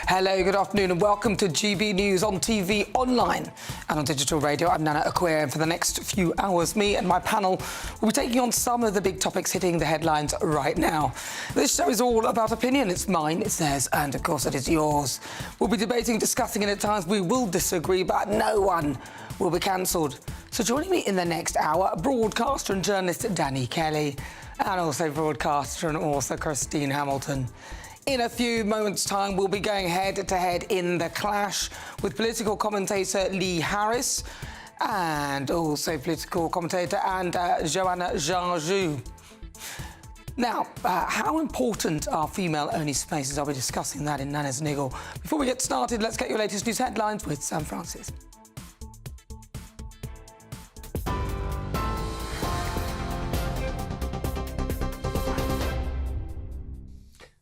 Hello, good afternoon and welcome to GB News on TV, online and on digital radio. I'm Nana Akua, and for the next few hours, me and my panel will be taking on some of the big topics hitting the headlines right now. This show is all about opinion. It's mine, it's theirs, and of course it is yours. We'll be debating, discussing, and at times we will disagree, but no one will be cancelled. So joining me in the next hour, broadcaster and journalist Danny Kelly, and also broadcaster and author Christine Hamilton. In a few moments' time, we'll be going head-to-head in the clash with political commentator Lee Harris and also political commentator and Joanna Janjou. Now, how important are female-only spaces? I'll be discussing that in Nana's Niggle. Before we get started, let's get your latest news headlines with Sam Francis.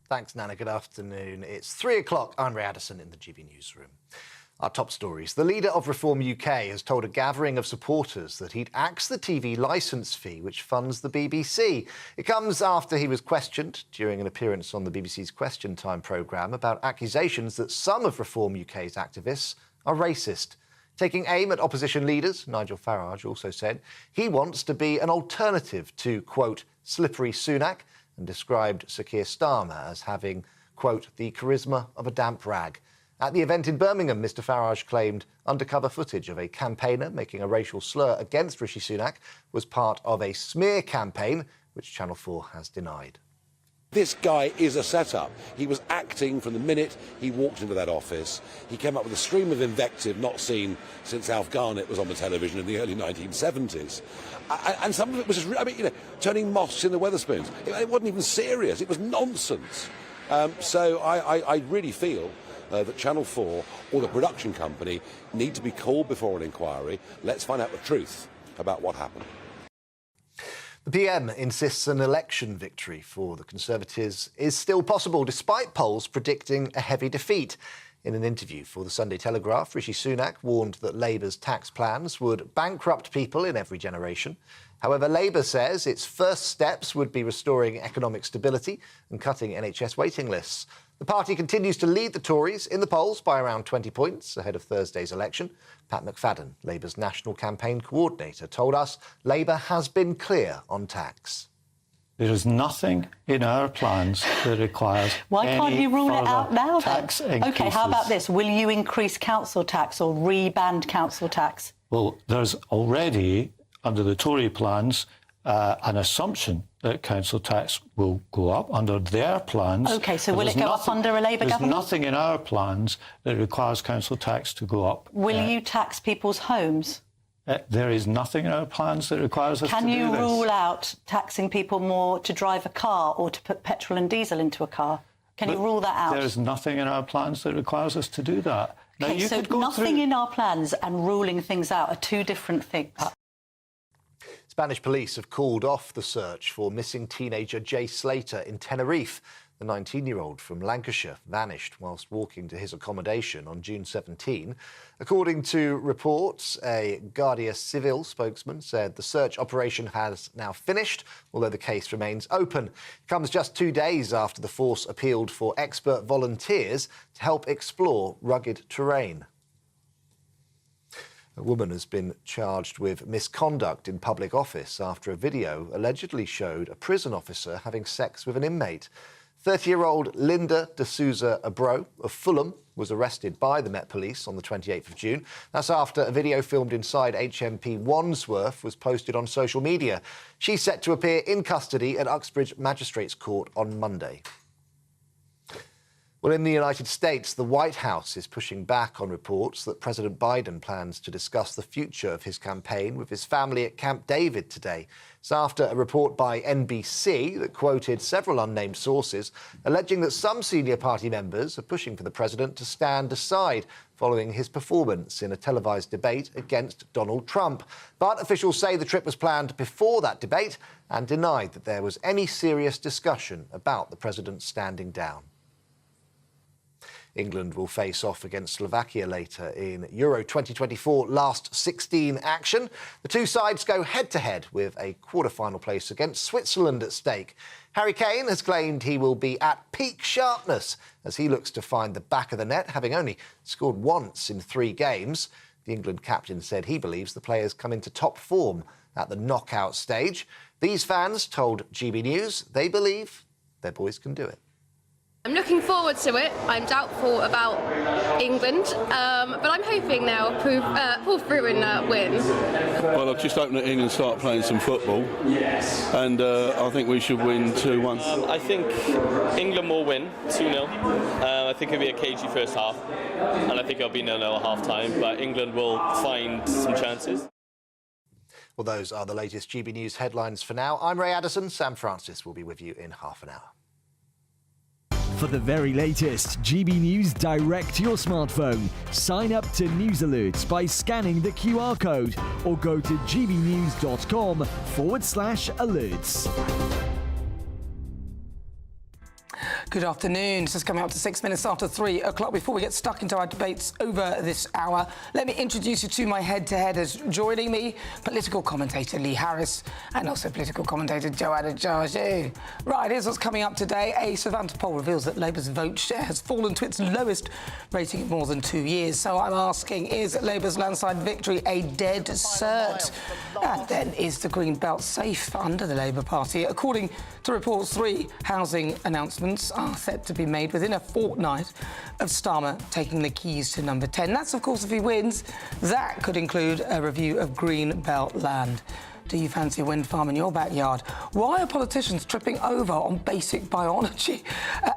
Thanks, Nana. Good afternoon. It's 3 o'clock. I'm Ray Addison in the GB Newsroom. Our top stories. The leader of Reform UK has told a gathering of supporters that he'd axe the TV licence fee which funds the BBC. It comes after he was questioned during an appearance on the BBC's Question Time programme about accusations that some of Reform UK's activists are racist. Taking aim at opposition leaders, Nigel Farage also said he wants to be an alternative to, quote, slippery Sunak, and described Sir Keir Starmer as having, quote, the charisma of a damp rag. At the event in Birmingham, Mr Farage claimed undercover footage of a campaigner making a racial slur against Rishi Sunak was part of a smear campaign, which Channel 4 has denied. This guy is a setup. He was acting from the minute he walked into that office. He came up with a stream of invective not seen since Alf Garnett was on the television in the early 1970s. And some of it was just, turning mosques into Wetherspoons. It wasn't even serious. It was nonsense. So I really feel that Channel 4 or the production company need to be called before an inquiry. Let's find out the truth about what happened. The PM insists an election victory for the Conservatives is still possible, despite polls predicting a heavy defeat. In an interview for the Sunday Telegraph, Rishi Sunak warned that Labour's tax plans would bankrupt people in every generation. However, Labour says its first steps would be restoring economic stability and cutting NHS waiting lists. The party continues to lead the Tories in the polls by around 20 points ahead of Thursday's election. Pat McFadden, Labour's national campaign coordinator, told us Labour has been clear on tax. There is nothing in our plans that requires Why can't you rule it out now, tax then? increases. OK, how about this? Will you increase council tax or re-band council tax? Well, there's already, under the Tory plans, an assumption that council tax will go up under their plans. OK, so will it go up under a Labour government? There's nothing in our plans that requires council tax to go up. Will you tax people's homes? There is nothing in our plans that requires us to do this. Can you rule out taxing people more to drive a car or to put petrol and diesel into a car? Can you rule that out? There's nothing in our plans that requires us to do that. Now, OK, so nothing in our plans and ruling things out are two different things. Spanish police have called off the search for missing teenager Jay Slater in Tenerife. The 19-year-old from Lancashire vanished whilst walking to his accommodation on June 17. According to reports, a Guardia Civil spokesman said the search operation has now finished, although the case remains open. It comes just 2 days after the force appealed for expert volunteers to help explore rugged terrain. A woman has been charged with misconduct in public office after a video allegedly showed a prison officer having sex with an inmate. 30-year-old Linda de Souza Abro of Fulham was arrested by the Met Police on the 28th of June. That's after a video filmed inside HMP Wandsworth was posted on social media. She's set to appear in custody at Uxbridge Magistrates Court on Monday. Well, in the United States, the White House is pushing back on reports that President Biden plans to discuss the future of his campaign with his family at Camp David today. It's after a report by NBC that quoted several unnamed sources alleging that some senior party members are pushing for the president to stand aside following his performance in a televised debate against Donald Trump. But officials say the trip was planned before that debate and denied that there was any serious discussion about the president standing down. England will face off against Slovakia later in Euro 2024 last 16 action. The two sides go head-to-head with a quarter-final place against Switzerland at stake. Harry Kane has claimed he will be at peak sharpness as he looks to find the back of the net, having only scored once in 3 games. The England captain said he believes the players come into top form at the knockout stage. These fans told GB News they believe their boys can do it. I'm looking forward to it. I'm doubtful about England, but I'm hoping they'll pull through and win. Well, I've just hoped that England start playing some football, and I think we should win 2-1. I think England will win 2-0. I think it'll be a cagey first half, and I think it'll be 0-0 at half-time, but England will find some chances. Well, those are the latest GB News headlines for now. I'm Ray Addison. Sam Francis will be with you in half an hour. For the very latest GB News direct to your smartphone, sign up to News Alerts by scanning the QR code or go to gbnews.com/alerts. Good afternoon. This is coming up to 6 minutes after 3 o'clock. Before we get stuck into our debates over this hour, let me introduce you to my head-to-headers. Joining me, political commentator Lee Harris and also political commentator Joanna Jarju. Right, here's what's coming up today. A Savanta poll reveals that Labour's vote share has fallen to its lowest rating in more than 2 years. So I'm asking, is Labour's landslide victory a dead cert? And then, is the Green Belt safe under the Labour Party? According to reports, 3 housing announcements are set to be made within a fortnight of Starmer taking the keys to number 10. That's, of course, if he wins. That could include a review of Green Belt land. Do you fancy a wind farm in your backyard? Why are politicians tripping over on basic biology?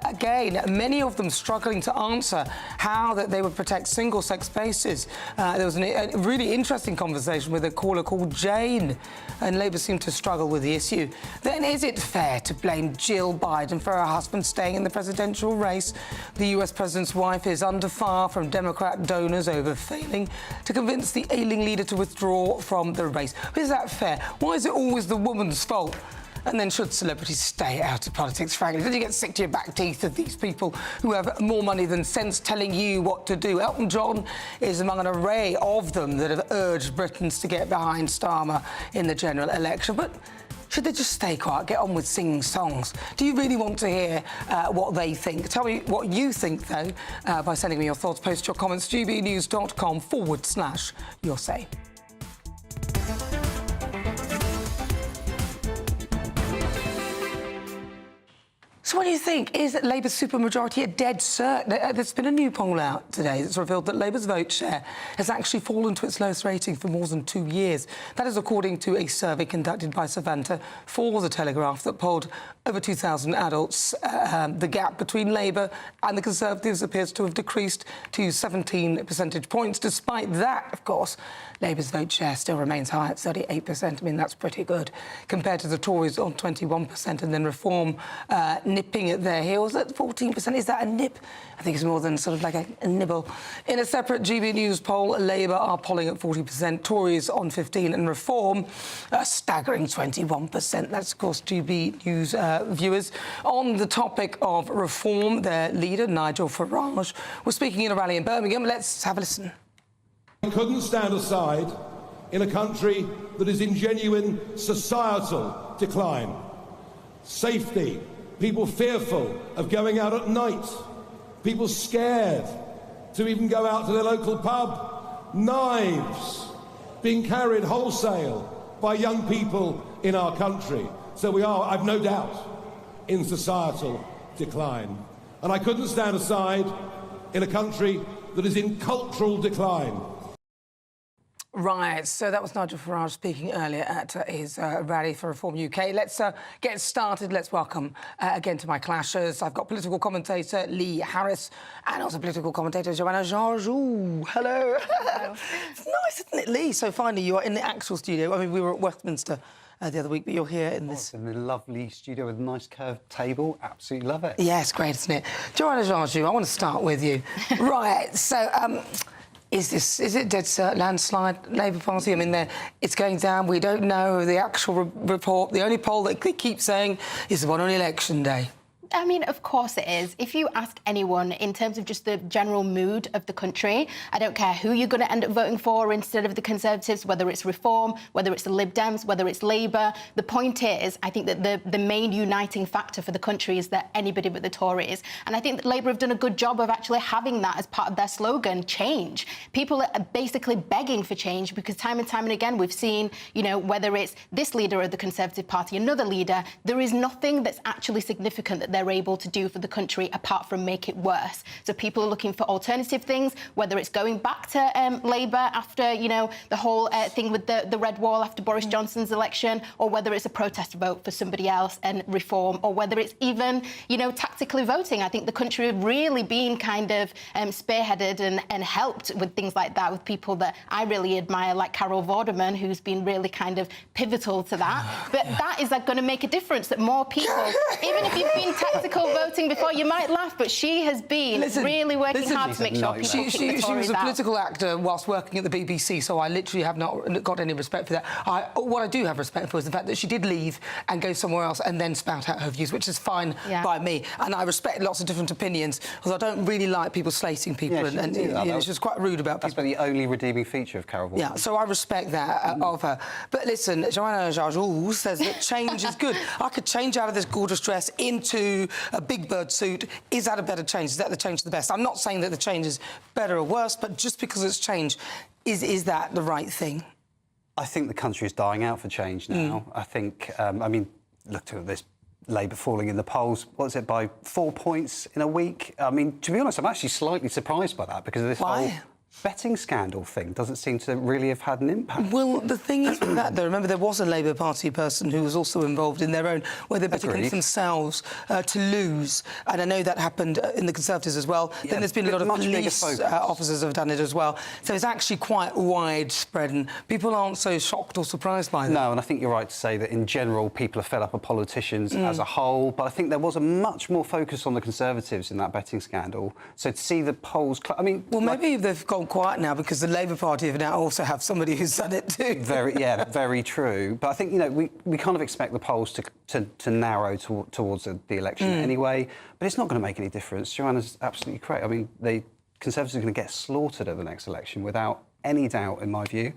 Again, many of them struggling to answer how that they would protect single-sex spaces. There was a really interesting conversation with a caller called Jane, and Labour seemed to struggle with the issue. Then, is it fair to blame Jill Biden for her husband staying in the presidential race? The US president's wife is under fire from Democrat donors over failing to convince the ailing leader to withdraw from the race. Is that fair? Why is it always the woman's fault? And then, should celebrities stay out of politics, frankly? Did you get sick to your back teeth of these people who have more money than sense telling you what to do? Elton John is among an array of them that have urged Britons to get behind Starmer in the general election. But should they just stay quiet, get on with singing songs? Do you really want to hear what they think? Tell me what you think, though, by sending me your thoughts. Post your comments, gbnews.com/your say. So what do you think? Is Labour's supermajority a dead cert? There's been a new poll out today that's revealed that Labour's vote share has actually fallen to its lowest rating for more than 2 years. That is according to a survey conducted by Savanta for The Telegraph that polled over 2,000 adults. The gap between Labour and the Conservatives appears to have decreased to 17 percentage points. Despite that, of course, Labour's vote share still remains high at 38%. I mean, that's pretty good compared to the Tories on 21%, and then Reform nipping at their heels at 14%. Is that a nip? I think it's more than sort of like a nibble. In a separate GB News poll, Labour are polling at 40%, Tories on 15%, and Reform a staggering 21%. That's, of course, GB News viewers. On the topic of Reform, their leader, Nigel Farage, was speaking in a rally in Birmingham. Let's have a listen. We couldn't stand aside in a country that is in genuine societal decline. Safety, people fearful of going out at night, people scared to even go out to their local pub, knives being carried wholesale by young people in our country. So we are, I've no doubt, in societal decline. And I couldn't stand aside in a country that is in cultural decline. Right, so that was Nigel Farage speaking earlier at his rally for Reform UK. Let's get started. Let's welcome again to my clashers. I've got political commentator Lee Harris and also political commentator Joanna Jarju. Hello. Hello. It's nice, isn't it, Lee? So finally you're in the actual studio. I mean, we were at Westminster the other week, but you're here in this... in a lovely studio with a nice curved table. Absolutely love it. Yes, great, isn't it? Joanna Jarju, I want to start with you. Right, so... Is it dead cert, landslide, Labour Party? I mean, it's going down. We don't know the actual report. The only poll that they keep saying is the one on election day. I mean, of course it is. If you ask anyone in terms of just the general mood of the country, I don't care who you're going to end up voting for instead of the Conservatives, whether it's Reform, whether it's the Lib Dems, whether it's Labour. The point is, I think that the main uniting factor for the country is that anybody but the Tories. And I think that Labour have done a good job of actually having that as part of their slogan, change. People are basically begging for change because time and again we've seen, you know, whether it's this leader of the Conservative Party, another leader, there is nothing that's actually significant that they're able to do for the country apart from make it worse. So people are looking for alternative things, whether it's going back to Labour after, you know, the whole thing with the red wall after Boris Johnson's election, or whether it's a protest vote for somebody else and Reform, or whether it's even, you know, tactically voting. I think the country have really been kind of spearheaded and helped with things like that, with people that I really admire, like Carol Vorderman, who's been really kind of pivotal to that. But that is going to make a difference, that more people, even if you've been tactical voting before, you might laugh, but she has been really working hard to make sure people kick the She was Tories a out. political actor whilst working at the BBC, so I literally have not got any respect for that. What I do have respect for is the fact that she did leave and go somewhere else and then spout out her views, which is fine by me. And I respect lots of different opinions, although I don't really like people slating people, and you know, it's just quite rude about people. That's been the only redeeming feature of Carol Vorderman. Yeah, so I respect that of her. But listen, Joanna Jarjou says that change is good. I could change out of this gorgeous dress into a big bird suit. Is that a better change? Is that the change to the best? I'm not saying that the change is better or worse, but just because it's change, is that the right thing? I think the country is dying out for change now. I think, I mean, look at this. Labour falling in the polls, what is it, by 4 points in a week? I mean, to be honest, I'm actually slightly surprised by that because of this whole betting scandal thing doesn't seem to really have had an impact. Well, the thing is with that, though, remember there was a Labour Party person who was also involved in their own, where they're betting against themselves to lose. And I know that happened in the Conservatives as well. Yeah, then there's been a lot of police officers have done it as well. So it's actually quite widespread, and people aren't so shocked or surprised by that. No, and I think you're right to say that in general people are fed up of politicians as a whole, but I think there was a much more focus on the Conservatives in that betting scandal. So to see the polls... I mean... Well, maybe they've gone quiet now because the Labour Party now also have somebody who's done it too. Very true. But I think, you know, we kind of expect the polls to narrow towards the election anyway, but it's not going to make any difference. Joanna's absolutely correct. I mean, the Conservatives are going to get slaughtered at the next election without any doubt, in my view.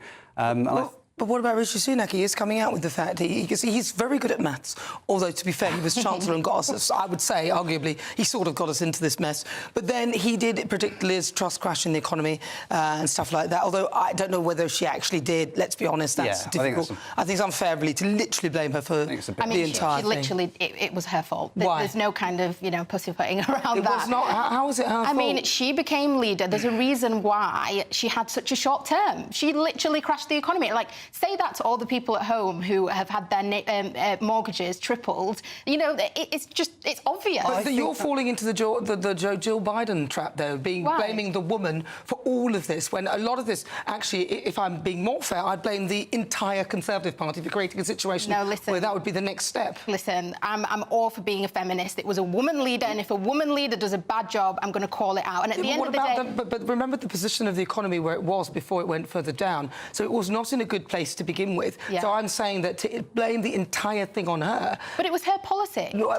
But what about Rishi Sunak? He is coming out with the fact that he's very good at maths, although, to be fair, he was Chancellor and got us, I would say, arguably, he sort of got us into this mess. But then he did predict Liz Truss crashing the economy and stuff like that, although I don't know whether she actually did. Let's be honest, that's difficult. I think it's unfair, really, to literally blame her for the entire thing. Literally, it was her fault. Why? There's no kind of, you know, pussyfooting around that. It was not. How was it her fault? I mean, she became leader. There's a reason why she had such a short term. She literally crashed the economy. Like, say that to all the people at home who have had their mortgages tripled. You know, it's obvious. But you're falling into the Jill Biden trap, though, blaming the woman for all of this, when a lot of this, actually, if I'm being more fair, I'd blame the entire Conservative Party for creating a situation where that would be the next step. Listen, I'm all for being a feminist. It was a woman leader, and if a woman leader does a bad job, I'm going to call it out. And at the end of the day... But remember the position of the economy where it was before it went further down. So it was not in a good place to begin with. So I'm saying that to blame the entire thing on her... But it was her policy. I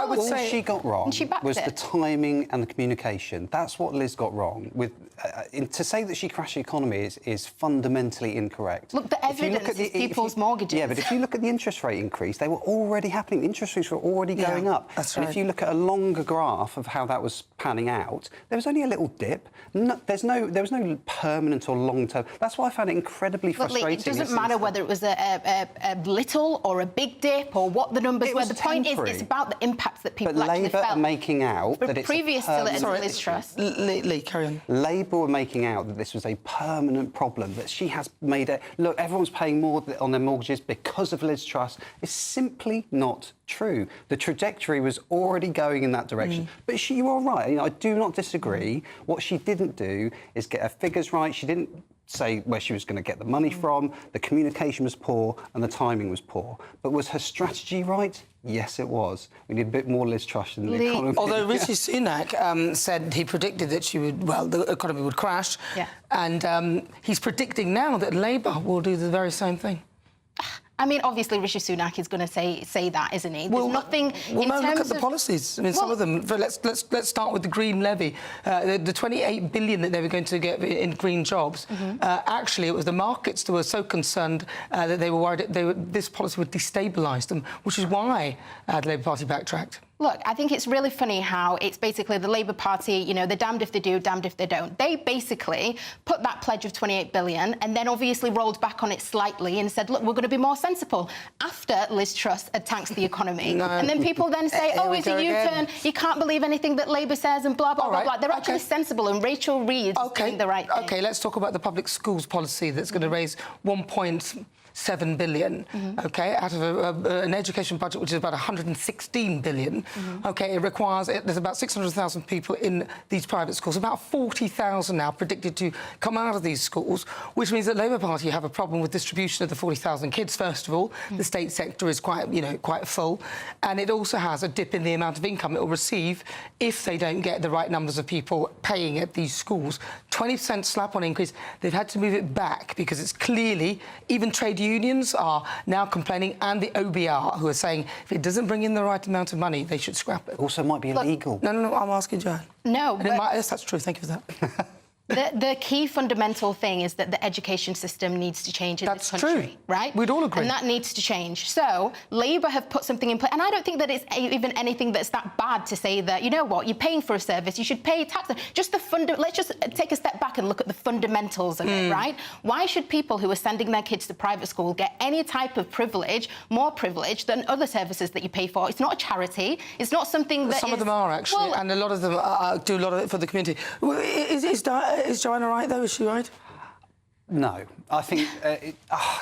would say... All she got wrong was the timing and the communication. That's what Liz got wrong. To say that she crashed the economy is fundamentally incorrect. Look, the evidence is people's mortgages. Yeah, but if you look at the interest rate increase, they were already happening. Interest rates were already going up. That's and if you look at a longer graph of how that was panning out, there was only a little dip. There was no permanent or long-term... That's why I found it incredibly frustrating. It doesn't matter whether it was a little or a big dip or what the numbers were. The point is, it's about the impacts that people actually felt. But Labour are making out that it's previous to Liz Truss. Lee, carry on. Labour were making out that this was a permanent problem, that she has made it... Look, everyone's paying more on their mortgages because of Liz Truss. It's simply not true. The trajectory was already going in that direction. But you are right. You know, I do not disagree. What she didn't do is get her figures right. She didn't say where she was going to get the money from. The communication was poor and the timing was poor. But was her strategy right? Yes, it was. We need a bit more Liz Truss in the economy. Although Rishi Sunak said he predicted that the economy would crash. And he's predicting now that Labour will do the very same thing. I mean, obviously, Rishi Sunak is going to say that, isn't he? There's nothing in no, terms look at the policies. I mean, some of them. Let's start with the green levy. The 28 billion that they were going to get in green jobs. Actually, it was the markets that were so concerned that they were worried this policy would destabilise them, which is why the Labour Party backtracked. Look, I think it's really funny how it's basically the Labour Party, you know, they're damned if they do, damned if they don't. They basically put that pledge of 28 billion and then obviously rolled back on it slightly and said, look, we're going to be more sensible after Liz Truss attacks the economy. And then people then say, oh, it's a U-turn, you can't believe anything that Labour says and blah, blah, blah, blah. They're actually sensible, and Rachel Reid is doing the right thing. OK, let's talk about the public schools policy that's going to raise 1.7 billion, OK, out of an education budget which is about 116 billion. OK, it requires... There's about 600,000 people in these private schools, about 40,000 now predicted to come out of these schools, which means that Labour Party have a problem with distribution of the 40,000 kids, first of all. The state sector is quite full, and it also has a dip in the amount of income it will receive if they don't get the right numbers of people paying at these schools. 20% slap-on increase. They've had to move it back because it's clearly... Even trade unions are now complaining, and the OBR, who are saying if it doesn't bring in the right amount of money, they should scrap it. Also might be illegal. No, I'm asking Joanne. No, but... Yes, that's true. Thank you for that. The key fundamental thing is that the education system needs to change in this country, true. Right? We'd all agree. And that needs to change. So Labour have put something in place, and I don't think that it's even anything that's that bad to say that, you know what, you're paying for a service, you should pay tax. Just let's just take a step back and look at the fundamentals of it, right? Why should people who are sending their kids to private school get any type of privilege, more privilege than other services that you pay for? It's not a charity. It's not something that Some of them are, actually, and a lot of them do a lot of it for the community. Is Joanna right, though? Is she right? No. I think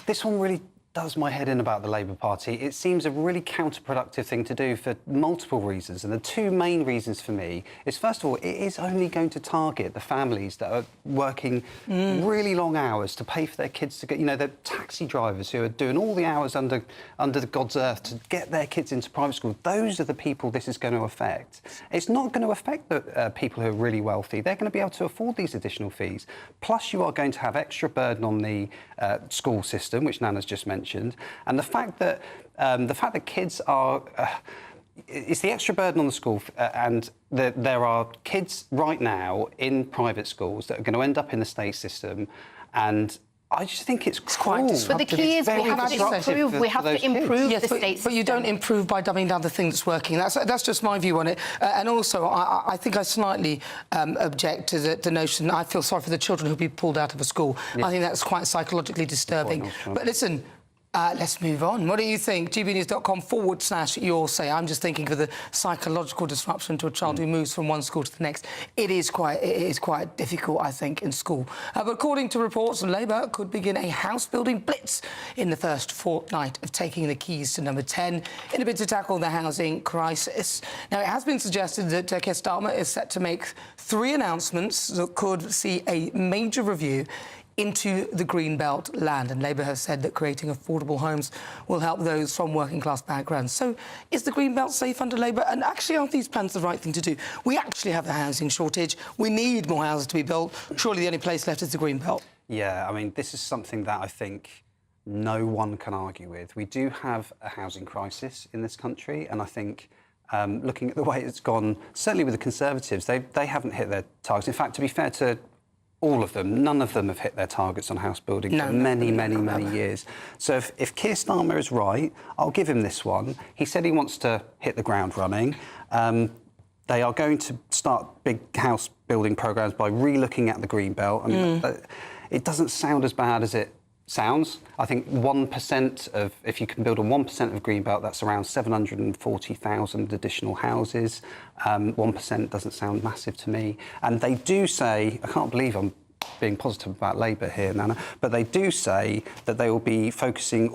this one really does my head in about the Labour Party. It seems a really counterproductive thing to do for multiple reasons. And the two main reasons for me is, first of all, it is only going to target the families that are working really long hours to pay for their kids to get, you know, the taxi drivers who are doing all the hours under the God's earth to get their kids into private school. Those are the people this is going to affect. It's not going to affect the people who are really wealthy. They're going to be able to afford these additional fees. Plus, you are going to have extra burden on the school system, which Nana's just mentioned. And the fact that kids are... it's the extra burden on the school, and there are kids right now in private schools that are going to end up in the state system, and I just think it's cruel. But the key is we have to improve the state system. But you don't improve by dumbing down the thing that's working. That's just my view on it. And also, I think I slightly object to the notion. I feel sorry for the children who'll be pulled out of a school. I think that's quite psychologically disturbing. But listen... let's move on. What do you think? GBNews.com/your say. I'm just thinking of the psychological disruption to a child who moves from one school to the next. It is quite difficult, I think, in school. But according to reports, Labour could begin a house-building blitz in the first fortnight of taking the keys to number 10 in a bid to tackle the housing crisis. Now, it has been suggested that Keir Starmer is set to make 3 announcements that could see a major review into the Greenbelt land, and Labour has said that creating affordable homes will help those from working-class backgrounds. So is the Greenbelt safe under Labour? And actually, aren't these plans the right thing to do? We actually have a housing shortage. We need more houses to be built. Surely the only place left is the Greenbelt. Yeah, I mean, this is something that I think no one can argue with. We do have a housing crisis in this country, and I think... looking at the way it's gone, certainly with the Conservatives, they haven't hit their targets. In fact, to be fair to all of them, none of them have hit their targets on house building for many years. So if Keir Starmer is right, I'll give him this one. He said he wants to hit the ground running. They are going to start big house building programmes by re-looking at the Greenbelt. I mean, it doesn't sound as bad as it sounds. I think 1% of, if you can build on 1% of Greenbelt, that's around 740,000 additional houses. 1% doesn't sound massive to me. And they do say, I can't believe I'm being positive about Labour here, Nana, but they do say that they will be focusing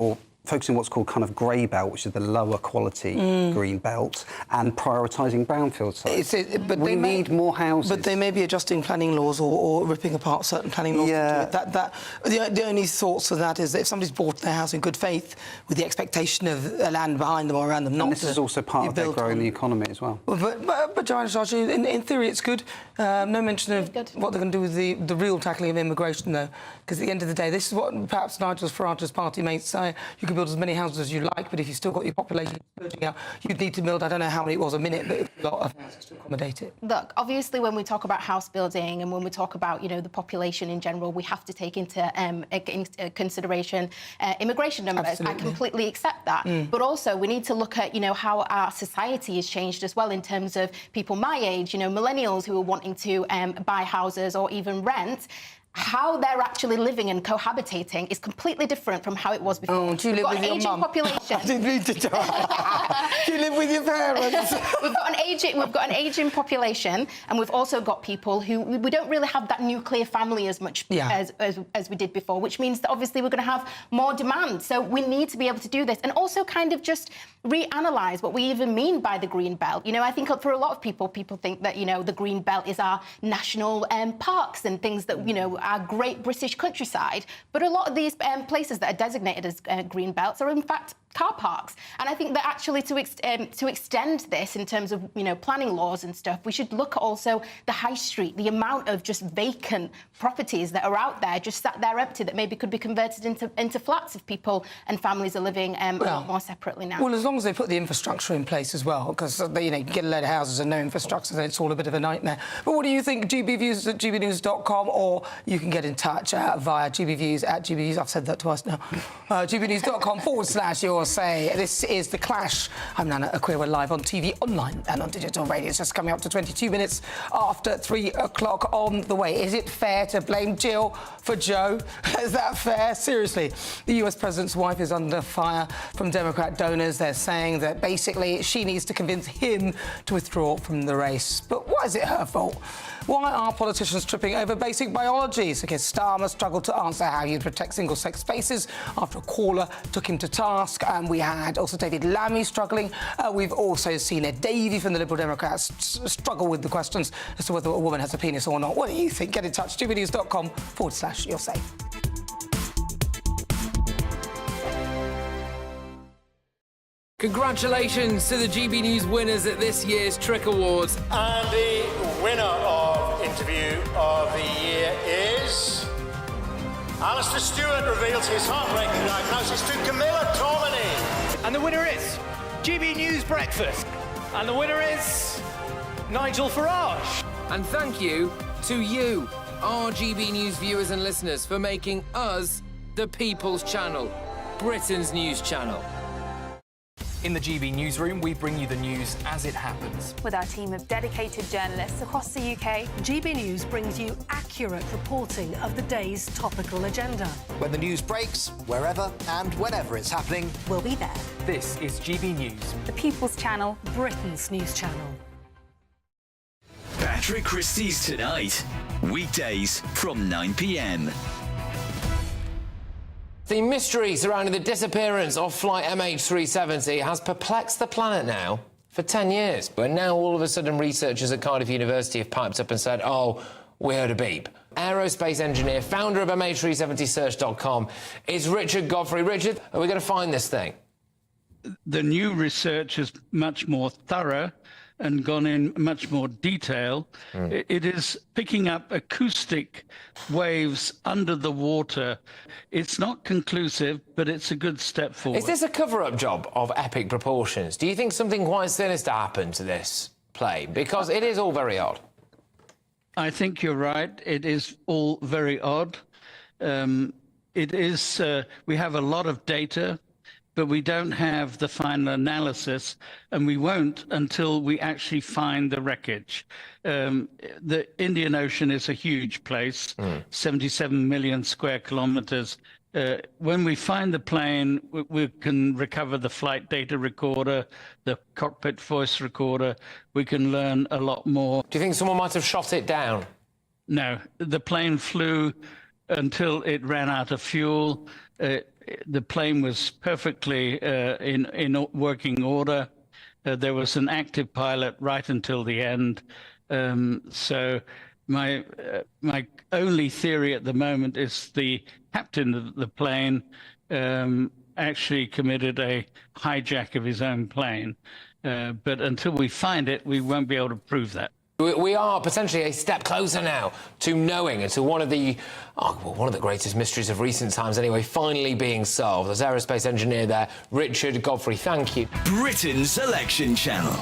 what's called kind of grey belt, which is the lower quality green belt, and prioritising brownfield sites. We need more houses. But they may be adjusting planning laws or ripping apart certain planning laws. Yeah. The only thoughts of that is that if somebody's bought their house in good faith with the expectation of a land behind them or around them, not and this is also part of their growing the economy as well. But Joanna Sargent, in theory, it's good. No mention of what they're going to do with the real tackling of immigration, though, because at the end of the day, this is what perhaps Nigel Farage's party may say. You could build as many houses as you like, but if you've still got your population surging out, you'd need to build, I don't know how many it was a minute, but a lot of houses to accommodate it. Look, obviously, when we talk about house building and when we talk about, you know, the population in general, we have to take into consideration immigration numbers. Absolutely. I completely accept that. But also, we need to look at, you know, how our society has changed as well in terms of people my age, you know, millennials who are wanting to buy houses or even rent. How they're actually living and cohabitating is completely different from how it was before. Oh, do you live with your mum? Population. I didn't mean to do you live with your parents? We've got an aging population, and we've also got people who we don't really have that nuclear family as much as we did before, which means that obviously we're going to have more demand. So we need to be able to do this and also kind of just reanalyze what we even mean by the green belt. You know, I think for a lot of people think that, you know, the green belt is our national parks and things that, you know, our great British countryside. But a lot of these places that are designated as green belts are in fact car parks. And I think that actually to extend this in terms of, you know, planning laws and stuff, we should look at also the high street, the amount of just vacant properties that are out there, just sat there empty, that maybe could be converted into flats if people and families are living a lot more separately now. Well, as long as they put the infrastructure in place as well, because, you know, you get a load of houses and no infrastructure, then it's all a bit of a nightmare. But what do you think? GBViews at gbnews.com, or you can get in touch via GBViews at GBnews. I've said that twice now. gbnews.com/your say. This is The Clash. I'm Nana Akua. We're live on TV, online and on digital radio. It's just coming up to 22 minutes after 3 o'clock on the way. Is it fair to blame Jill for Joe? Is that fair? Seriously. The US president's wife is under fire from Democrat donors. They're saying that basically she needs to convince him to withdraw from the race. But why is it her fault? Why are politicians tripping over basic biology? So Keir Starmer struggled to answer how you'd protect single-sex spaces after a caller took him to task. And we had also David Lammy struggling. We've also seen Ed Davey from the Liberal Democrats struggle with the questions as to whether a woman has a penis or not. What do you think? Get in touch. gbnews.com/your say. Congratulations to the GB News winners at this year's Trick Awards. And the winner of Interview of the Year is... Alistair Stewart reveals his heartbreaking diagnosis to Camilla Tormini. And the winner is GB News Breakfast. And the winner is Nigel Farage. And thank you to you, our GB News viewers and listeners, for making us the People's Channel, Britain's news channel. In the GB Newsroom, we bring you the news as it happens. With our team of dedicated journalists across the UK, GB News brings you accurate reporting of the day's topical agenda. When the news breaks, wherever and whenever it's happening, we'll be there. This is GB News, the People's Channel, Britain's news channel. Patrick Christie's Tonight, weekdays from 9 p.m. The mystery surrounding the disappearance of flight MH370 has perplexed the planet now for 10 years. But now all of a sudden researchers at Cardiff University have piped up and said, oh, we heard a beep. Aerospace engineer, founder of MH370search.com is Richard Godfrey. Richard, are we going to find this thing? The new research is much more thorough and gone in much more detail. It is picking up acoustic waves under the water. It's not conclusive, but it's a good step forward. Is this a cover-up job of epic proportions? Do you think something quite sinister happened to this plane? Because it is all very odd. I think you're right. It is all very odd. It is. We have a lot of data, but we don't have the final analysis, and we won't until we actually find the wreckage. The Indian Ocean is a huge place, 77 million square kilometers. When we find the plane, we can recover the flight data recorder, the cockpit voice recorder. We can learn a lot more. Do you think someone might have shot it down? No, the plane flew until it ran out of fuel. The plane was perfectly in working order. There was an active pilot right until the end. So my only theory at the moment is the captain of the plane actually committed a hijack of his own plane. But until we find it, we won't be able to prove that. We are potentially a step closer now to knowing, and to one of the greatest mysteries of recent times anyway, finally being solved. There's aerospace engineer there, Richard Godfrey, thank you. Britain's election channel,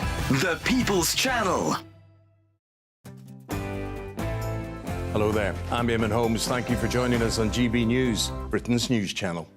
the People's Channel. Hello there, I'm Eamon Holmes. Thank you for joining us on GB News, Britain's news channel.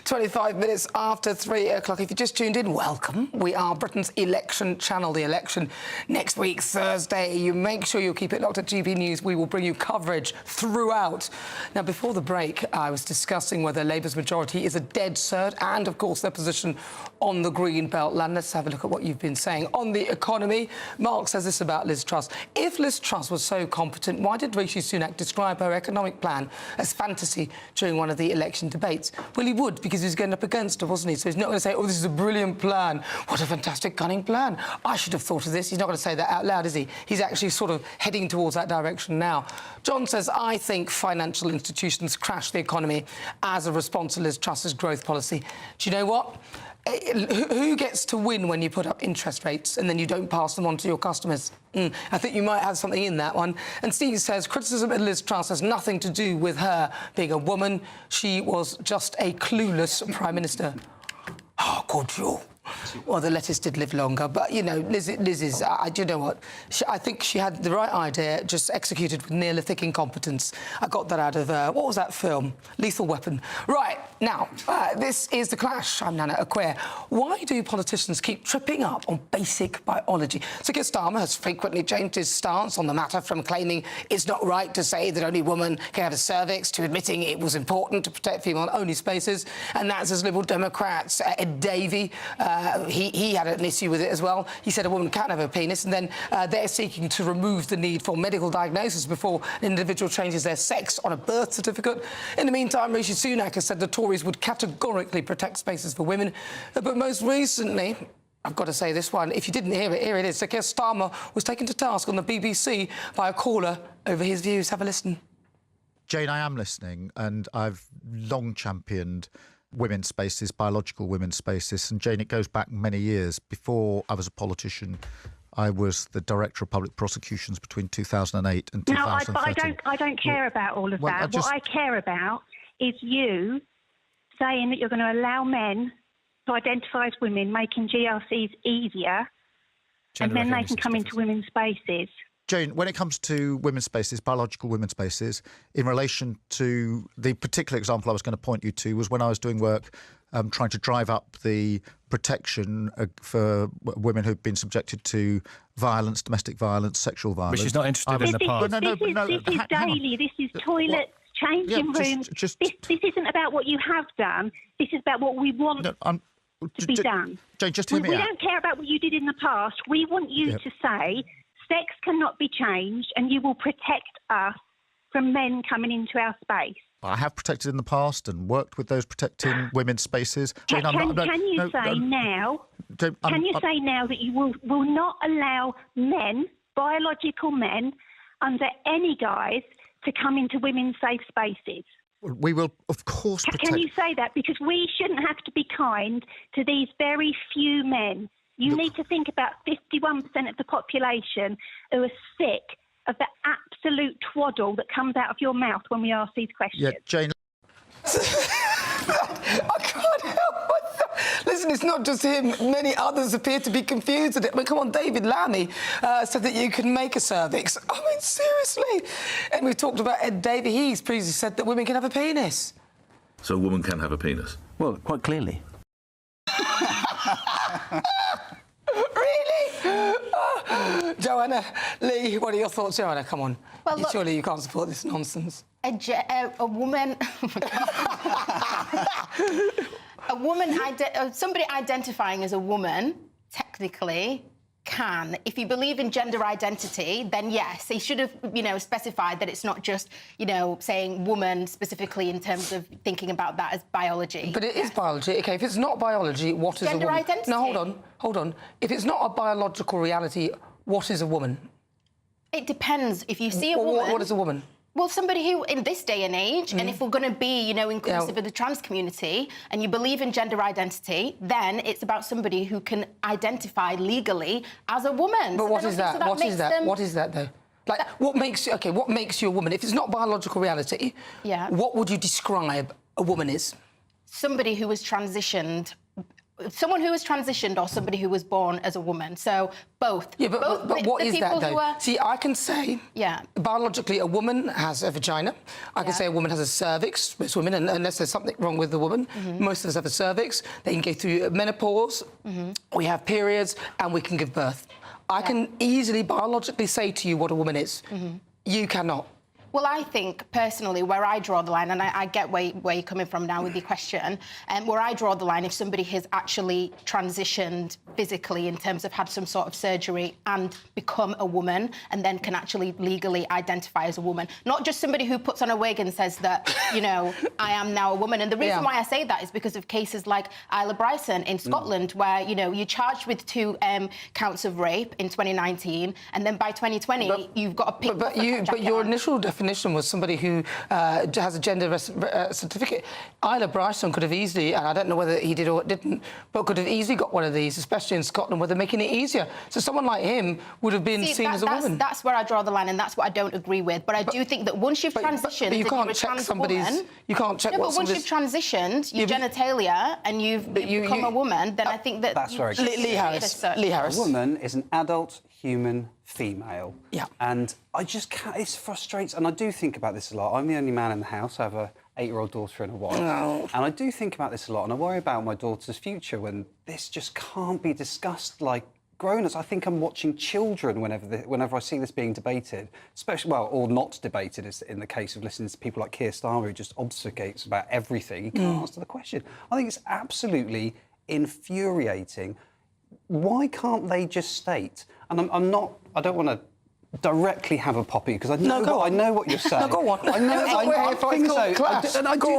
"25 minutes after 3 o'clock. If you just tuned in, welcome. We are Britain's election channel. The election next week, Thursday. You make sure you keep it locked at GB News. We will bring you coverage throughout. Now, before the break, I was discussing whether Labour's majority is a dead cert and, of course, their position on the Green Belt land. Let's have a look at what you've been saying. On the economy, Mark says this about Liz Truss. If Liz Truss was so competent, why did Rishi Sunak describe her economic plan as fantasy during one of the election debates? Well, he would, because he was going up against her, wasn't he? So he's not going to say, oh, this is a brilliant plan. What a fantastic, cunning plan. I should have thought of this. He's not going to say that out loud, is he? He's actually sort of heading towards that direction now. John says, I think financial institutions crashed the economy as a response to Liz Truss's growth policy. Do you know what? Who gets to win when you put up interest rates and then you don't pass them on to your customers? I think you might have something in that one. And Steve says criticism of Liz Truss has nothing to do with her being a woman. She was just a clueless Prime Minister. Oh, good you. Well, the lettuce did live longer, but, you know, Liz is... do you know what? I think she had the right idea, just executed with Neolithic incompetence. I got that out of... what was that film? Lethal Weapon. Right, now, this is The Clash. I'm Nana Akua. Why do politicians keep tripping up on basic biology? Sir Keir Starmer has frequently changed his stance on the matter, from claiming it's not right to say that only women can have a cervix to admitting it was important to protect female-only spaces, and that's as Liberal Democrats. Ed Davey... he had an issue with it as well. He said a woman can't have a penis, and then they're seeking to remove the need for medical diagnosis before an individual changes their sex on a birth certificate. In the meantime, Rishi Sunak has said the Tories would categorically protect spaces for women. But most recently, I've got to say this one, if you didn't hear it, here it is. Sir Keir Starmer was taken to task on the BBC by a caller over his views. Have a listen. Jane, I am listening, and I've long championed women's spaces, biological women's spaces. And Jane, it goes back many years. Before I was a politician, I was the Director of Public Prosecutions between 2008 and 2013. No, I don't care about all of that. What I care about is you saying that you're going to allow men to identify as women, making GRCs easier, and then they can come into women's spaces. Jane, when it comes to women's spaces, biological women's spaces, in relation to the particular example I was going to point you to was when I was doing work trying to drive up the protection for women who've been subjected to violence, domestic violence, sexual violence. Which is not interested in the past. This is daily. This is toilets, changing rooms. This isn't about what you have done. This is about what we want to be done. Jane, just hear me out. We don't care about what you did in the past. We want you to say sex cannot be changed, and you will protect us from men coming into our space. I have protected in the past and worked with those protecting women's spaces. Jane, can you say now that you will not allow men, biological men, under any guise, to come into women's safe spaces? We will, of course, protect... Can you say that? Because we shouldn't have to be kind to these very few men. You need to think about 51% of the population who are sick of the absolute twaddle that comes out of your mouth when we ask these questions. Yeah, Jane... I can't help myself. Listen, it's not just him. Many others appear to be confused at it. I mean, come on, David Lammy said that you can make a cervix. I mean, seriously. And we talked about Ed Davey. He's previously said that women can have a penis. So a woman can have a penis? Well, quite clearly. Really? Joanna Lee, what are your thoughts, Joanna? Come on. Well, look, surely you can't support this nonsense. A woman... somebody identifying as a woman, technically, can. If you believe in gender identity, then yes, he should have, specified that it's not just, saying woman specifically in terms of thinking about that as biology. But it is biology. OK, if it's not biology, what is gender a woman? Identity. No, hold on. If it's not a biological reality, what is a woman? It depends. If you see a woman... What is a woman? Well, somebody who, in this day and age, and if we're going to be, inclusive of the trans community, and you believe in gender identity, then it's about somebody who can identify legally as a woman. But what is that? What is that? What is that, though? Like, what makes you a woman? If it's not biological reality, what would you describe a woman as? Somebody who was transitioned. Someone who was transitioned or somebody who was born as a woman. So both. Yeah, but what is that, though? See, I can say, biologically, a woman has a vagina. I can say a woman has a cervix. Most women, unless there's something wrong with the woman, most of us have a cervix. They can go through menopause. We have periods, and we can give birth. I can easily biologically say to you what a woman is. You cannot. Well, I think, personally, where I draw the line, and I get where you're coming from now with your question, where I draw the line, if somebody has actually transitioned physically in terms of had some sort of surgery and become a woman and then can actually legally identify as a woman. Not just somebody who puts on a wig and says that, I am now a woman. And the reason why I say that is because of cases like Isla Bryson in Scotland, where, you're charged with 2 counts of rape in 2019, and then by 2020, you've got a pick. But your initial definition was somebody who has a gender certificate. Isla Bryson could have easily, and I don't know whether he did or didn't, but could have easily got one of these, especially in Scotland, where they're making it easier. So someone like him would have been seen as a woman. That's where I draw the line, and that's what I don't agree with. But I do think that once you've transitioned, but you can't check somebody's. You can't check what once you've transitioned, your genitalia, and you've become a woman, then I think that that's very good. Lee Harris. A woman is an adult human female. Yeah. And I just can't... It frustrates... And I do think about this a lot. I'm the only man in the house. I have a 8-year-old daughter and a wife. Oh. And I do think about this a lot, and I worry about my daughter's future when this just can't be discussed like grown-ups. I think I'm watching children whenever I see this being debated, especially, well, or not debated, as in the case of listening to people like Keir Starmer, who just obfuscates about everything. He can't answer the question. I think it's absolutely infuriating. Why can't they just state... And I don't want to directly have a poppy, because I know what you're saying. No, go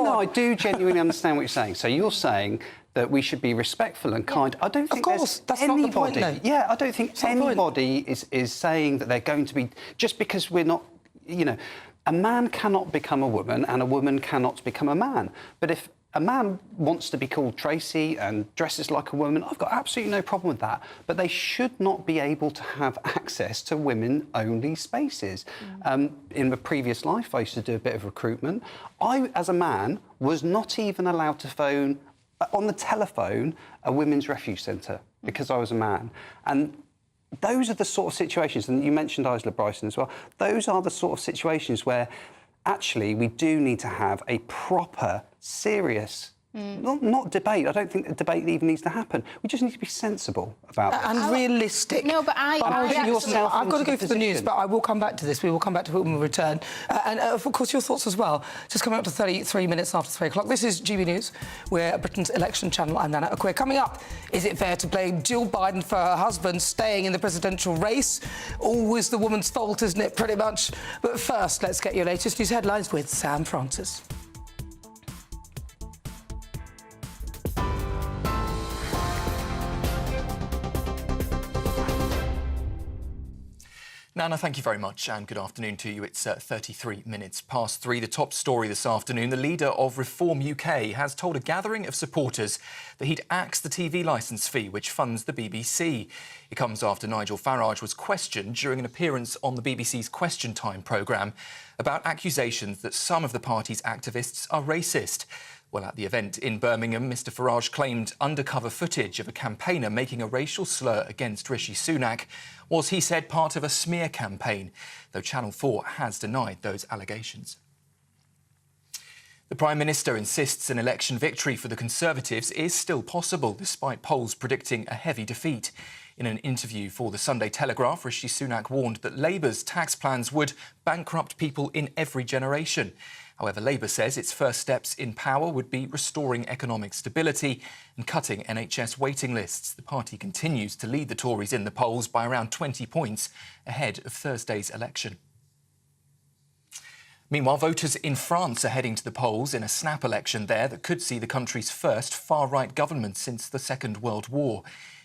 on. I do genuinely understand what you're saying. So you're saying that we should be respectful and kind. I don't think that's not the point, though. Yeah, I don't think anybody is saying that they're going to be... Just because we're not... a man cannot become a woman and a woman cannot become a man. But if a man wants to be called Tracy and dresses like a woman, I've got absolutely no problem with that. But they should not be able to have access to women-only spaces. In my previous life, I used to do a bit of recruitment. I, as a man, was not even allowed to phone, on the telephone, a women's refuge centre because I was a man. And those are the sort of situations, and you mentioned Isla Bryson as well, those are the sort of situations where actually we do need to have a proper, serious, not debate. I don't think a debate even needs to happen. We just need to be sensible about it. And realistic. No, but I've got to go for the news, but I will come back to this. We will come back to it when we return. And, of course, your thoughts as well. Just coming up to 33 minutes after 3 o'clock. This is GB News. We're Britain's election channel. I'm Nana Akua. Coming up, is it fair to blame Jill Biden for her husband staying in the presidential race? Always the woman's fault, isn't it, pretty much? But first, let's get your latest news headlines with Sam Francis. Nana, thank you very much and good afternoon to you. It's 33 minutes past 3. The top story this afternoon, the leader of Reform UK has told a gathering of supporters that he'd axe the TV licence fee which funds the BBC. It comes after Nigel Farage was questioned during an appearance on the BBC's Question Time programme about accusations that some of the party's activists are racist. Well, at the event in Birmingham, Mr Farage claimed undercover footage of a campaigner making a racial slur against Rishi Sunak was, he said, part of a smear campaign, though Channel 4 has denied those allegations. The Prime Minister insists an election victory for the Conservatives is still possible, despite polls predicting a heavy defeat. In an interview for the Sunday Telegraph, Rishi Sunak warned that Labour's tax plans would bankrupt people in every generation. However, Labour says its first steps in power would be restoring economic stability and cutting NHS waiting lists. The party continues to lead the Tories in the polls by around 20 points ahead of Thursday's election. Meanwhile, voters in France are heading to the polls in a snap election there that could see the country's first far-right government since the Second World War.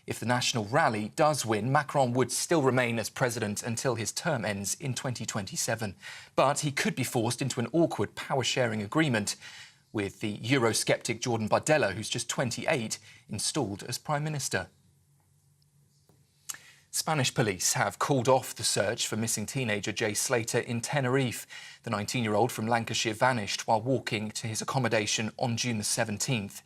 If the National Rally does win, Macron would still remain as president until his term ends in 2027. But he could be forced into an awkward power-sharing agreement with the Eurosceptic Jordan Bardella, who's just 28, installed as Prime Minister. Spanish police have called off the search for missing teenager Jay Slater in Tenerife. The 19-year-old from Lancashire vanished while walking to his accommodation on June the 17th.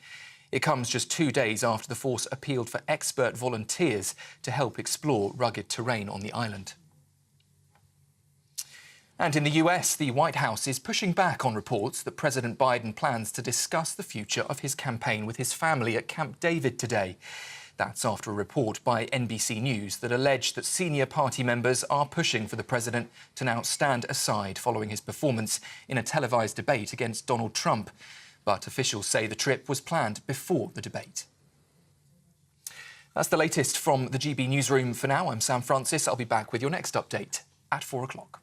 It comes just 2 days after the force appealed for expert volunteers to help explore rugged terrain on the island. And in the US, the White House is pushing back on reports that President Biden plans to discuss the future of his campaign with his family at Camp David today. That's after a report by NBC News that alleged that senior party members are pushing for the president to now stand aside following his performance in a televised debate against Donald Trump. But officials say the trip was planned before the debate. That's the latest from the GB Newsroom for now. I'm Sam Francis. I'll be back with your next update at 4 o'clock.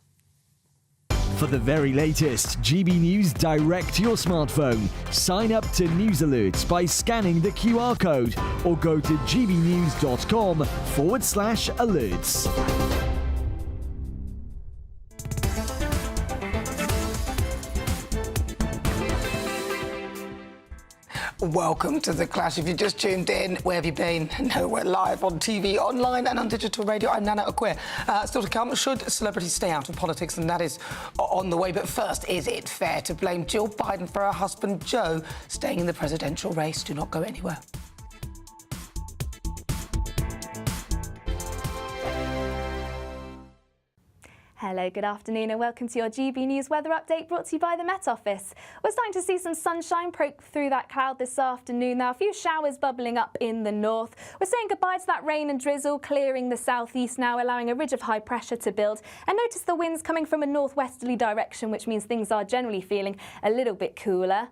For the very latest GB News direct to your smartphone, sign up to News Alerts by scanning the QR code or go to gbnews.com/alerts. Welcome to The Clash. If you just tuned in, where have you been? No, we're live on TV, online and on digital radio. I'm Nana Akua. Still to come, should celebrities stay out of politics? And that is on the way. But first, is it fair to blame Jill Biden for her husband Joe staying in the presidential race? Do not go anywhere. Hello, good afternoon and welcome to your GB News weather update brought to you by the Met Office. We're starting to see some sunshine poke through that cloud this afternoon. Now, a few showers bubbling up in the north. We're saying goodbye to that rain and drizzle, clearing the southeast now, allowing a ridge of high pressure to build. And notice the winds coming from a northwesterly direction, which means things are generally feeling a little bit cooler.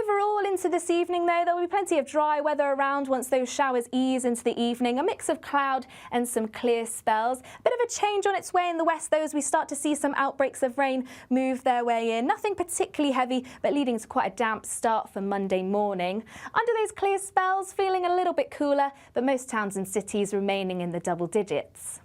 Overall, into this evening, though, there will be plenty of dry weather around once those showers ease into the evening. A mix of cloud and some clear spells. A bit of a change on its way in the west, though, as we start to see some outbreaks of rain move their way in. Nothing particularly heavy, but leading to quite a damp start for Monday morning. Under those clear spells, feeling a little bit cooler, but most towns and cities remaining in the double digits.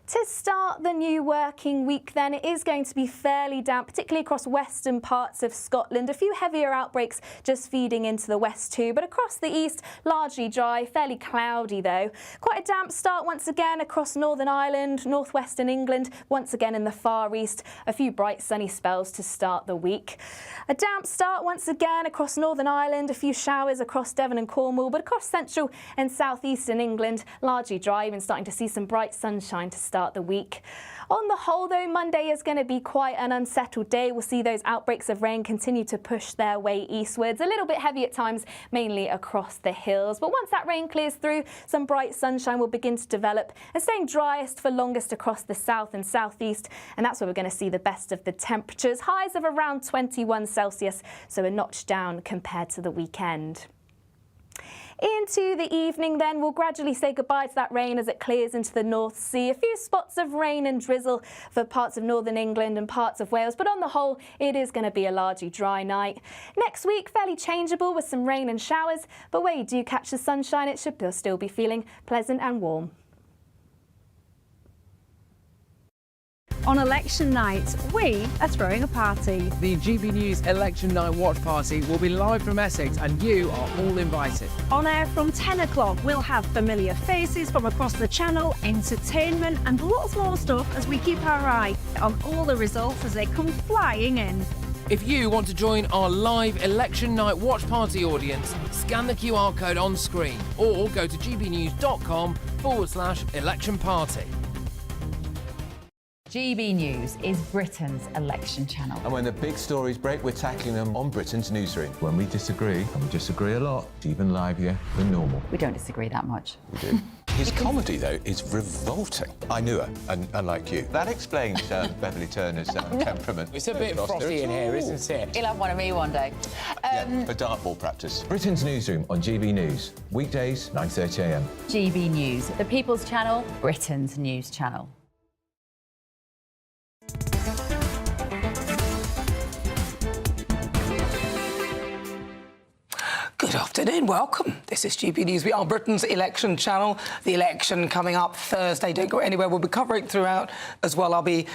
To start the new working week then, it is going to be fairly damp, particularly across western parts of Scotland. A few heavier outbreaks just feeding into the west too, but across the east, largely dry, fairly cloudy though. Quite a damp start once again across Northern Ireland, northwestern England, once again in the far east. A few bright sunny spells to start the week. A damp start once again across Northern Ireland, a few showers across Devon and Cornwall, but across central and southeastern England, largely dry, even starting to see some bright sunshine to start the week. On the whole, though, Monday is going to be quite an unsettled day. We'll see those outbreaks of rain continue to push their way eastwards, a little bit heavy at times, mainly across the hills. But once that rain clears through, some bright sunshine will begin to develop and staying driest for longest across the south and southeast. And that's where we're going to see the best of the temperatures. Highs of around 21 Celsius, so a notch down compared to the weekend. Into the evening then, we'll gradually say goodbye to that rain as it clears into the North Sea. A few spots of rain and drizzle for parts of northern England and parts of Wales, but on the whole, it is going to be a largely dry night. Next week, fairly changeable with some rain and showers, but where you do catch the sunshine, it should still be feeling pleasant and warm. On election night, we are throwing a party. The GB News Election Night Watch Party will be live from Essex and you are all invited. On air from 10 o'clock, we'll have familiar faces from across the channel, entertainment and lots more stuff as we keep our eye on all the results as they come flying in. If you want to join our live Election Night Watch Party audience, scan the QR code on screen or go to gbnews.com/election party. GB News is Britain's election channel. And when the big stories break, we're tackling them on Britain's newsroom. When we disagree, and we disagree a lot, it's even livelier than normal. We don't disagree that much. We do. His comedy, though, is revolting. I knew her, unlike you. That explains Beverly Turner's temperament. It's a bit frosty in here, isn't it? He'll have one of me one day. For dartball practice. Britain's newsroom on GB News. Weekdays, 9:30 a.m. GB News, the People's Channel, Britain's news channel. Good Good afternoon, welcome. This is GB News. We are Britain's election channel. The election coming up Thursday. Don't go anywhere. We'll be covering it throughout as well. I'll be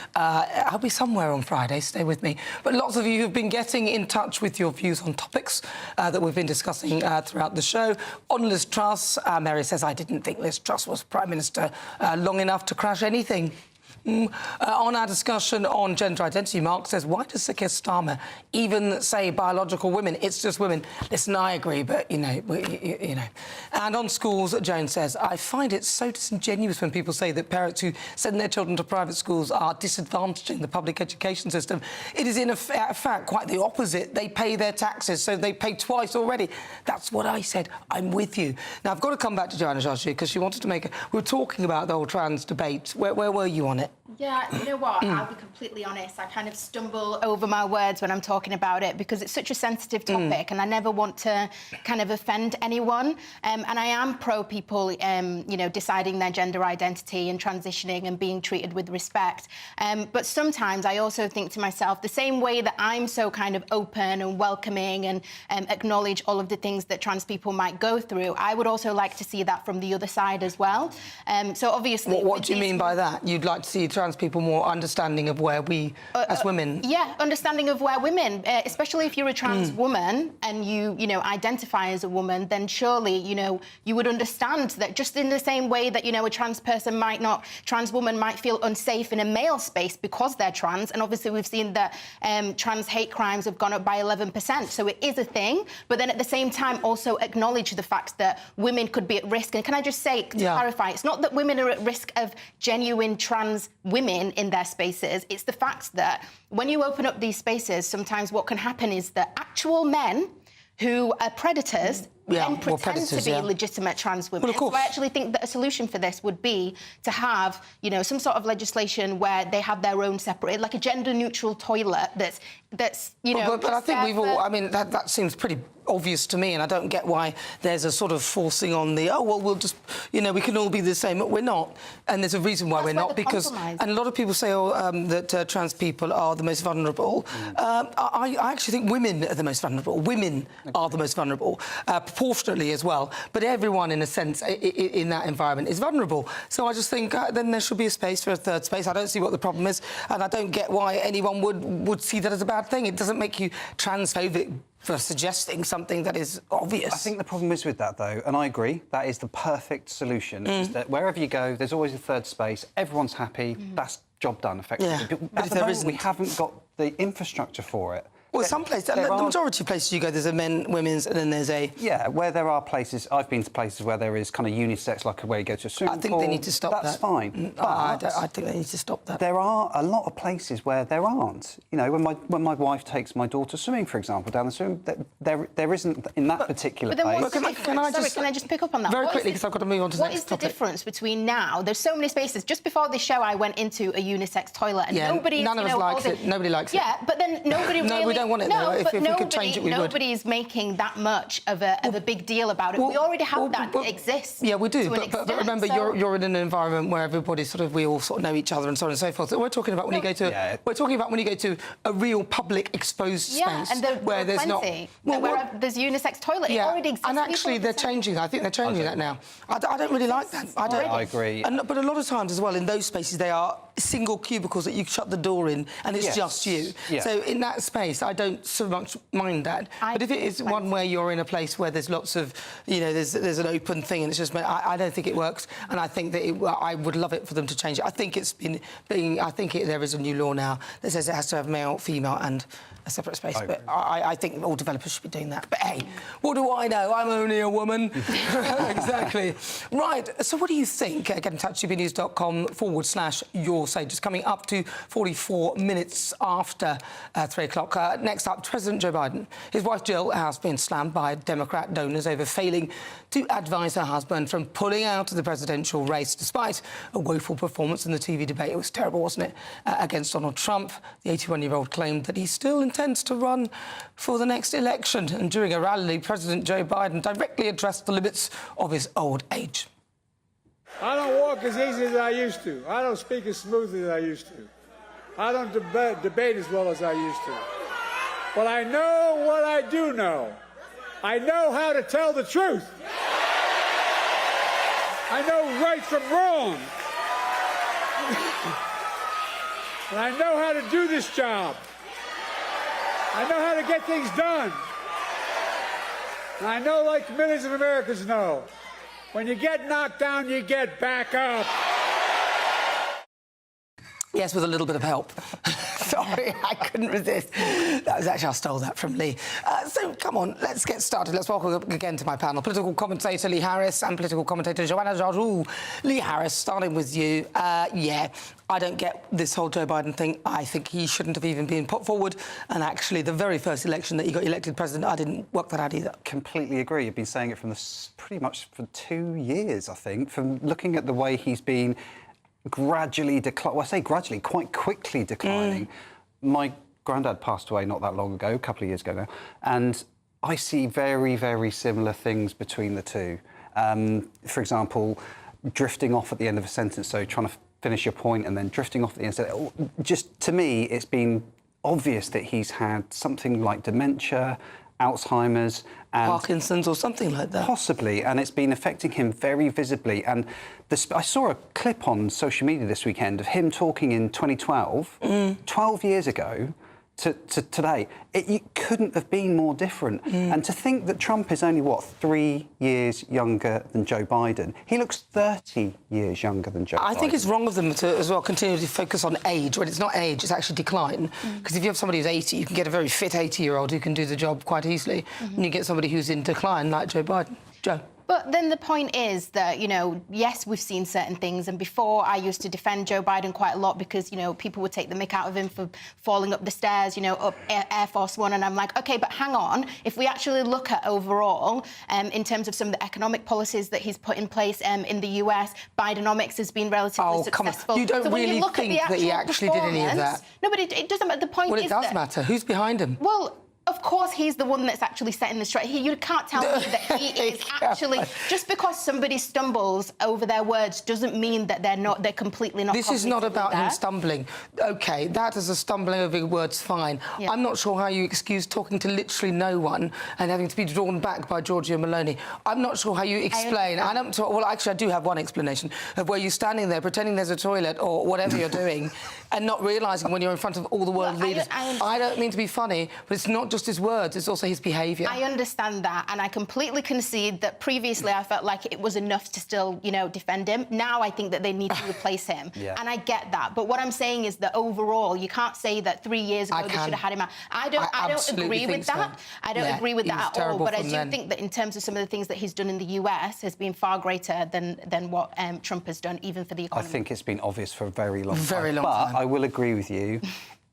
somewhere on Friday. Stay with me. But lots of you have been getting in touch with your views on topics that we've been discussing throughout the show. On Liz Truss, Mary says, I didn't think Liz Truss was Prime Minister long enough to crash anything. On our discussion on gender identity, Mark says, why does Sir Keir Starmer even say biological women? It's just women. Listen, I agree, but, you know. And on schools, Joan says, I find it so disingenuous when people say that parents who send their children to private schools are disadvantaging the public education system. It is, in fact, quite the opposite. They pay their taxes, so they pay twice already. That's what I said. I'm with you. Now, I've got to come back to Joanna Jarju because she wanted to make we were talking about the whole trans debate. Where were you on it? Yeah, you know what? I'll be completely honest. I kind of stumble over my words when I'm talking about it because it's such a sensitive topic and I never want to kind of offend anyone. And I am pro people, you know, deciding their gender identity and transitioning and being treated with respect. But sometimes I also think to myself, the same way that I'm so kind of open and welcoming and acknowledge all of the things that trans people might go through, I would also like to see that from the other side as well. So obviously... What do you mean by that? You'd like to see trans people more understanding of where we, as women... Yeah, understanding of where women, especially if you're a trans woman and you know, identify as a woman, then surely, you know, you would understand that just in the same way that, you know, a trans woman might feel unsafe in a male space because they're trans, and obviously we've seen that trans hate crimes have gone up by 11%, so it is a thing, but then at the same time also acknowledge the fact that women could be at risk. And can I just say, to clarify, it's not that women are at risk of genuine trans women in their spaces. It's the fact that when you open up these spaces, sometimes what can happen is that actual men who are predators then pretend to be legitimate trans women. So I actually think that a solution for this would be to have, you know, some sort of legislation where they have their own separate, like a gender-neutral toilet that's you know... But I think we've all... I mean, that seems pretty obvious to me, and I don't get why there's a sort of forcing on the, oh, well, we'll just, you know, we can all be the same, but we're not. And there's a reason why we're not, because... And a lot of people say, that trans people are the most vulnerable. I actually think women are the most vulnerable. Women are the most vulnerable, proportionately as well. But everyone, in a sense, in that environment is vulnerable. So I just think then there should be a space for a third space. I don't see what the problem is, and I don't get why anyone would see that as a bad thing. It doesn't make you transphobic for suggesting something that is obvious. I think the problem is with that, though, and I agree, that is the perfect solution, is that wherever you go, there's always a third space, everyone's happy, that's job done, effectively. Yeah, but at the moment, we haven't got the infrastructure for it. Well, some places, the majority of places you go, there's a men, women's, and then there's a... Yeah, where there are places... I've been to places where there is kind of unisex, like where you go to a swimming pool. I think they need to stop that. That's fine. But I think they need to stop that. There are a lot of places where there aren't. You know, when my wife takes my daughter swimming, for example, down the swim, there isn't in that particular place. But then can I just pick up on that? Very quickly, because I've got to move on to the next topic. What is the difference between now... There's so many spaces. Just before this show, I went into a unisex toilet and none of us likes it. Nobody likes it. Yeah, but then nobody really... No, we don't want it, though. If we could change it, we would. Nobody's making that much of a big deal about it. We already have that exists. Yeah, we do. But remember, you're in an environment where everybody we all sort of know each other and so on and so forth. So we're talking about when you go to... We're talking about when you go to a real public exposed space where there's not... Where there's unisex toilet. It already exists. And actually, they're changing that. I think they're changing that now. I don't really like that. I agree. But a lot of times as well, in those spaces, they are single cubicles that you shut the door in and it's just you. So in that space, I don't so much mind that. But if it is one where you're in a place where there's lots of, you know, there's an open thing and it's just... I don't think it works, and I think that I would love it for them to change it. I think it's been being... I think there is a new law now that says it has to have male, female and a separate space. But I think all developers should be doing that. But hey, what do I know? I'm only a woman. Exactly. Right, so what do you think? Get in touch, gbnews.com/your say. Just coming up to 44 minutes after 3 o'clock. Next up, President Joe Biden. His wife Jill has been slammed by Democrat donors over failing to advise her husband from pulling out of the presidential race, despite a woeful performance in the TV debate. It was terrible, wasn't it? Against Donald Trump. The 81-year-old claimed that he still intends to run for the next election. And during a rally, President Joe Biden directly addressed the limits of his old age. I don't walk as easy as I used to. I don't speak as smoothly as I used to. I don't debate as well as I used to. But I know what I do know. I know how to tell the truth. I know right from wrong. And I know how to do this job. I know how to get things done. And I know, like millions of Americans know, when you get knocked down, you get back up. Yes, with a little bit of help. Sorry, I couldn't resist. That was actually, I stole that from Lee. So, come on, let's get started. Let's welcome again to my panel. Political commentator Lee Harris and political commentator Joanna Georgiou. Lee Harris, starting with you. Yeah, I don't get this whole Joe Biden thing. I think he shouldn't have even been put forward. And actually, the very first election that he got elected president, I didn't work that out either. Completely agree. You've been saying it from pretty much for 2 years, I think, from looking at the way he's been gradually declining. Well, I say gradually, quite quickly declining. My granddad passed away not that long ago, a couple of years ago now, and I see very, very similar things between the two. For example, drifting off at the end of a sentence, so trying to finish your point and then drifting off at the end. Just to me, it's been obvious that he's had something like dementia, Alzheimer's and Parkinson's or something like that. Possibly, and it's been affecting him very visibly. And I saw a clip on social media this weekend of him talking in 2012, 12 years ago, to today. It couldn't have been more different. And to think that Trump is only, what, 3 years younger than Joe Biden? He looks 30 years younger than Joe Biden. I think it's wrong of them to, as well, continue to focus on age when it's not age, it's actually decline. Because if you have somebody who's 80, you can get a very fit 80-year-old who can do the job quite easily. And you get somebody who's in decline, like Joe Biden. Joe? But then the point is that, you know, yes, we've seen certain things. And before, I used to defend Joe Biden quite a lot because, you know, people would take the mick out of him for falling up the stairs, you know, up Air Force One. And I'm like, OK, but hang on. If we actually look at overall, in terms of some of the economic policies that he's put in place in the US, Bidenomics has been relatively successful. Come on. You don't so really think that he actually did any of that? No, but it doesn't matter. The point is that... Well, it does matter. Who's behind him? Well... Of course, he's the one that's actually setting the straight. You can't tell me that he is actually... Just because somebody stumbles over their words doesn't mean that they're completely not... This is not about him stumbling. OK, that is a stumbling over words, fine. Yeah. I'm not sure how you excuse talking to literally no one and having to be drawn back by Giorgia Meloni. I'm not sure how you explain... Well, actually, I do have one explanation of where you're standing there pretending there's a toilet or whatever you're doing and not realising when you're in front of all the world leaders. I don't mean to be funny, but it's not just his words, it's also his behaviour. I understand that, and I completely concede that previously I felt like it was enough to still, you know, defend him. Now I think that they need to replace him, and I get that. But what I'm saying is that overall, you can't say that 3 years ago they should have had him out. I don't agree with that. I don't agree with that at all. But I do think that in terms of some of the things that he's done in the US has been far greater than what Trump has done, even for the economy. I think it's been obvious for a very long time. But I will agree with you.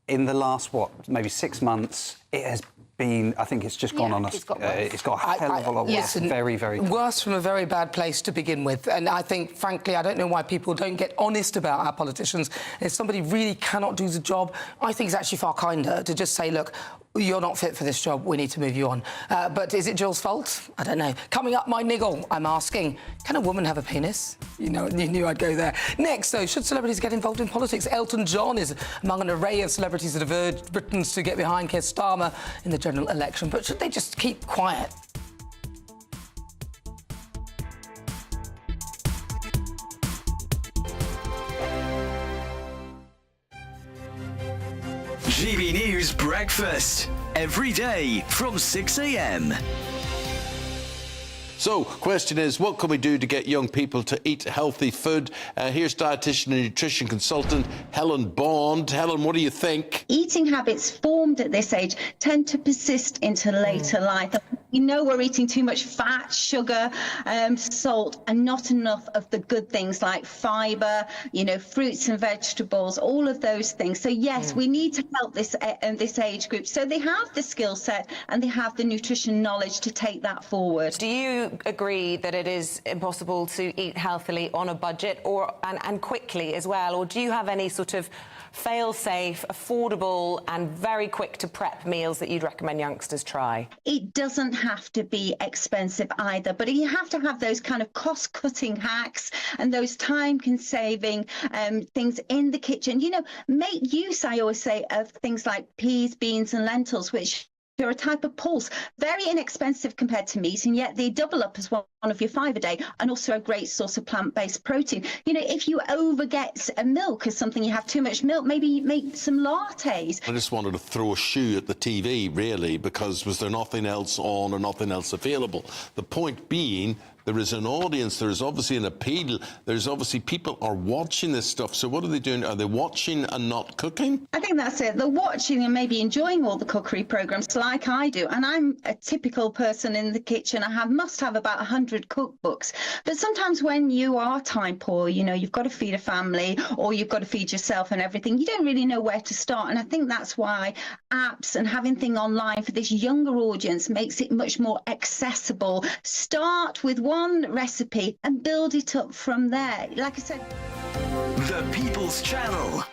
In the last, maybe 6 months, it has been... I think it's just gone on... It's got a hell of a lot worse. Very, very... Worse from a very bad place to begin with. And I think, frankly, I don't know why people don't get honest about our politicians. If somebody really cannot do the job, I think it's actually far kinder to just say, look, you're not fit for this job, we need to move you on. But is it Jill's fault? I don't know. Coming up, my niggle, I'm asking, can a woman have a penis? You know, you knew I'd go there. Next, though, should celebrities get involved in politics? Elton John is among an array of celebrities that have urged Britons to get behind Keir Starmer in the general election. But should they just keep quiet? GB News Breakfast, every day from 6 a.m. So, question is, what can we do to get young people to eat healthy food? Here's dietitian and nutrition consultant Helen Bond. Helen, what do you think? Eating habits formed at this age tend to persist into later life. We know we're eating too much fat, sugar, salt, and not enough of the good things like fibre, you know, fruits and vegetables, all of those things. So, yes, we need to help this age group so they have the skill set and they have the nutrition knowledge to take that forward. Do you agree that it is impossible to eat healthily on a budget and quickly as well? Or do you have any sort of fail-safe, affordable and very quick to prep meals that you'd recommend youngsters try? It doesn't have to be expensive either, but you have to have those kind of cost-cutting hacks and those time-saving things in the kitchen. You know, make use, I always say, of things like peas, beans and lentils, which They're a type of pulse, very inexpensive compared to meat, and yet they double up as one of your 5 a day, and also a great source of plant-based protein. You know, if you overget a milk as something, you have too much milk, maybe you make some lattes. I just wanted to throw a shoe at the TV, really, because was there nothing else on or nothing else available? The point being, there is an audience, there is obviously an appeal, there's obviously people are watching this stuff. So what are they doing? Are they watching and not cooking? I think that's it. They're watching and maybe enjoying all the cookery programs like I do. And I'm a typical person in the kitchen. I must have about 100 cookbooks. But sometimes when you are time poor, you know, you've got to feed a family or you've got to feed yourself and everything, you don't really know where to start. And I think that's why apps and having things online for this younger audience makes it much more accessible. Start with one recipe and build it up from there. Like I said, The People's Channel.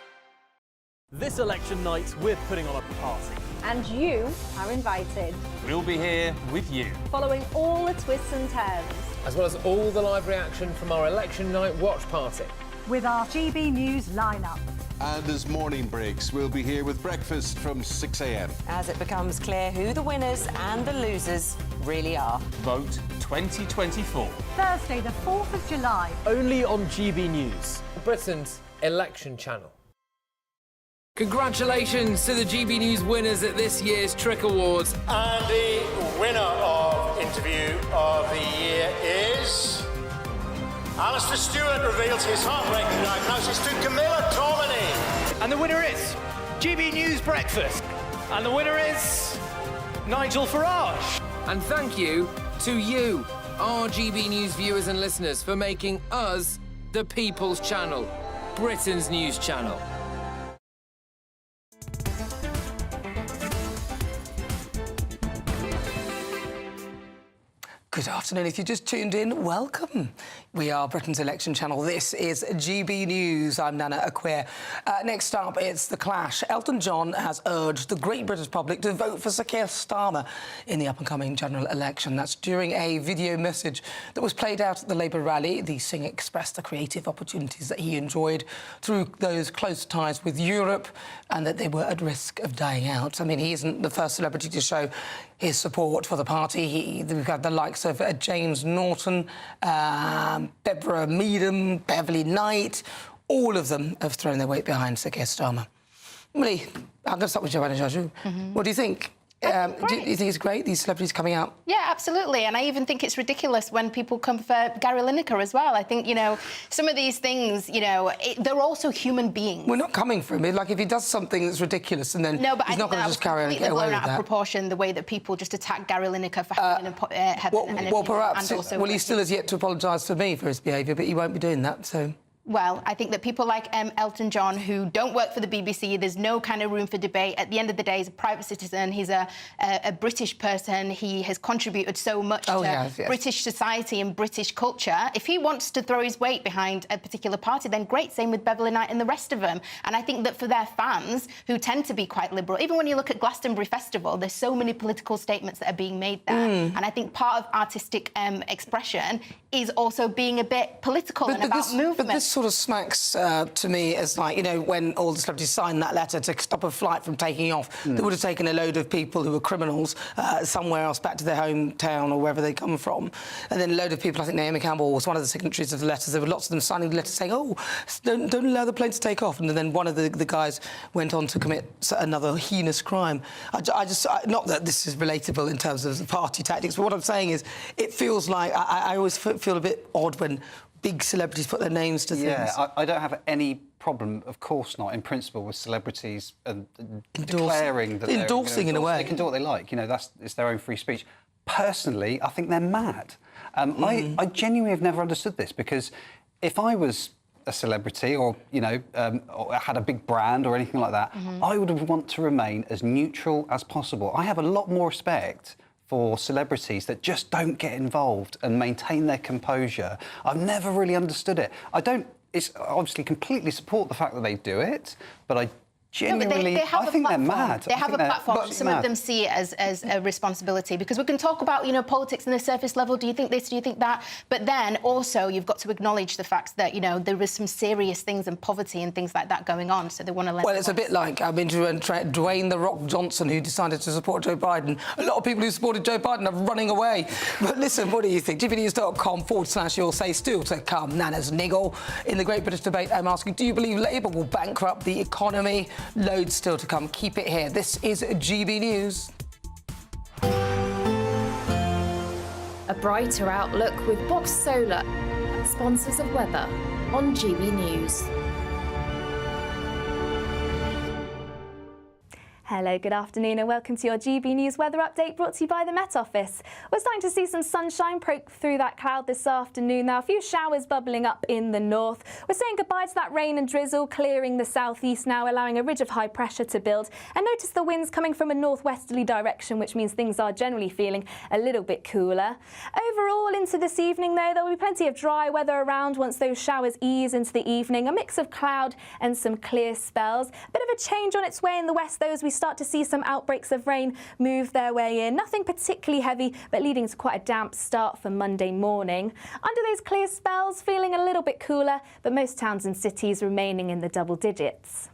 This election night, we're putting on a party. And you are invited, We'll be here with you. following all the twists and turns. As well as all the live reaction from our election night watch party. With our GB News lineup. And as morning breaks, we'll be here with breakfast from 6 a.m. As it becomes clear who the winners and the losers really are. Vote 2024. Thursday, the 4th of July. Only on GB News. Britain's election channel. Congratulations to the GB News winners at this year's Trick Awards. And the winner of Interview of the Year is... Alistair Stewart reveals his heartbreaking diagnosis to Camilla Tormini. And the winner is GB News Breakfast. And the winner is Nigel Farage. And thank you to you, our GB News viewers and listeners, for making us the People's Channel, Britain's news channel. Good afternoon. If you just tuned in, welcome. We are Britain's election channel. This is GB News. I'm Nana Akua. Next up, it's The Clash. Elton John has urged the great British public to vote for Sir Keir Starmer in the up-and-coming general election. That's during a video message that was played out at the Labour rally. The singer expressed the creative opportunities that he enjoyed through those close ties with Europe and that they were at risk of dying out. I mean, he isn't the first celebrity to show his support for the party. We've had the likes of James Norton, Deborah Meadham, Beverly Knight. All of them have thrown their weight behind Sir Keir Starmer. Emily, I'm going to start with Joanna Jaju. What do you think? Do you think it's great, these celebrities coming out? Yeah, absolutely. And I even think it's ridiculous when people come for Gary Lineker as well. I think, you know, some of these things, you know, they're also human beings. We're not coming for him. Like, if he does something that's ridiculous and then he's not going to just carry on and get away with that. Out of proportion, the way that people just attack Gary Lineker for having perhaps. Well, he still has yet to apologise to me for his behaviour, but he won't be doing that, so... Well, I think that people like Elton John, who don't work for the BBC, there's no kind of room for debate. At the end of the day, he's a private citizen. He's a British person. He has contributed so much to British society and British culture. If he wants to throw his weight behind a particular party, then great. Same with Beverly Knight and the rest of them. And I think that for their fans, who tend to be quite liberal, even when you look at Glastonbury Festival, there's so many political statements that are being made there. And I think part of artistic expression is also being a bit political and about movement. But this sort of smacks to me as, like, you know, when all the celebrities signed that letter to stop a flight from taking off, they would have taken a load of people who were criminals somewhere else back to their hometown or wherever they come from. And then a load of people, I think Naomi Campbell was one of the signatories of the letters. There were lots of them signing the letter saying, oh, don't allow the plane to take off. And then one of the guys went on to commit another heinous crime. Not that this is relatable in terms of the party tactics, but what I'm saying is it feels like I always feel a bit odd when big celebrities put their names to things. Yeah, I don't have any problem, of course not, in principle, with celebrities declaring that endorsing in a way. They can do what they like. You know, it's their own free speech. Personally, I think they're mad. I genuinely have never understood this, because if I was a celebrity or, you know, or had a big brand or anything like that, I would want to remain as neutral as possible. I have a lot more respect for celebrities that just don't get involved and maintain their composure. I've never really understood it. It's obviously completely support the fact that they do it, but I Genuinely, they have I a think platform. they're mad. They have a platform. But Some of them see it as a responsibility, because we can talk about, politics on the surface level. Do you think this? Do you think that? But then also you've got to acknowledge the fact that, there is some serious things and poverty and things like that going on. So they want to let. Well, it's a bit like, Dwayne "The Rock" Johnson, who decided to support Joe Biden. A lot of people who supported Joe Biden are running away. But listen, what do you think? GBNews.com/you'll say still to come. Nana's niggle. In the Great British Debate, I'm asking, do you believe Labour will bankrupt the economy? Loads still to come. Keep it here. This is GB News. A brighter outlook with Box Solar, sponsors of weather on GB News. Hello, good afternoon and welcome to your GB News weather update brought to you by the Met Office. We're starting to see some sunshine poke through that cloud this afternoon. Now, a few showers bubbling up in the north. We're saying goodbye to that rain and drizzle, clearing the southeast now, allowing a ridge of high pressure to build. And notice the winds coming from a northwesterly direction, which means things are generally feeling a little bit cooler. Overall, into this evening, though, there will be plenty of dry weather around once those showers ease into the evening. A mix of cloud and some clear spells. A bit of a change on its way in the west, though, as we start to see some outbreaks of rain move their way in. Nothing particularly heavy, but leading to quite a damp start for Monday morning. Under those clear spells, feeling a little bit cooler, but most towns and cities remaining in the double digits.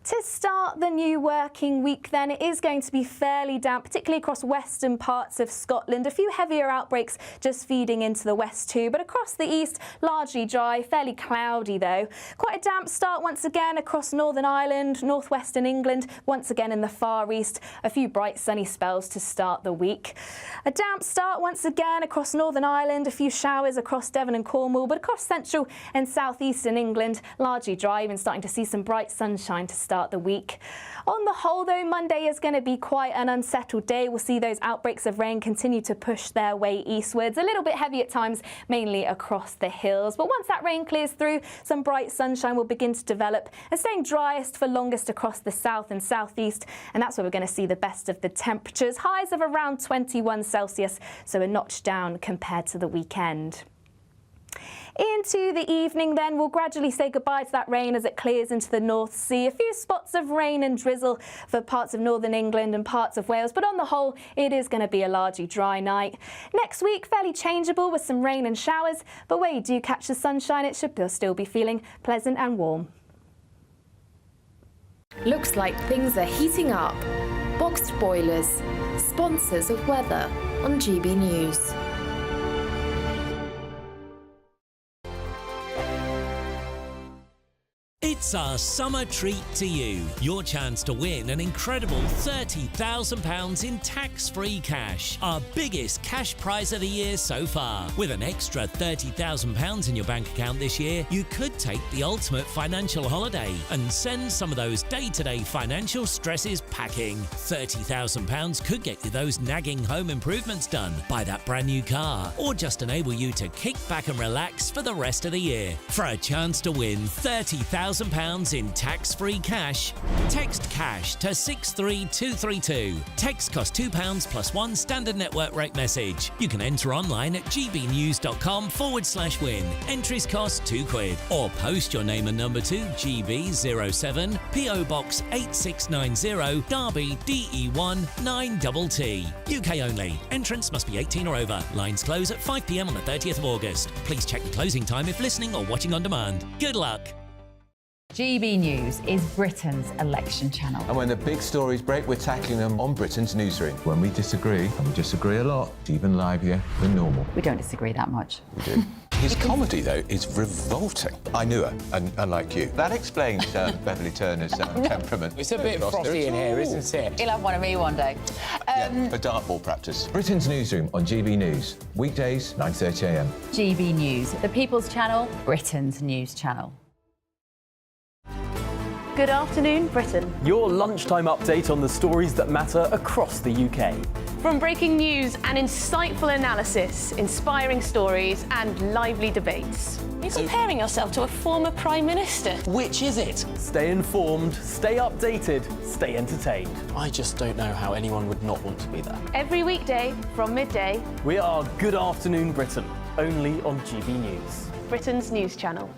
To start the new working week then, it is going to be fairly damp, particularly across western parts of Scotland. A few heavier outbreaks just feeding into the west too, but across the east, largely dry, fairly cloudy though. Quite a damp start once again across Northern Ireland, northwestern England, once again in the far east. A few bright sunny spells to start the week. A damp start once again across Northern Ireland, a few showers across Devon and Cornwall, but across central and southeastern England, largely dry, even starting to see some bright sunshine to start the week. On the whole, though, Monday is going to be quite an unsettled day. We'll see those outbreaks of rain continue to push their way eastwards, a little bit heavy at times, mainly across the hills. But once that rain clears through, some bright sunshine will begin to develop and staying driest for longest across the south and southeast. And that's where we're going to see the best of the temperatures. Highs of around 21 Celsius, so a notch down compared to the weekend. Into the evening then, we'll gradually say goodbye to that rain as it clears into the North Sea. A few spots of rain and drizzle for parts of northern England and parts of Wales, but on the whole, it is going to be a largely dry night. Next week, fairly changeable with some rain and showers, but where you do catch the sunshine, it should still be feeling pleasant and warm. Looks like things are heating up. Boxed boilers, sponsors of weather on GB News. It's our summer treat to you. Your chance to win an incredible £30,000 in tax-free cash. Our biggest cash prize of the year so far. With an extra £30,000 in your bank account this year, you could take the ultimate financial holiday and send some of those day-to-day financial stresses packing. £30,000 could get you those nagging home improvements done, buy that brand new car, or just enable you to kick back and relax for the rest of the year. For a chance to win £30,000 in tax-free cash, text cash to 63232. Text costs £2 plus one standard network rate message. You can enter online at gbnews.com/win. Entries cost £2. Or post your name and number to GB07 PO Box 8690 Derby DE1 9TT. UK only. Entrance must be 18 or over. Lines close at 5 p.m. on the 30th of August. Please check the closing time if listening or watching on demand. Good luck. GB News is Britain's election channel. And when the big stories break, we're tackling them on Britain's newsroom. When we disagree, and we disagree a lot, it's even livelier than normal. We don't disagree that much. We do. His comedy, though, is revolting. I knew her, and unlike you. That explains Beverly Turner's temperament. It's a bit frosty in here, isn't it? You'll have one of me one day. For dartball practice. Britain's newsroom on GB News. Weekdays, 9:30 a.m. GB News, the People's Channel, Britain's news channel. Good afternoon, Britain. Your lunchtime update on the stories that matter across the UK. From breaking news and insightful analysis, inspiring stories and lively debates. You're comparing yourself to a former Prime Minister. Which is it? Stay informed, stay updated, stay entertained. I just don't know how anyone would not want to be there. Every weekday from midday. We are Good Afternoon Britain, only on GB News. Britain's news channel.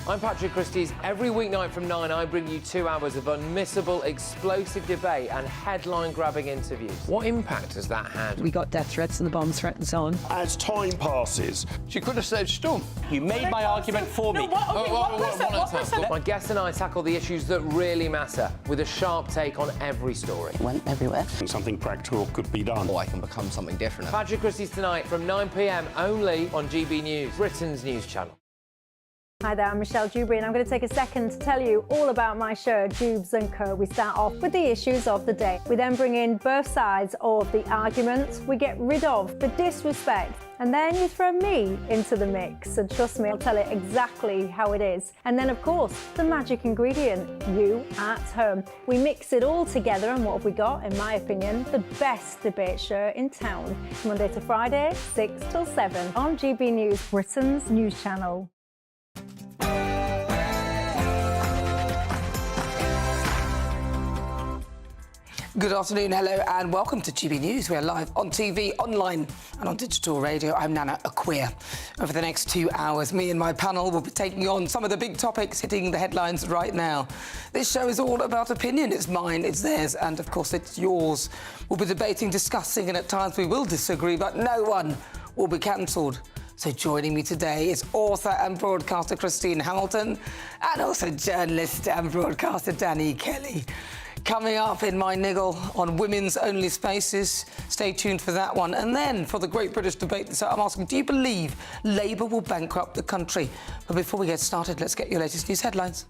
I'm Patrick Christie's. Every weeknight from 9, I bring you 2 hours of unmissable, explosive debate and headline-grabbing interviews. What impact has that had? We got death threats and the bomb threat and so on. As time passes, She could have said stump. You made my argument for me. My guest and I tackle the issues that really matter, with a sharp take on every story. Went everywhere. something practical could be done. Or I can become something different. Patrick Christie's tonight from 9 p.m. only on GB News, Britain's news channel. Hi there, I'm Michelle Dewberry and I'm going to take a second to tell you all about my show, Dubes & Co. We start off with the issues of the day. We then bring in both sides of the arguments. We get rid of the disrespect. And then you throw me into the mix. And trust me, I'll tell it exactly how it is. And then, of course, the magic ingredient, you at home. We mix it all together and what have we got, in my opinion, the best debate show in town. Monday to Friday, 6 till 7 on GB News, Britain's news channel. Good afternoon, hello and welcome to GB News. We're live on TV, online and on digital radio. I'm Nana Akua. Over the next 2 hours, me and my panel will be taking on some of the big topics hitting the headlines right now. This show is all about opinion. It's mine, it's theirs, and of course it's yours. We'll be debating, discussing, and at times we will disagree, but no one will be cancelled. So joining me today is author and broadcaster Christine Hamilton and also journalist and broadcaster Danny Kelly. Coming up in my niggle on women's only spaces. Stay tuned for that one. And then for the Great British Debate, so I'm asking, do you believe Labour will bankrupt the country? But before we get started, let's get your latest news headlines.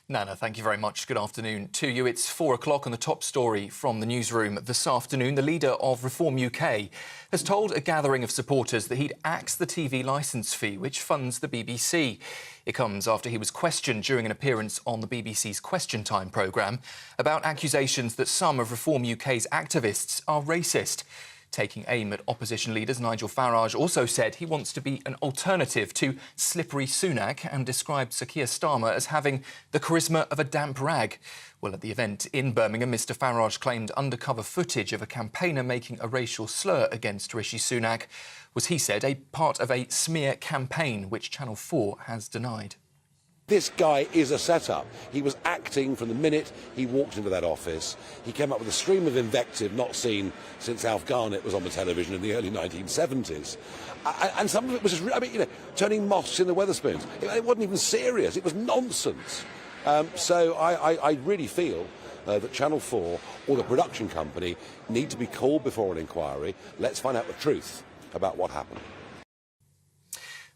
Nana, thank you very much. Good afternoon to you. It's 4 o'clock and the top story from the newsroom this afternoon. The leader of Reform UK has told a gathering of supporters that he'd axe the TV licence fee, which funds the BBC. It comes after he was questioned during an appearance on the BBC's Question Time programme about accusations that some of Reform UK's activists are racist. Taking aim at opposition leaders, Nigel Farage also said he wants to be an alternative to slippery Sunak and described Sir Keir Starmer as having the charisma of a damp rag. Well, at the event in Birmingham, Mr Farage claimed undercover footage of a campaigner making a racial slur against Rishi Sunak was, he said, a part of a smear campaign, which Channel 4 has denied. This guy is a setup. He was acting from the minute he walked into that office. He came up with a stream of invective not seen since Alf Garnett was on the television in the early 1970s. And some of it was just, turning mosques into Wetherspoons. It wasn't even serious. It was nonsense. So I really feel that Channel 4 or the production company need to be called before an inquiry. Let's find out the truth about what happened.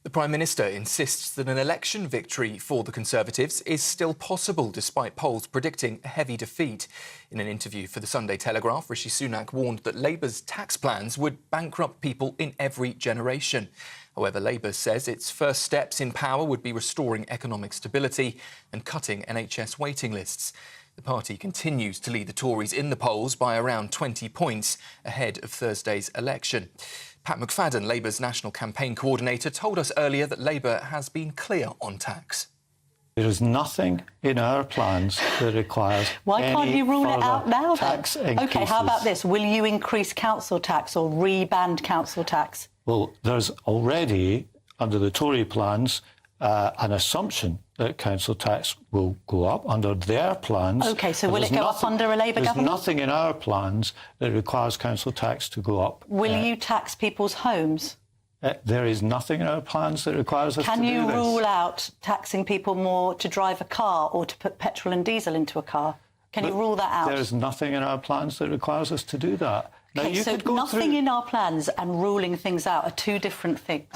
The Prime Minister insists that an election victory for the Conservatives is still possible, despite polls predicting a heavy defeat. In an interview for the Sunday Telegraph, Rishi Sunak warned that Labour's tax plans would bankrupt people in every generation. However, Labour says its first steps in power would be restoring economic stability and cutting NHS waiting lists. The party continues to lead the Tories in the polls by around 20 points ahead of Thursday's election. Pat McFadden, Labour's national campaign coordinator, told us earlier that Labour has been clear on tax. There is nothing in our plans that requires Why can't you rule it out now, tax then? increases. OK, how about this? Will you increase council tax or reband council tax? Well, there's already, under the Tory plans, an assumption that council tax will go up under their plans. OK, so will it go up under a Labour government? There's nothing in our plans that requires council tax to go up. Will you tax people's homes? There is nothing in our plans that requires us to do this. Can you rule out taxing people more to drive a car or to put petrol and diesel into a car? Can you rule that out? There's nothing in our plans that requires us to do that. Now, OK, so nothing in our plans and ruling things out are two different things.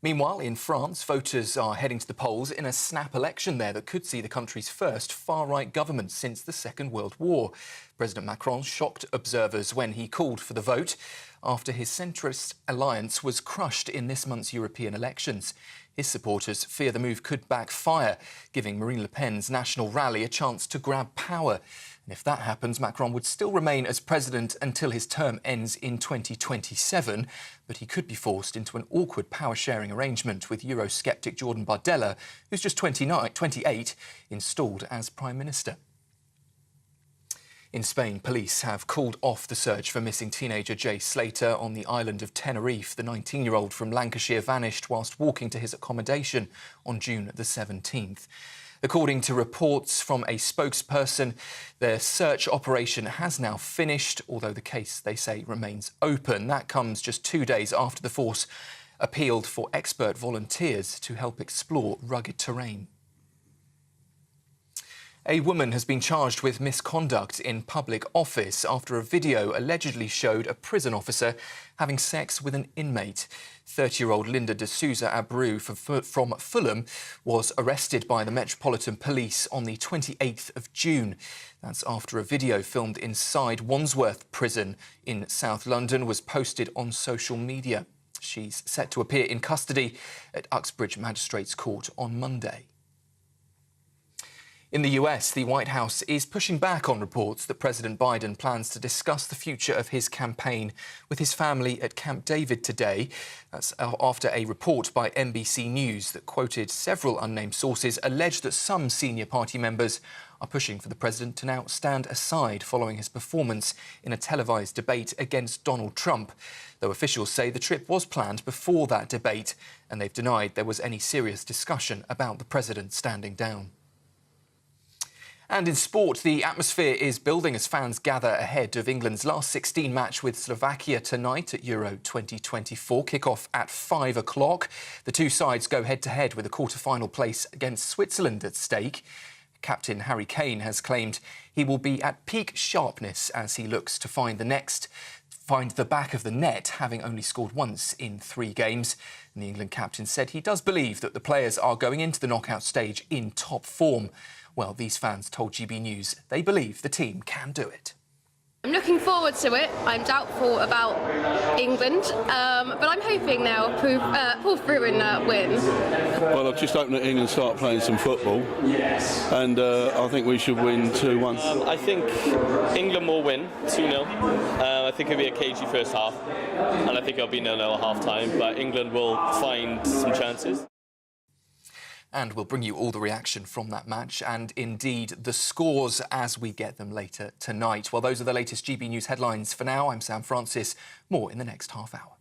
Meanwhile, in France, voters are heading to the polls in a snap election there that could see the country's first far-right government since the Second World War. President Macron shocked observers when he called for the vote after his centrist alliance was crushed in this month's European elections. His supporters fear the move could backfire, giving Marine Le Pen's national rally a chance to grab power. And if that happens, Macron would still remain as president until his term ends in 2027, but he could be forced into an awkward power-sharing arrangement with Eurosceptic Jordan Bardella, who's just 28, installed as Prime Minister. In Spain, police have called off the search for missing teenager Jay Slater on the island of Tenerife. The 19-year-old from Lancashire vanished whilst walking to his accommodation on June the 17th. According to reports from a spokesperson, their search operation has now finished, although the case, they say, remains open. That comes just 2 days after the force appealed for expert volunteers to help explore rugged terrain. A woman has been charged with misconduct in public office after a video allegedly showed a prison officer having sex with an inmate. 30-year-old Linda de Souza Abreu from Fulham was arrested by the Metropolitan Police on the 28th of June. That's after a video filmed inside Wandsworth Prison in South London was posted on social media. She's set to appear in custody at Uxbridge Magistrates Court on Monday. In the US, the White House is pushing back on reports that President Biden plans to discuss the future of his campaign with his family at Camp David today. That's after a report by NBC News that quoted several unnamed sources alleged that some senior party members are pushing for the president to now stand aside following his performance in a televised debate against Donald Trump. Though officials say the trip was planned before that debate, and they've denied there was any serious discussion about the president standing down. And in sport, the atmosphere is building as fans gather ahead of England's last 16 match with Slovakia tonight at Euro 2024. Kick-off at 5 o'clock. The two sides go head-to-head with a quarter-final place against Switzerland at stake. Captain Harry Kane has claimed he will be at peak sharpness as he looks to find the back of the net, having only scored once in 3 games. And the England captain said he does believe that the players are going into the knockout stage in top form. Well, these fans told GB News they believe the team can do it. I'm looking forward to it. I'm doubtful about England, but I'm hoping they'll pull through and win. Well, I've just hoping that England start playing some football, and I think we should win 2-1. I think England will win 2-0. I think it'll be a cagey first half, and I think it'll be 0-0 at half-time, but England will find some chances. And we'll bring you all the reaction from that match and indeed the scores as we get them later tonight. Well, those are the latest GB News headlines for now. I'm Sam Francis. More in the next half hour.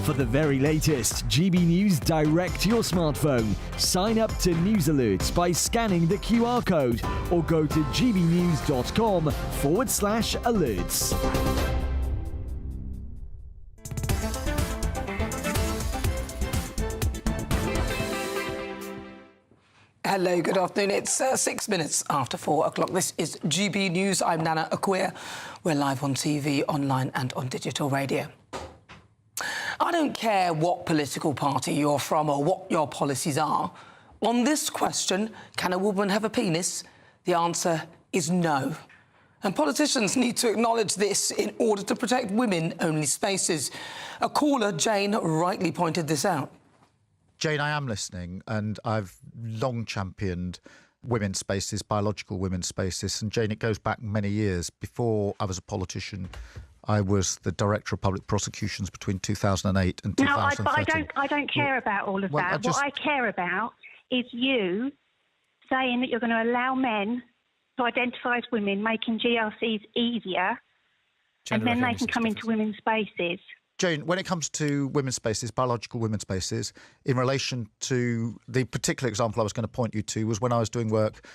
For the very latest GB News direct to your smartphone, sign up to News Alerts by scanning the QR code or go to gbnews.com/alerts. Hello, good afternoon. It's 6 minutes after 4 o'clock. This is GB News. I'm Nana Akua. We're live on TV, online and on digital radio. I don't care what political party you're from or what your policies are. On this question, can a woman have a penis? The answer is no. And politicians need to acknowledge this in order to protect women-only spaces. A caller, Jane, rightly pointed this out. Jane, I am listening, and I've long championed women's spaces, biological women's spaces. And Jane, it goes back many years. Before I was a politician, I was the Director of Public Prosecutions between 2008 and 2013. No, I don't care about all of that. What I care about is you saying that you're going to allow men to identify as women, making GRCs easier, and then they can come into women's spaces. Jane, when it comes to women's spaces, biological women's spaces, in relation to the particular example I was going to point you to was when I was doing work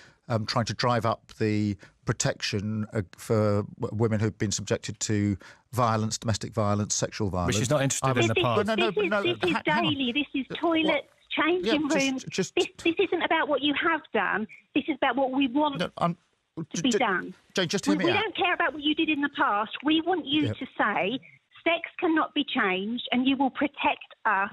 trying to drive up the protection for women who've been subjected to violence, domestic violence, sexual violence. Which is not interested in the past. This is daily. This is toilets, changing rooms. This isn't about what you have done. This is about what we want to be done. Jane, just hear me out. We don't care about what you did in the past. We want you to say sex cannot be changed, and you will protect us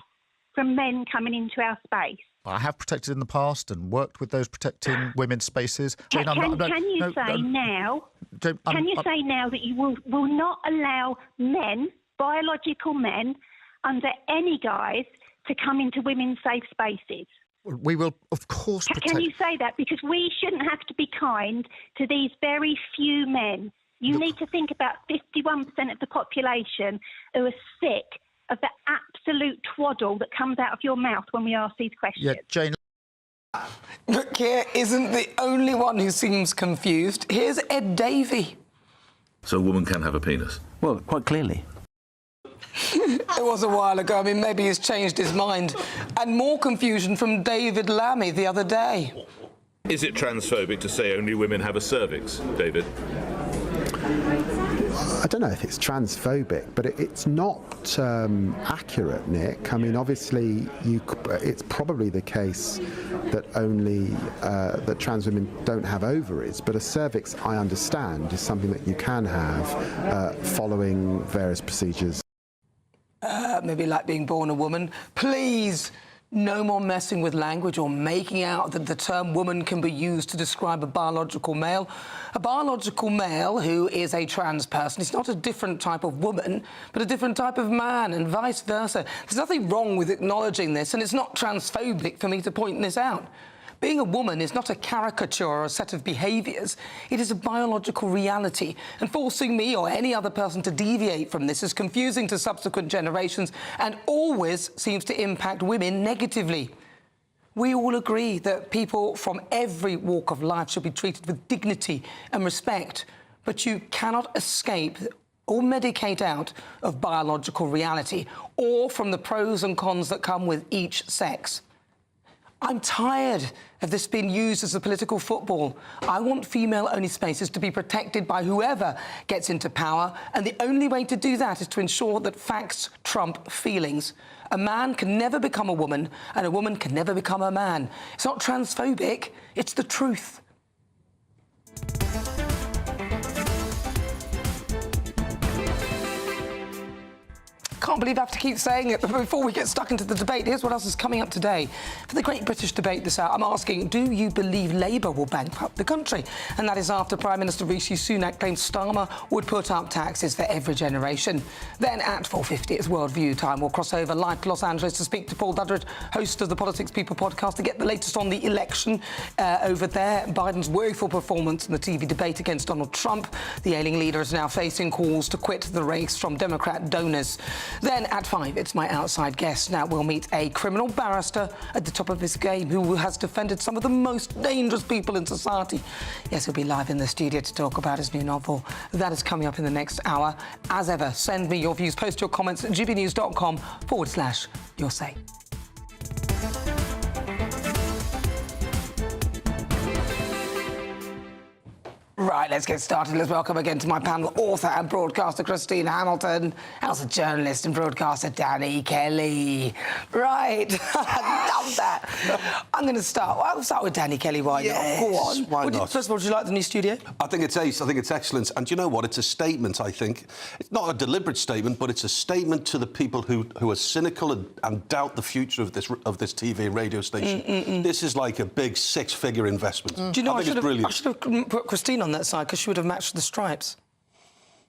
from men coming into our space. I have protected in the past and worked with those protecting women's spaces. Jane, Can you say now that you will not allow men, biological men, under any guise to come into women's safe spaces? We will, of course, protect... Can you say that? Because we shouldn't have to be kind to these very few men. You need to think about 51% of the population who are sick of the absolute twaddle that comes out of your mouth when we ask these questions. Yeah, Jane, But Keir isn't the only one who seems confused. Here's Ed Davey. So a woman can have a penis? Well, quite clearly. It was a while ago. I mean, maybe he's changed his mind. And more confusion from David Lammy the other day. Is it transphobic to say only women have a cervix, David? I don't know if it's transphobic, but it's not accurate, Nick. I mean, obviously, it's probably the case that only that trans women don't have ovaries, but a cervix, I understand, is something that you can have following various procedures. Maybe like being born a woman. Please, no more messing with language or making out that the term woman can be used to describe a biological male. A biological male who is a trans person is not a different type of woman, but a different type of man, and vice versa. There's nothing wrong with acknowledging this, and it's not transphobic for me to point this out. Being a woman is not a caricature or a set of behaviours. It is a biological reality, and forcing me or any other person to deviate from this is confusing to subsequent generations and always seems to impact women negatively. We all agree that people from every walk of life should be treated with dignity and respect, but you cannot escape or medicate out of biological reality or from the pros and cons that come with each sex. I'm tired of this being used as a political football. I want female-only spaces to be protected by whoever gets into power, and the only way to do that is to ensure that facts trump feelings. A man can never become a woman, and a woman can never become a man. It's not transphobic, it's the truth. Can't believe I have to keep saying it, but before we get stuck into the debate, here's what else is coming up today. For the Great British Debate this hour, I'm asking, do you believe Labour will bankrupt the country? And that is after Prime Minister Rishi Sunak claims Starmer would put up taxes for every generation. Then at 4:50, it's World View time. We'll cross over live to Los Angeles to speak to Paul Duddridge, host of the Politics People podcast, to get the latest on the election over there. Biden's woeful performance in the TV debate against Donald Trump. The ailing leader is now facing calls to quit the race from Democrat donors. Then at 5, it's my outside guest. Now we'll meet a criminal barrister at the top of his game who has defended some of the most dangerous people in society. Yes, he'll be live in the studio to talk about his new novel. That is coming up in the next hour. As ever, send me your views, post your comments at gbnews.com/your say. Right, let's get started. Let's welcome again to my panel author and broadcaster Christine Hamilton, also journalist and broadcaster Danny Kelly. Right, I love that. I'm going to start. Well, I'll start with Danny Kelly. Why not? Go on. Why not? First of all, do you like the new studio? I think it's ace. I think it's excellent. And do you know what? It's a statement, I think. It's not a deliberate statement, but it's a statement to the people who are cynical and doubt the future of this TV and radio station. This is like a big six-figure investment. Do you know, I think it's brilliant. I should have put Christine on that side because she would have matched the stripes.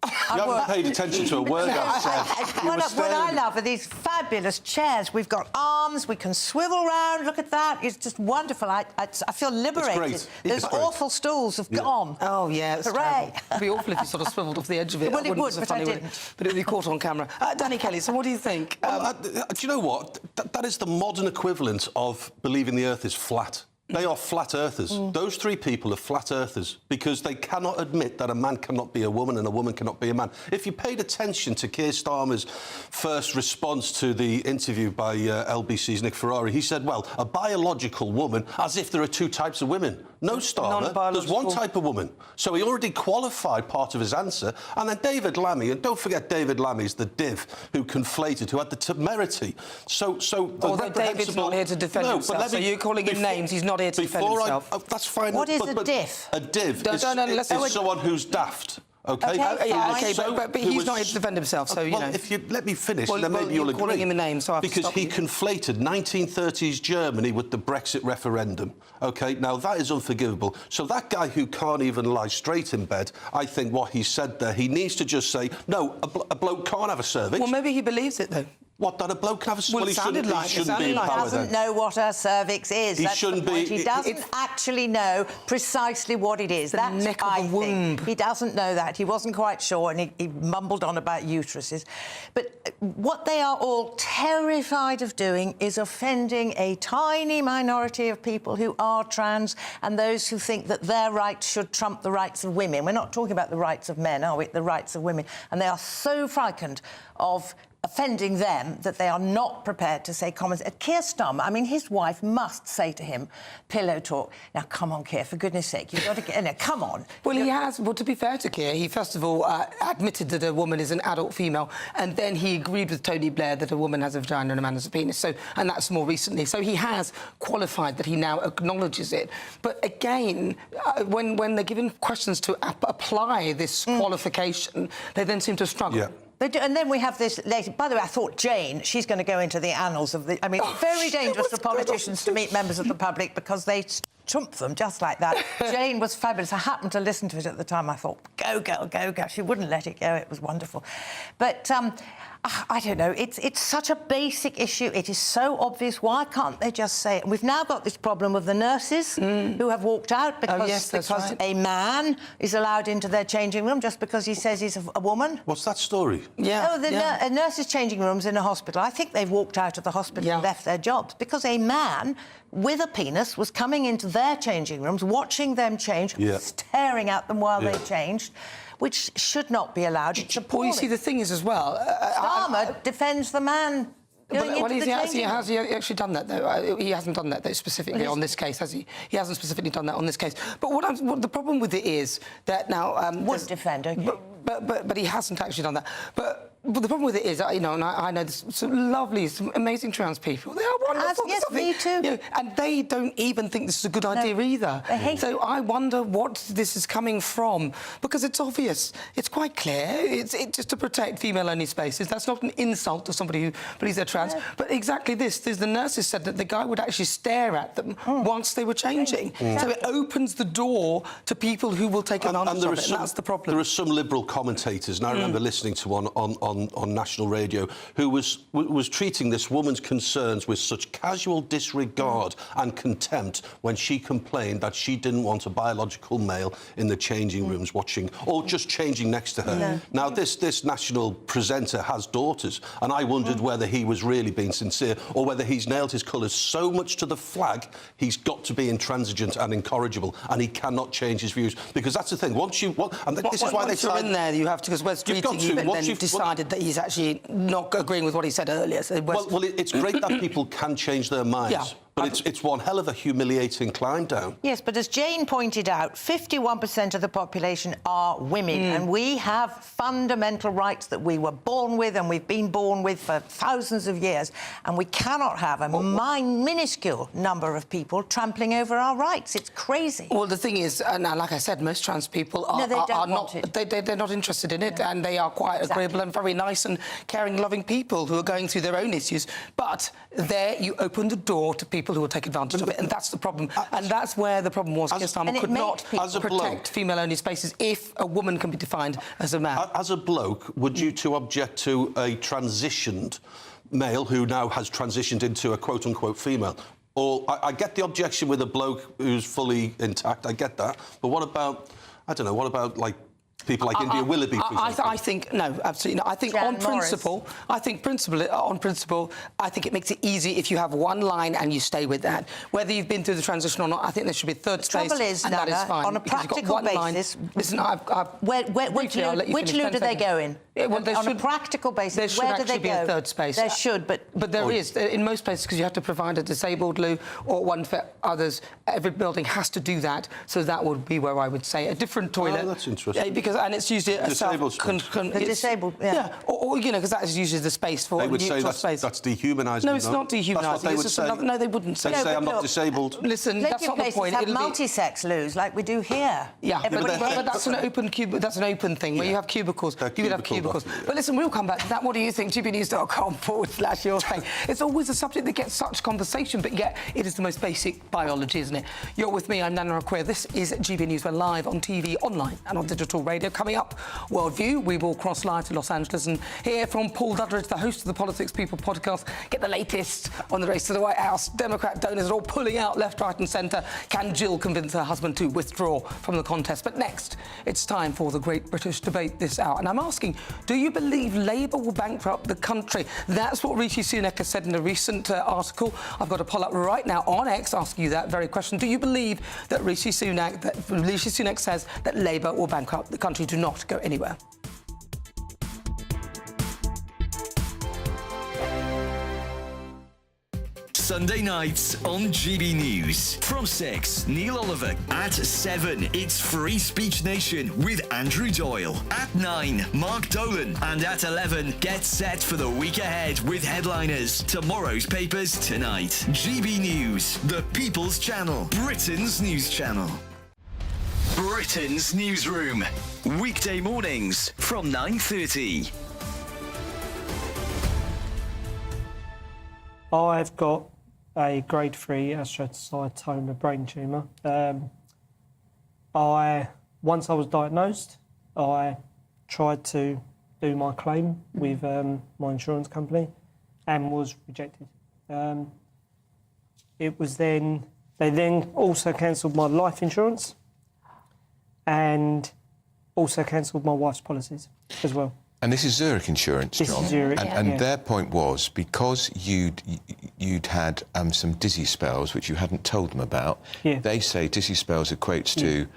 You haven't paid attention to a word I've said. What I love are these fabulous chairs. We've got arms, we can swivel around. Look at that. It's just wonderful. I feel liberated. It's great. Those awful stools have gone. Oh, yeah. It's Hooray. terrible. It'd be awful if you sort of swiveled off the edge of it. Well, it would, so but I didn't. But it would be caught on camera. Danny Kelly, so what do you think? Do you know what? That is the modern equivalent of believing the Earth is flat. They are flat earthers. Those three people are flat earthers because they cannot admit that a man cannot be a woman and a woman cannot be a man. If you paid attention to Keir Starmer's first response to the interview by LBC's Nick Ferrari, he said, well, a biological woman, as if there are two types of women. No, Starmer, there's one type of woman. So he already qualified part of his answer. And then David Lammy, and don't forget David Lammy's the div who conflated, who had the temerity. Although David's not here to defend himself, so you're calling him names, he's not here to defend himself. That's fine. What is a diff? A div is someone who's daft. OK? But he's not here to defend himself, so, you know. If you let me finish, then maybe you'll agree. Calling him a name, so I have to because stop he you. conflated 1930s Germany with the Brexit referendum. OK? Now, that is unforgivable. So that guy who can't even lie straight in bed, I think what he said there, he needs to just say, no, a bloke can't have a cervix. Well, maybe he believes it, though. What, that a bloke can have a... Well, it sounded like... He doesn't know what a cervix is. He shouldn't be... He doesn't actually know precisely what it is. That's the neck of the womb. He doesn't know that. He wasn't quite sure, and he mumbled on about uteruses. But what they are all terrified of doing is offending a tiny minority of people who are trans and those who think that their rights should trump the rights of women. We're not talking about the rights of men, are we? The rights of women. And they are so frightened of offending them that they are not prepared to say comments. Keir Starmer, I mean, his wife must say to him, pillow talk. Now, come on, Keir, for goodness sake, you've got to get... No, come on. Well, he has... Well, to be fair to Keir, he first of all admitted that a woman is an adult female, and then he agreed with Tony Blair that a woman has a vagina and a man has a penis. So, and that's more recently. So he has qualified that he now acknowledges it. But again, when they're given questions to apply this qualification, they then seem to struggle. Yeah. They do, and then we have this lady... By the way, I thought Jane, she's going to go into the annals of the... I mean, very dangerous for politicians to meet members of the public because they trump them just like that. Jane was fabulous. I happened to listen to it at the time. I thought, go, girl, go, girl. She wouldn't let it go. It was wonderful. But... I don't know. It's such a basic issue. It is so obvious. Why can't they just say it? And we've now got this problem with the nurses who have walked out because, a man is allowed into their changing room just because he says he's a woman. What's that story? Yeah. Oh, the nurses' changing rooms in a hospital. I think they've walked out of the hospital and left their jobs because a man with a penis was coming into their changing rooms, watching them change, staring at them while they changed, which should not be allowed. It's appalling. Well, you see, the thing is as well... Starmer defends the man has he actually done that, though? He hasn't done that, though, specifically on this case, has he? He hasn't specifically done that on this case. But what the problem with it is that now... would defend, OK. But he hasn't actually done that. But the problem with it is, you know, and I know there's some lovely, some amazing trans people. They are wonderful. Yes, me too. You know, and they don't even think this is a good idea either. They hate so I wonder what this is coming from, because it's obvious. It's quite clear. It's just to protect female-only spaces. That's not an insult to somebody who believes they're trans. But exactly this. The nurses said that the guy would actually stare at them whilst they were changing. So it opens the door to people who will take advantage of it, and that's the problem. There are some Liberal commentators, and I remember listening to one on national radio, who was treating this woman's concerns with such casual disregard and contempt when she complained that she didn't want a biological male in the changing rooms watching, or just changing next to her. No. Now, this national presenter has daughters, and I wondered whether he was really being sincere or whether he's nailed his colours so much to the flag he's got to be intransigent and incorrigible, and he cannot change his views. Because that's the thing, once you... this is why they you're in there, you have to, because Wes Streeting even then decided that he's actually not agreeing with what he said earlier. So well, it's great that people can change their minds. But it's one hell of a humiliating climb down. Yes, but as Jane pointed out, 51% of the population are women, and we have fundamental rights that we were born with and we've been born with for thousands of years, and we cannot have a minuscule number of people trampling over our rights. It's crazy. Well, the thing is, now, like I said, most trans people are not... They're not interested in it, and they are quite agreeable and very nice and caring, loving people who are going through their own issues. But there you open the door to people who will take advantage of it, and that's the problem. And that's where the problem was. Keir Starmer could not protect female-only spaces if a woman can be defined as a man. As a bloke, would you two object to a transitioned male who now has transitioned into a quote-unquote female? Or I get the objection with a bloke who's fully intact, I get that. But what about, I don't know, what about, like, people like India Willoughby, for example? I think no, absolutely not. I think on principle, I think it makes it easy if you have one line and you stay with that. Whether you've been through the transition or not, I think there should be a third space. The trouble is, Nana, that is fine, on a practical basis... Listen, which loo do they go in? On a practical basis, where do they go? There should actually be a third space. There should, but there is. In most places, because you have to provide a disabled loo or one for others, every building has to do that, so that would be where I would say a different toilet. Oh, that's interesting. And it's usually a disabled disabled, or you know, because that is usually the space for they would say that's dehumanising. No, it's not dehumanising. That's what they would say. No, they wouldn't say. They say I'm not disabled. Listen, that's not the point. Have multi-sex loos like we do here. Yeah, but that's an open That's an open thing where you have cubicles. You would have cubicles. But listen, we'll come back to that. What do you think? GBNews.com/your thing. It's always a subject that gets such conversation, but yet it is the most basic biology, isn't it? You're with me. I'm Nana Akua. This is GB News. We're live on TV, online, and on digital radio. Radio. Coming up, Worldview, we will cross live to Los Angeles and hear from Paul Dudridge, the host of the Politics People podcast. Get the latest on the race to the White House. Democrat donors are all pulling out left, right and centre. Can Jill convince her husband to withdraw from the contest? But next, it's time for the Great British Debate this hour. And I'm asking, do you believe Labour will bankrupt the country? That's what Rishi Sunak has said in a recent article. I've got a poll up right now on X asking you that very question. Do you believe that Rishi Sunak says that Labour will bankrupt the country? Do not go anywhere. Sunday nights on GB News. From 6, Neil Oliver. At 7, it's Free Speech Nation with Andrew Doyle. At 9, Mark Dolan. And at 11, get set for the week ahead with headliners. Tomorrow's papers tonight. GB News, the People's Channel, Britain's news channel. Britain's Newsroom. Weekday mornings from 9:30. I've got a grade 3 astrocytoma brain tumour. Once I was diagnosed, I tried to do my claim with my insurance company and was rejected. They then also cancelled my life insurance and also cancelled my wife's policies as well. And this is Zurich Insurance, John. This is Zurich, and their point was, because you'd had some dizzy spells, which you hadn't told them about, they say dizzy spells equates to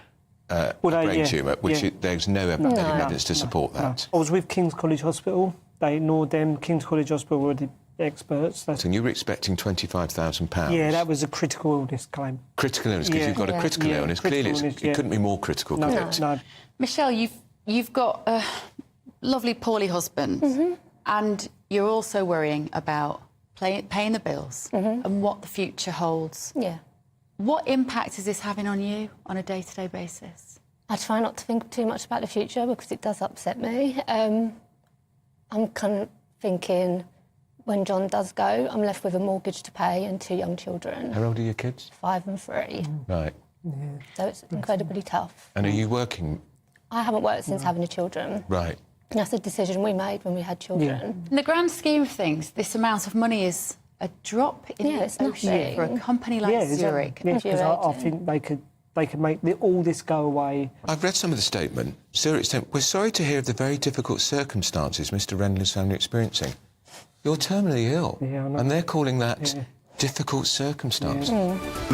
brain tumour, which there's no evidence to support that. I was with King's College Hospital. They ignored them. King's College Hospital were the experts. So you were expecting £25,000? Yeah, that was a critical illness claim. Critical illness, because you've got a critical illness. Clearly, it couldn't be more critical, could it? No. Michelle, you've got a lovely, poorly husband, and you're also worrying about paying the bills and what the future holds. Yeah. What impact is this having on you on a day-to-day basis? I try not to think too much about the future because it does upset me. I'm kind of thinking, when John does go, I'm left with a mortgage to pay and 2 young children. How old are your kids? 5 and 3. Right. So it's incredibly tough. And are you working? I haven't worked since having the children. Right. And that's a decision we made when we had children. In the grand scheme of things, this amount of money is a drop in the ocean for a company like Zurich. Yeah, because I think they could make all this go away. I've read some of the statement. Zurich said, "We're sorry to hear of the very difficult circumstances Mr. Rendler's family are experiencing." You're terminally ill, and they're calling that difficult circumstances.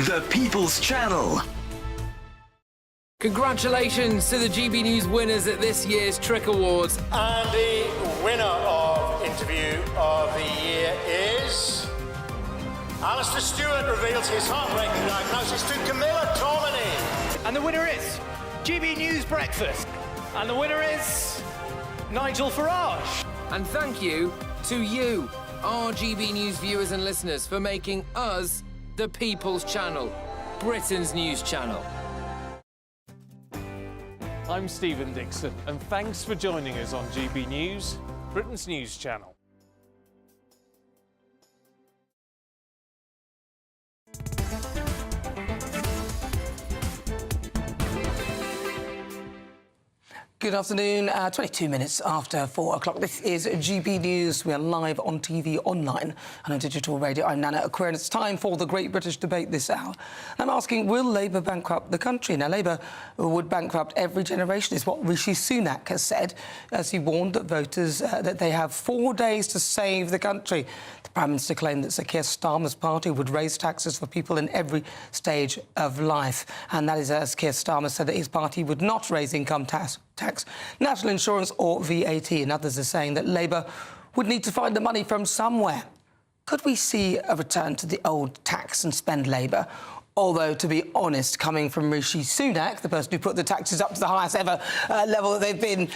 The People's Channel. Congratulations to the GB News winners at this year's Trick Awards. And the winner of Interview of the Year is... Alistair Stewart reveals his heartbreaking diagnosis to Camilla Tominey. And the winner is GB News Breakfast. And the winner is Nigel Farage. And thank you to you, our GB News viewers and listeners, for making us the People's Channel, Britain's news channel. I'm Stephen Dixon, and thanks for joining us on GB News, Britain's news channel. Good afternoon, 22 minutes after 4 o'clock. This is GB News. We are live on TV, online and on digital radio. I'm Nana Akua, and it's time for the Great British Debate this hour. I'm asking, will Labour bankrupt the country? Now, Labour would bankrupt every generation, is what Rishi Sunak has said, as he warned that voters that they have 4 days to save the country. The Prime Minister claimed that Sir Keir Starmer's party would raise taxes for people in every stage of life. And that is as Keir Starmer said that his party would not raise income tax, national insurance or VAT, and others are saying that Labour would need to find the money from somewhere. Could we see a return to the old tax and spend Labour? Although, to be honest, coming from Rishi Sunak, the person who put the taxes up to the highest ever level that they've been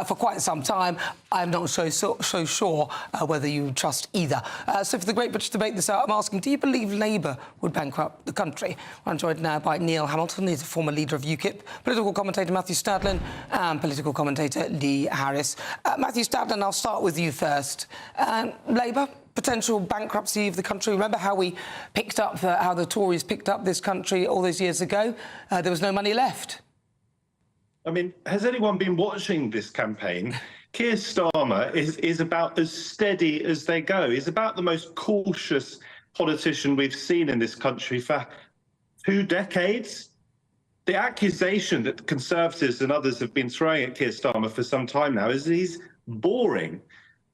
for quite some time, I'm not so sure whether you trust either. So for the Great British Debate this hour, I'm asking, do you believe Labour would bankrupt the country? I'm joined now by Neil Hamilton. He's a former leader of UKIP, political commentator Matthew Stadlen and political commentator Lee Harris. Matthew Stadlen, I'll start with you first. Labour, potential bankruptcy of the country. Remember how we picked up, how the Tories picked up this country all those years ago? There was no money left. I mean, has anyone been watching this campaign? Keir Starmer is about as steady as they go. He's about the most cautious politician we've seen in this country for 2 decades. The accusation that the Conservatives and others have been throwing at Keir Starmer for some time now is that he's boring.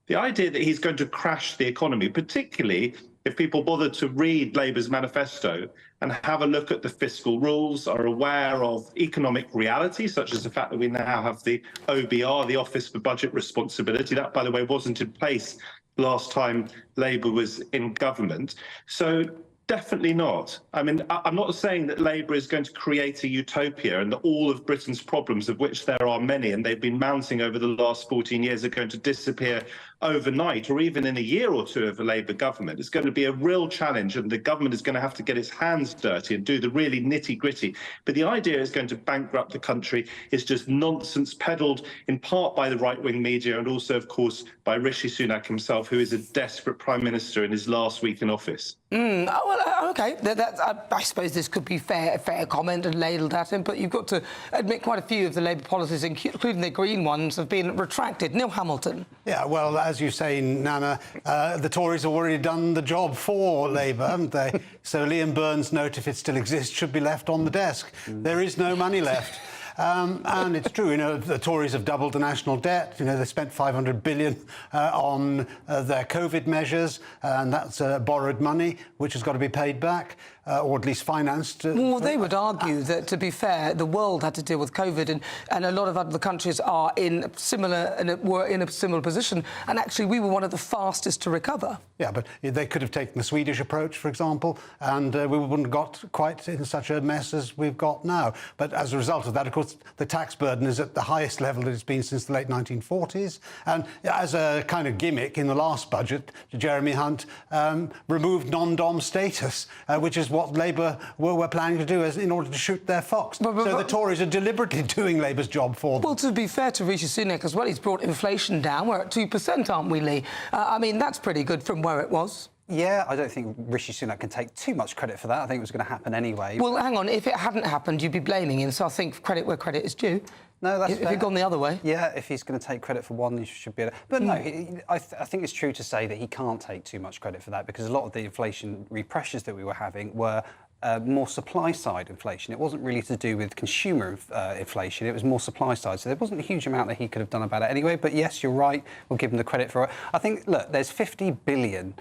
The idea that he's going to crash the economy, particularly if people bother to read Labour's manifesto and have a look at the fiscal rules, are aware of economic reality, such as the fact that we now have the OBR, the Office for Budget Responsibility. That, by the way, wasn't in place last time Labour was in government. So definitely not. I mean, I'm not saying that Labour is going to create a utopia and that all of Britain's problems, of which there are many, and they've been mounting over the last 14 years, are going to disappear overnight or even in a year or two of a Labour government. It's going to be a real challenge, and the government is going to have to get its hands dirty and do the really nitty-gritty. But the idea is going to bankrupt the country is just nonsense peddled in part by the right-wing media and also, of course, by Rishi Sunak himself, who is a desperate Prime Minister in his last week in office. OK. I suppose this could be fair comment and ladled at him, but you've got to admit quite a few of the Labour policies, including the Green ones, have been retracted. Neil Hamilton. Yeah, well, as you say, Nana, the Tories have already done the job for Labour, haven't they? So Liam Byrne's note, if it still exists, should be left on the desk. There is no money left. And it's true, you know, the Tories have doubled the national debt. You know, they spent $500 billion on their COVID measures, and that's borrowed money, which has got to be paid back, or at least financed. Well, they would argue that, to be fair, the world had to deal with COVID, and a lot of other countries are in similar and were in a similar position, and actually we were one of the fastest to recover. Yeah, but they could have taken the Swedish approach, for example, and we wouldn't have got quite in such a mess as we've got now. But as a result of that, of course, the tax burden is at the highest level that it's been since the late 1940s. And as a kind of gimmick, in the last budget, Jeremy Hunt removed non-dom status, which is what Labour were planning to do in order to shoot their fox. So the Tories are deliberately doing Labour's job for them. Well, to be fair to Rishi Sunak as well, he's brought inflation down. We're at 2%, aren't we, Lee? I mean, that's pretty good from where it was. Yeah, I don't think Rishi Sunak can take too much credit for that. I think it was going to happen anyway. Well, hang on. If it hadn't happened, you'd be blaming him. So I think credit where credit is due. No, that's if he'd gone the other way. Yeah, if he's going to take credit for one, he should be able to. But no, I think it's true to say that he can't take too much credit for that, because a lot of the inflationary pressures that we were having were more supply-side inflation. It wasn't really to do with consumer inflation. It was more supply-side. So there wasn't a huge amount that he could have done about it anyway. But yes, you're right. We'll give him the credit for it. I think, look, there's 50 billion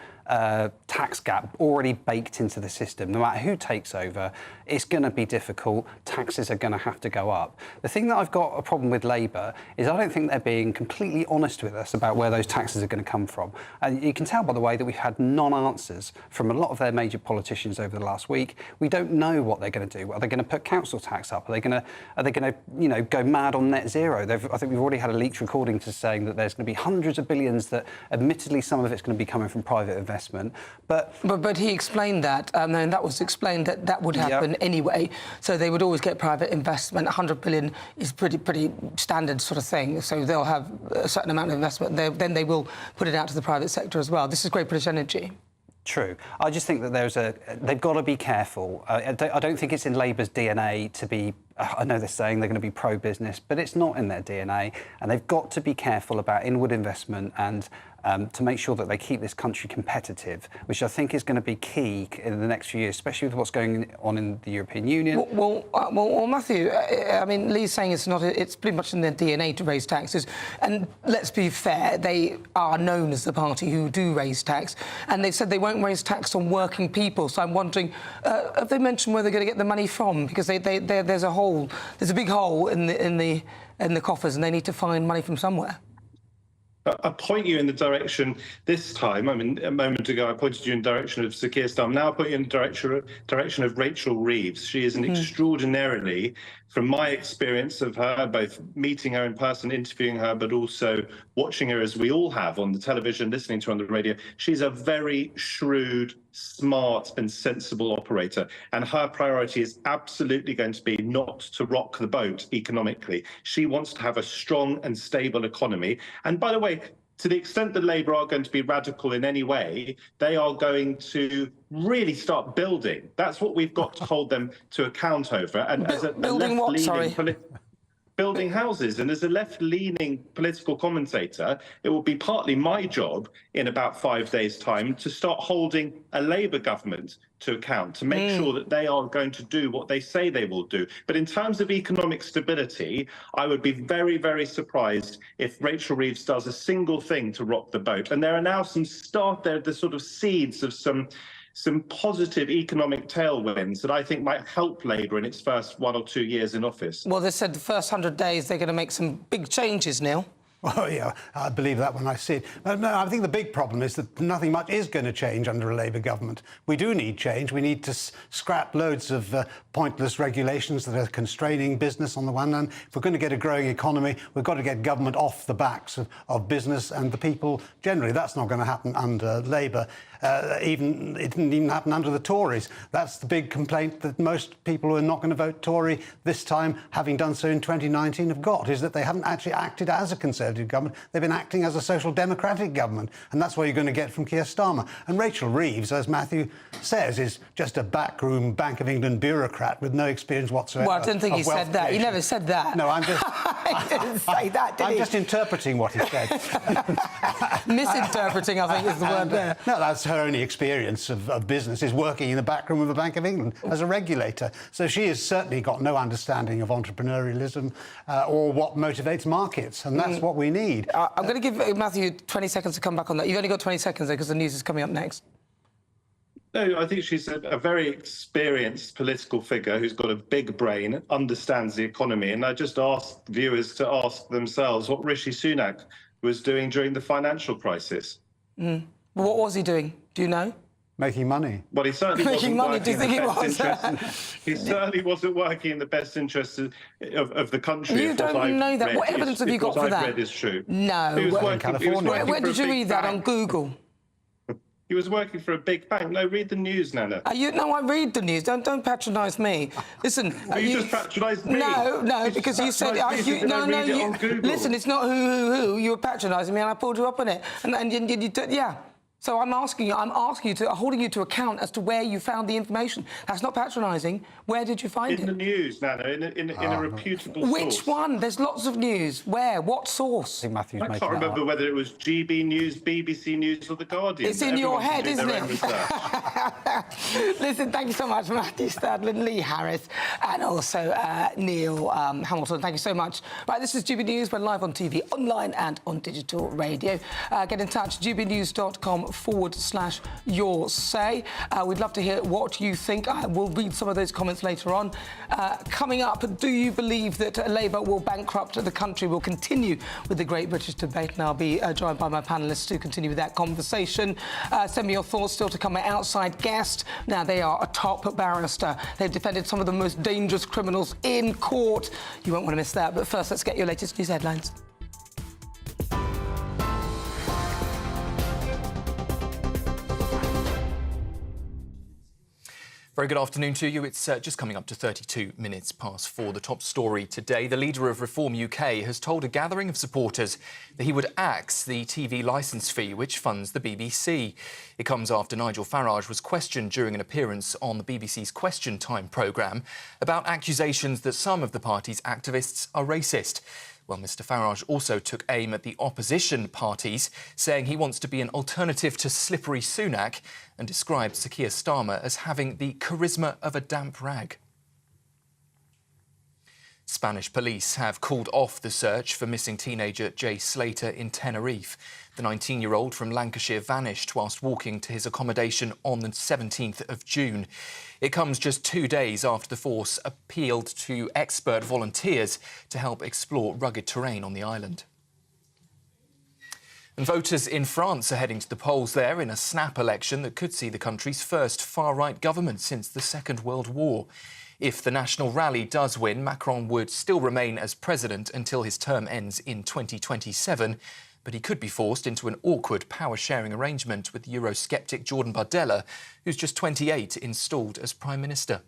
tax gap already baked into the system. No matter who takes over, it's going to be difficult. Taxes are going to have to go up. The thing that I've got a problem with Labour is I don't think they're being completely honest with us about where those taxes are going to come from. And you can tell by the way that we've had non-answers from a lot of their major politicians over the last week. We don't know what they're going to do. Are they going to put council tax up? Are they going to, you know, go mad on net zero? I think we've already had a leaked recording to saying that there's going to be hundreds of billions that, admittedly, some of it's going to be coming from private investment. But he explained that, and that was explained that would happen anyway. So they would always get private investment. 100 billion is pretty standard sort of thing. So they'll have a certain amount of investment. Then they will put it out to the private sector as well. This is Great British Energy. True. I just think that they've got to be careful. I don't think it's in Labour's DNA to be. I know they're saying they're going to be pro-business, but it's not in their DNA, and they've got to be careful about inward investment and to make sure that they keep this country competitive, which I think is going to be key in the next few years, especially with what's going on in the European Union. Well, Matthew, I mean, Lee's saying it's pretty much in their DNA to raise taxes, and let's be fair, they are known as the party who do raise tax, and they've said they won't raise tax on working people. So I'm wondering, have they mentioned where they're going to get the money from? Because there's a big hole in the coffers, and they need to find money from somewhere. I point you in the direction this time. I mean, a moment ago I pointed you in the direction of Sir Keir Starmer. Now I put you in the direction of Rachel Reeves. She is an extraordinarily, from my experience of her, both meeting her in person, interviewing her, but also watching her, as we all have, on the television, listening to her on the radio, she's a very shrewd, smart and sensible operator. And her priority is absolutely going to be not to rock the boat economically. She wants to have a strong and stable economy. And by the way, to the extent that Labour are going to be radical in any way, they are going to really start building. That's what we've got to hold them to account over. And as a building what? Sorry. building houses. And as a left-leaning political commentator, it will be partly my job in about 5 days' time to start holding a Labour government to account, to make sure that they are going to do what they say they will do. But in terms of economic stability, I would be very, very surprised if Rachel Reeves does a single thing to rock the boat. And there are now the sort of seeds of some positive economic tailwinds that I think might help Labour in its first 1 or 2 years in office. Well, they said the first 100 days they're going to make some big changes, Neil. Oh, yeah, I believe that when I see it. No, I think the big problem is that nothing much is going to change under a Labour government. We do need change. We need to scrap loads of pointless regulations that are constraining business on the one hand. If we're going to get a growing economy, we've got to get government off the backs of business and the people generally. That's not going to happen under Labour. It didn't even happen under the Tories. That's the big complaint that most people who are not going to vote Tory this time, having done so in 2019, have got, is that they haven't actually acted as a Conservative government. They've been acting as a social democratic government, and that's what you're going to get from Keir Starmer. And Rachel Reeves, as Matthew says, is just a backroom Bank of England bureaucrat with no experience whatsoever. Well, I didn't think he said that. He never said that. No, I'm just... He didn't say that, did he? I'm just interpreting what he said. Misinterpreting, I think, is the word there. No, that's her only experience of business, is working in the back room of the Bank of England as a regulator. So she has certainly got no understanding of entrepreneurialism or what motivates markets, and that's what we need. I'm going to give Matthew 20 seconds to come back on that. You've only got 20 seconds there because the news is coming up next. No, I think she's a very experienced political figure who's got a big brain, understands the economy. And I just ask viewers to ask themselves what Rishi Sunak was doing during the financial crisis. What was he doing? Do you know? Making money. Well, he certainly Making wasn't money, do working you in the think best he was? interest. He certainly wasn't working in the best interests of the country. You don't know that. What evidence have you got for that? What I've read is true. No. He was working, in California. Where did you read that? On Google? He was working for a big bank. No, read the news, Nana. No, I read the news. Don't patronise me. Listen. You just patronised me. No, because you said... Listen, it's not who. You were patronising me and I pulled you up on it. And you yeah. So I'm holding you to account as to where you found the information. That's not patronising. Where did you find it? In the news, Nana, in a reputable source. Which one? There's lots of news. Where? What source? I think I can't remember whether it was GBNews, BBC News or The Guardian. It's in your head, isn't it? Listen, thank you so much, Matthew Stadlin, Lee Harris, and also Neil Hamilton. Thank you so much. Right, this is GB News. We're live on TV, online and on digital radio. Get in touch, gbnews.com/your say. We'd love to hear what you think. We'll read some of those comments later on. Coming up, do you believe that Labour will bankrupt the country? We'll continue with the Great British Debate, and I'll be joined by my panellists to continue with that conversation. Send me your thoughts. Still to come, my outside guest. Now, they are a top barrister. They've defended some of the most dangerous criminals in court. You won't want to miss that. But first, let's get your latest news headlines. Very good afternoon to you. It's just coming up to 32 minutes past 4. The top story today. The leader of Reform UK has told a gathering of supporters that he would axe the TV licence fee which funds the BBC. It comes after Nigel Farage was questioned during an appearance on the BBC's Question Time programme about accusations that some of the party's activists are racist. Well, Mr Farage also took aim at the opposition parties, saying he wants to be an alternative to slippery Sunak, and described Sir Keir Starmer as having the charisma of a damp rag. Spanish police have called off the search for missing teenager Jay Slater in Tenerife. The 19-year-old from Lancashire vanished whilst walking to his accommodation on the 17th of June. It comes just 2 days after the force appealed to expert volunteers to help explore rugged terrain on the island. And voters in France are heading to the polls there in a snap election that could see the country's first far-right government since the Second World War. If the National Rally does win, Macron would still remain as president until his term ends in 2027, but he could be forced into an awkward power-sharing arrangement with Eurosceptic Jordan Bardella, who's just 28, installed as Prime Minister.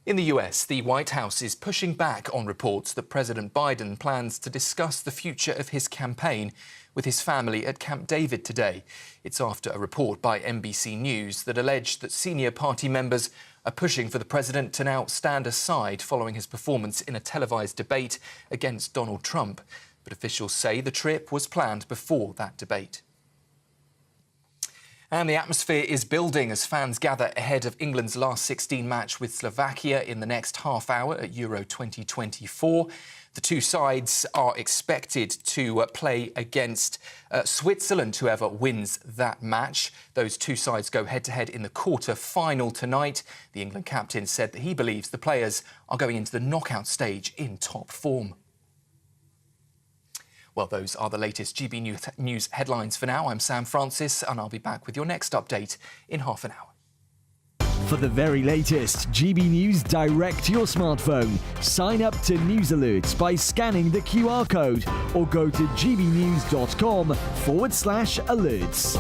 In the US, the White House is pushing back on reports that President Biden plans to discuss the future of his campaign with his family at Camp David today. It's after a report by NBC News that alleged that senior party members are pushing for the president to now stand aside following his performance in a televised debate against Donald Trump. But officials say the trip was planned before that debate. And the atmosphere is building as fans gather ahead of England's last 16 match with Slovakia in the next half hour at Euro 2024. The two sides are expected to play against Switzerland, whoever wins that match. Those two sides go head-to-head in the quarter-final tonight. The England captain said that he believes the players are going into the knockout stage in top form. Well, those are the latest GB News headlines for now. I'm Sam Francis, and I'll be back with your next update in half an hour. For the very latest GB News direct to your smartphone, sign up to News Alerts by scanning the QR code or go to gbnews.com/alerts.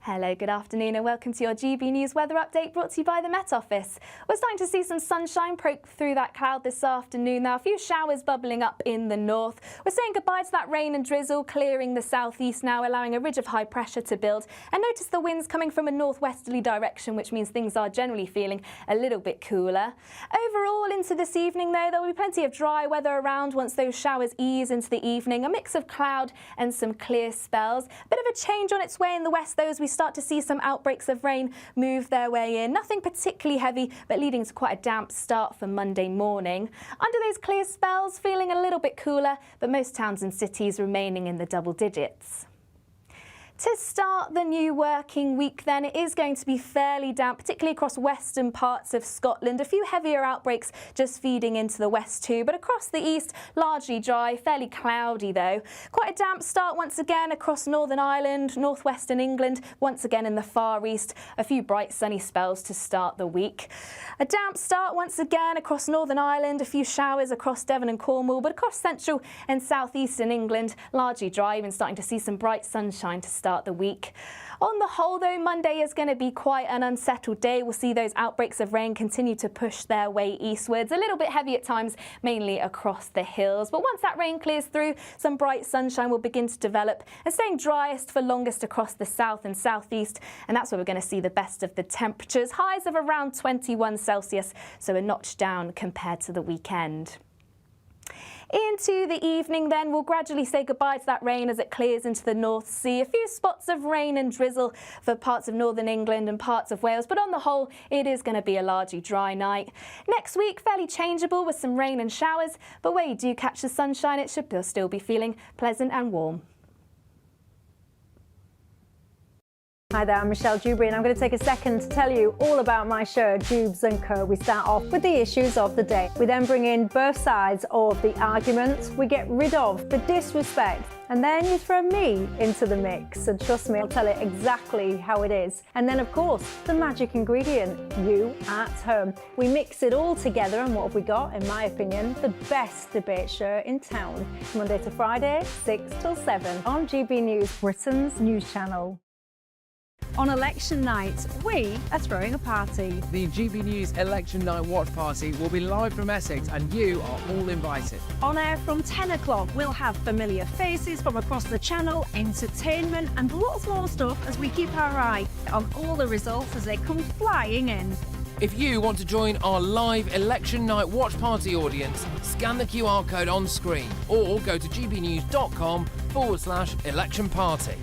Hello, good afternoon and welcome to your GB News weather update brought to you by the Met Office. We're starting to see some sunshine poke through that cloud this afternoon. Now, a few showers bubbling up in the north. We're saying goodbye to that rain and drizzle, clearing the southeast now, allowing a ridge of high pressure to build. And notice the winds coming from a northwesterly direction, which means things are generally feeling a little bit cooler. Overall, into this evening, though, there will be plenty of dry weather around once those showers ease into the evening. A mix of cloud and some clear spells. A bit of a change on its way in the west, though, as we start to see some outbreaks of rain move their way in. Nothing particularly heavy, but leading to quite a damp start for Monday morning. Under those clear spells, feeling a little bit cooler, but most towns and cities remaining in the double digits. To start the new working week then, it is going to be fairly damp, particularly across western parts of Scotland. A few heavier outbreaks just feeding into the west too, but across the east, largely dry, fairly cloudy though. Quite a damp start once again across Northern Ireland, northwestern England, once again in the far east. A few bright sunny spells to start the week. A damp start once again across Northern Ireland, a few showers across Devon and Cornwall, but across central and southeastern England, largely dry, even starting to see some bright sunshine to start the week. On the whole, though, Monday is going to be quite an unsettled day. We'll see those outbreaks of rain continue to push their way eastwards, a little bit heavy at times, mainly across the hills. But once that rain clears through, some bright sunshine will begin to develop and staying driest for longest across the south and southeast. And that's where we're going to see the best of the temperatures. Highs of around 21 Celsius, so a notch down compared to the weekend. Into the evening then, we'll gradually say goodbye to that rain as it clears into the North Sea. A few spots of rain and drizzle for parts of northern England and parts of Wales, but on the whole, it is going to be a largely dry night. Next week, fairly changeable with some rain and showers, but where you do catch the sunshine, it should still be feeling pleasant and warm. Hi there, I'm Michelle Dewberry and I'm going to take a second to tell you all about my show, Dubes & Co. We start off with the issues of the day. We then bring in both sides of the argument. We get rid of the disrespect. And then you throw me into the mix. And trust me, I'll tell it exactly how it is. And then, of course, the magic ingredient, you at home. We mix it all together and what have we got, in my opinion, the best debate show in town. Monday to Friday, 6 till 7 on GB News, Britain's news channel. On election night, we are throwing a party. The GB News Election Night Watch Party will be live from Essex and you are all invited. On air from 10 o'clock, we'll have familiar faces from across the channel, entertainment and lots more stuff as we keep our eye on all the results as they come flying in. If you want to join our live Election Night Watch Party audience, scan the QR code on screen or go to gbnews.com/election party.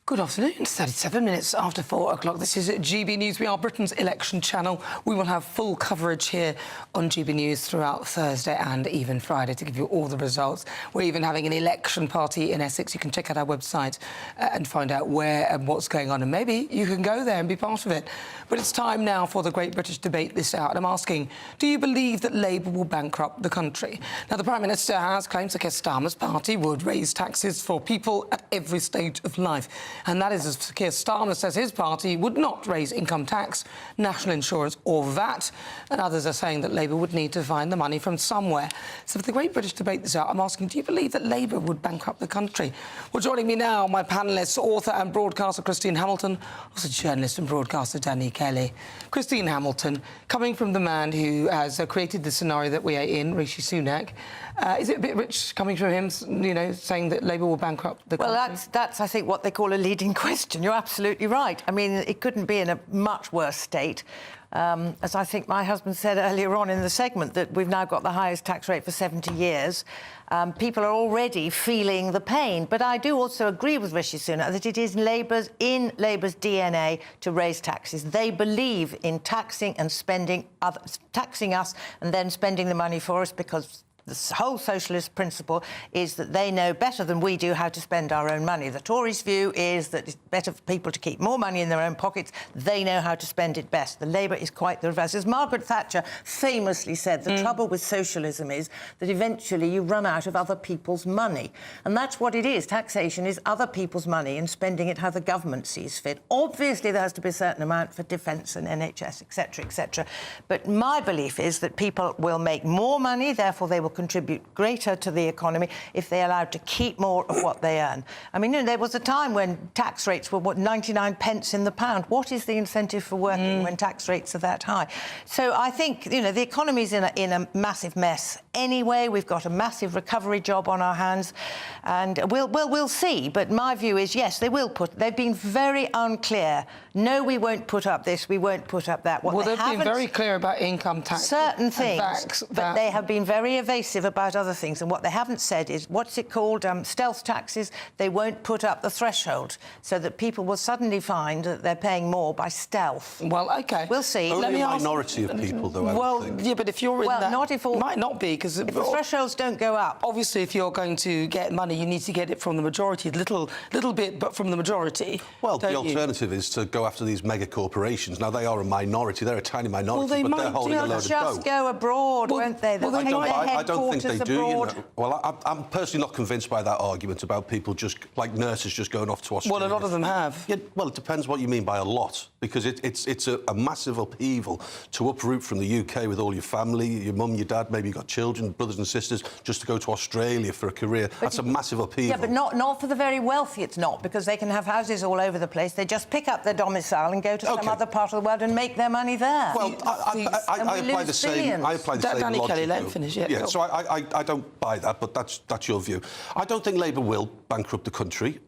Good afternoon. It's 37 minutes after 4 o'clock. This is GB News. We are Britain's election channel. We will have full coverage here on GB News throughout Thursday and even Friday to give you all the results. We're even having an election party in Essex. You can check out our website and find out where and what's going on. And maybe you can go there and be part of it. But it's time now for the Great British Debate this hour. And I'm asking, do you believe that Labour will bankrupt the country? Now, the Prime Minister has claimed that Keir Starmer's party would raise taxes for people at every stage of life. and that is as Keir Starmer says his party would not raise income tax, national insurance or VAT, and others are saying that Labour would need to find the money from somewhere. So for the Great British Debate this hour, I'm asking, do you believe that Labour would bankrupt the country? Well, joining me now, my panellists, author and broadcaster Christine Hamilton, also journalist and broadcaster Danny Kelly. Christine Hamilton, coming from the man who has created the scenario that we are in, Rishi Sunak, is it a bit rich coming from him, you know, saying that Labour will bankrupt the country? Well, that's, I think, what they call a leading question. You're absolutely right. I mean, it couldn't be in a much worse state. As I think my husband said earlier on in the segment, that we've now got the highest tax rate for 70 years. People are already feeling the pain. But I do also agree with Rishi Sunak that it is Labour's DNA to raise taxes. They believe in taxing and spending, taxing us and then spending the money for us, because the whole socialist principle is that they know better than we do how to spend our own money. The Tories' view is that it's better for people to keep more money in their own pockets. They know how to spend it best. The Labour is quite the reverse. As Margaret Thatcher famously said, the trouble with socialism is that eventually you run out of other people's money. And that's what it is. Taxation is other people's money and spending it how the government sees fit. Obviously, there has to be a certain amount for defence and NHS, etc., etc. But my belief is that people will make more money, therefore they will contribute greater to the economy if they're allowed to keep more of what they earn. I mean, you know, there was a time when tax rates were, 99 pence in the pound. What is the incentive for working when tax rates are that high? So I think, you know, the economy's in a massive mess anyway. We've got a massive recovery job on our hands, and we'll see. But my view is, yes, they will put... They've been very unclear. No, we won't put up this, we won't put up that. Well, they've been very clear about income tax. Certain things, but they have been very evasive about other things. And what they haven't said is, what's it called? Stealth taxes. They won't put up the threshold so that people will suddenly find that they're paying more by stealth. Well, OK. We'll see. Only a minority of people, though, I would think. Yeah, but if you're in that... Well, not if all... It might not be, because... If the thresholds don't go up. Obviously, if you're going to get money, you need to get it from the majority. Little bit, but from the majority. Well, the alternative is to go after these mega corporations. Now, they are a minority. They're a tiny minority, but they're holding a load of dough. Just go abroad, won't they? I don't think they do, you know. Well, I'm personally not convinced by that argument about people just, like nurses, just going off to Australia. Well, a lot of them have. Yeah, well, it depends what you mean by a lot, because it's a massive upheaval to uproot from the UK with all your family, your mum, your dad, maybe you've got children, brothers and sisters, just to go to Australia for a career. That's a massive upheaval. Yeah, but not for the very wealthy, it's not, because they can have houses all over the place. They just pick up their domicile and go to some other part of the world and make their money there. Well, I apply the same logic. Danny Kelly, let him finish it. Yeah, so I don't buy that, but that's your view. I don't think Labour will bankrupt the country.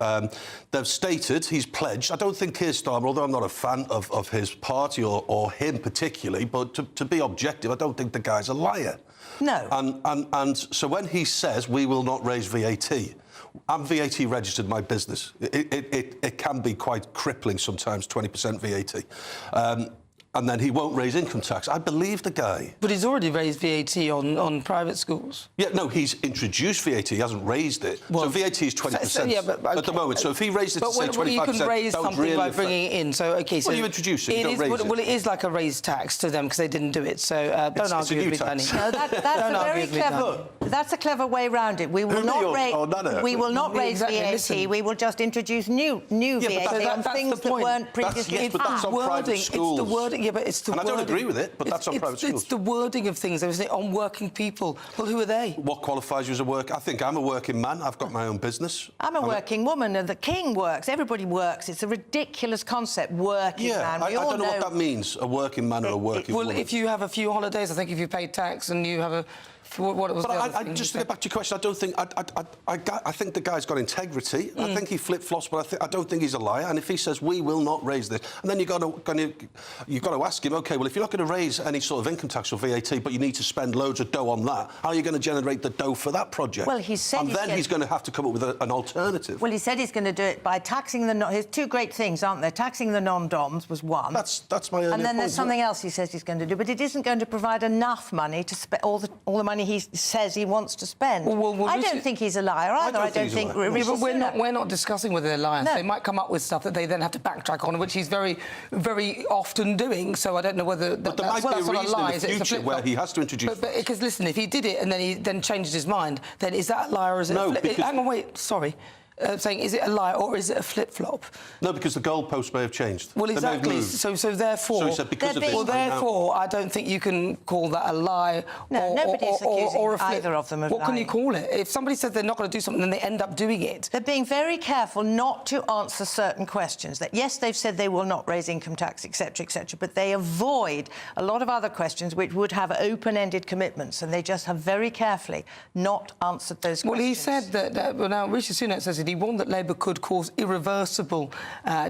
They've stated, he's pledged. I don't think Keir Starmer, although I'm not a fan of his party or him particularly, but to be objective, I don't think the guy's a liar. No. And so when he says we will not raise VAT, I'm VAT registered my business. It can be quite crippling sometimes, 20% VAT. And then he won't raise income tax. I believe the guy. But he's already raised VAT on private schools. Yeah, no, he's introduced VAT. He hasn't raised it. Well, so VAT is 20% at the moment. So if he raised it to say 25%, you can raise something really by bringing it in. So OK, so you introduce it. You don't raise it. Well, it is like a raised tax to them because they didn't do it. So don't argue with me, Danny. No, that's a clever way around it. We will not raise VAT. We will just introduce new VAT on things that weren't previously. Yes, but that's on private schools. It's the wording. Yeah, but it's the wording. I don't agree with it, but that's on private schools. It's the wording of things, isn't it, on working people. Well, who are they? What qualifies you as a worker? I think I'm a working man. I've got my own business. I'm a working woman, and the king works. Everybody works. It's a ridiculous concept, working man. I don't know what that means, a working man or a working woman. Well, if you have a few holidays, I think if you pay tax and you have a... What was just to get back to your question, I don't think... I think the guy's got integrity. I think he flip-flops, but I don't think he's a liar. And if he says, we will not raise this, and then you've got to ask him, OK, well, if you're not going to raise any sort of income tax or VAT, but you need to spend loads of dough on that, how are you going to generate the dough for that project? Well, he said... And then he's going to have to come up with an alternative. Well, he said he's going to do it by taxing the... His two great things, aren't there? Taxing the non-doms was one. That's my only And then there's something else he says he's going to do, but it isn't going to provide enough money to spend all the money he says he wants to spend. I don't think he's a liar either. I don't think we're not discussing whether they're liars. No. They might come up with stuff that they then have to backtrack on, which he's very, very often doing. So I don't know whether but there might be a reason in the future where he has to introduce. But because listen, if he did it and then he changes his mind, then is that a liar? Or is it no? Because... Hang on, wait. Sorry. saying, is it a lie or is it a flip-flop? No, because the goalposts may have changed. Well, They may have exactly. moved. So therefore... So he said because of this... Well, therefore, I don't think you can call that a lie or a flip. Either of them of What can lying. you call it? If somebody says they're not going to do something and they end up doing it... They're being very careful not to answer certain questions. That yes, they've said they will not raise income tax, etc., but they avoid a lot of other questions which would have open-ended commitments, and they just have very carefully not answered those questions. Well, he said that... well, now, Rishi Sunak says that he warned that Labour could cause irreversible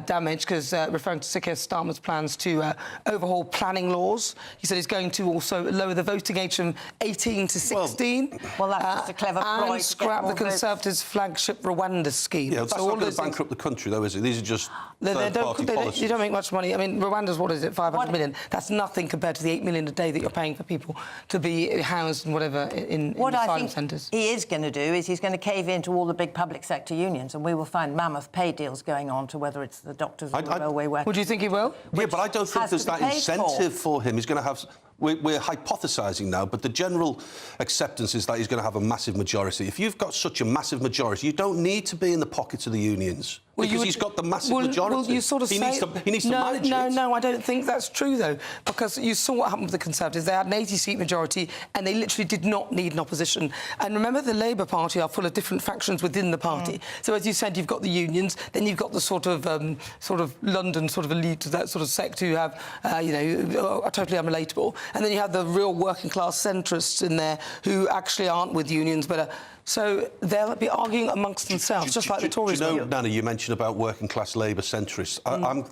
damage, because referring to Sir Keir Starmer's plans to overhaul planning laws. He said he's going to also lower the voting age from 18 to 16. Well, that's just a clever ploy and scrap the Conservatives' flagship Rwanda scheme. Yeah, that's so not going to bankrupt the country, though, is it? These are just third-party policies. You don't make much money. I mean, Rwanda's, what is it, 500 million? That's nothing compared to the 8 million a day that you're paying for people to be housed and whatever in asylum centres. He is going to do is he's going to cave into all the big public sector unions, and we will find mammoth pay deals going on, to whether it's the doctors or the railway workers. Would you think he will? Yeah, but I don't think there's that incentive for him. He's going to have... We're hypothesising now, but the general acceptance is that he's going to have a massive majority. If you've got such a massive majority, you don't need to be in the pockets of the unions. Because he's got the massive majority. Well, you sort of he needs to manage it. No, I don't think that's true, though, because you saw what happened with the Conservatives. They had an 80-seat majority, and they literally did not need an opposition. And remember, the Labour Party are full of different factions within the party. So, as you said, you've got the unions, then you've got the sort of London sort of elite, that sort of sect who have, are totally unrelatable. And then you have the real working-class centrists in there who actually aren't with unions, but so they'll be arguing amongst themselves, just like the Tories. Do you know, Nana, you mentioned about working-class Labour centrists.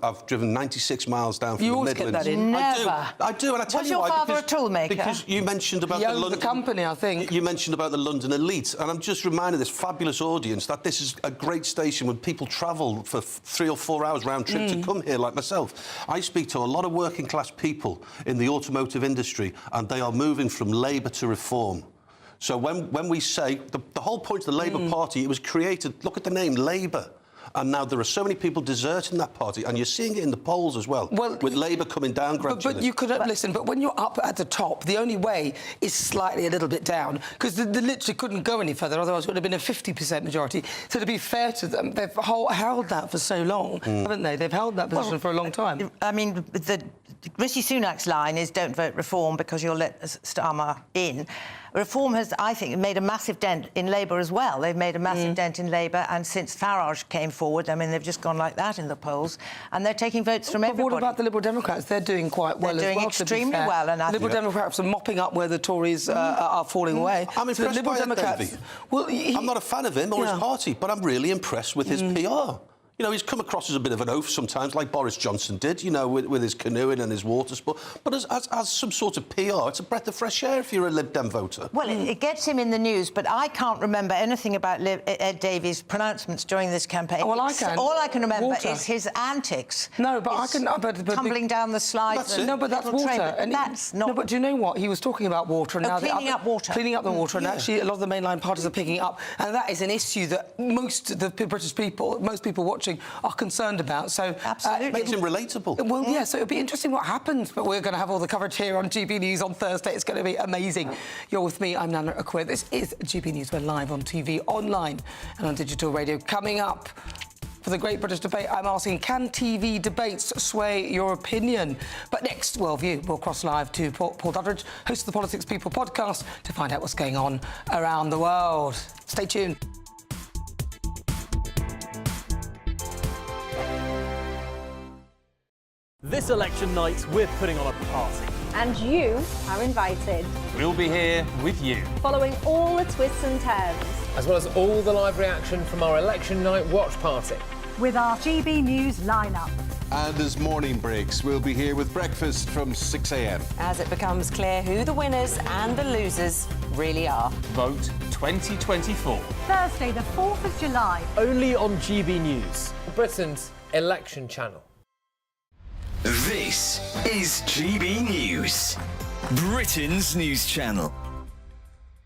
I've driven 96 miles down from the Midlands. You always get that in. Never. I do, and I tell you why. Was your father a toolmaker? Because you mentioned about the London... the company, I think. You mentioned about the London elite, and I'm just reminding this fabulous audience that this is a great station when people travel for 3 or 4 hours round trip to come here, like myself. I speak to a lot of working-class people in the automotive industry, and they are moving from Labour to Reform. So when we say... The whole point of the Labour Party, it was created... Look at the name, Labour. And now there are so many people deserting that party, and you're seeing it in the polls as well, with Labour coming down gradually. But you could listen. But when you're up at the top, the only way is slightly a little bit down, because they literally couldn't go any further. Otherwise, it would have been a 50% majority. So to be fair to them, they've held that for so long, haven't they? They've held that position for a long time. I mean, Rishi Sunak's line is "Don't vote Reform because you'll let Starmer in." Reform has, I think, made a massive dent in Labour as well. They've made a massive dent in Labour, and since Farage came forward, I mean, they've just gone like that in the polls, and they're taking votes from everybody. But what about the Liberal Democrats? They're doing quite well as well. They're doing extremely well. And Liberal Democrats are mopping up where the Tories are falling away. I'm impressed by Democrats. Well, I'm not a fan of him or his party, but I'm really impressed with his PR. You know, he's come across as a bit of an oaf sometimes, like Boris Johnson did, you know, with his canoeing and his water sport. But as some sort of PR, it's a breath of fresh air if you're a Lib Dem voter. Well, it gets him in the news, but I can't remember anything about Ed Davey's pronouncements during this campaign. Oh, well, I can. All I can remember is his antics. No, but I can... But tumbling down the slides. No, but that's water. And that's not... No, but do you know what? He was talking about water, and now cleaning up water. Cleaning up the water, and actually a lot of the mainline parties are picking it up, and that is an issue that most of the British people, most people watching, are concerned about. So absolutely, makes him relatable. Well, yeah. So it'll be interesting what happens. But we're going to have all the coverage here on GB News on Thursday. It's going to be amazing. You're with me. I'm Nana Akua. This is GB News. We're live on TV, online, and on digital radio. Coming up for the Great British Debate, I'm asking, can TV debates sway your opinion? But next, Worldview, we'll cross live to Paul Doddridge, host of the Politics People podcast, to find out what's going on around the world. Stay tuned. This election night, we're putting on a party. And you are invited. We'll be here with you. Following all the twists and turns. As well as all the live reaction from our election night watch party. With our GB News lineup. And as morning breaks, we'll be here with breakfast from 6 a.m. As it becomes clear who the winners and the losers really are. Vote 2024. Thursday, the 4th of July. Only on GB News. Britain's election channel. This is GB News, Britain's news channel.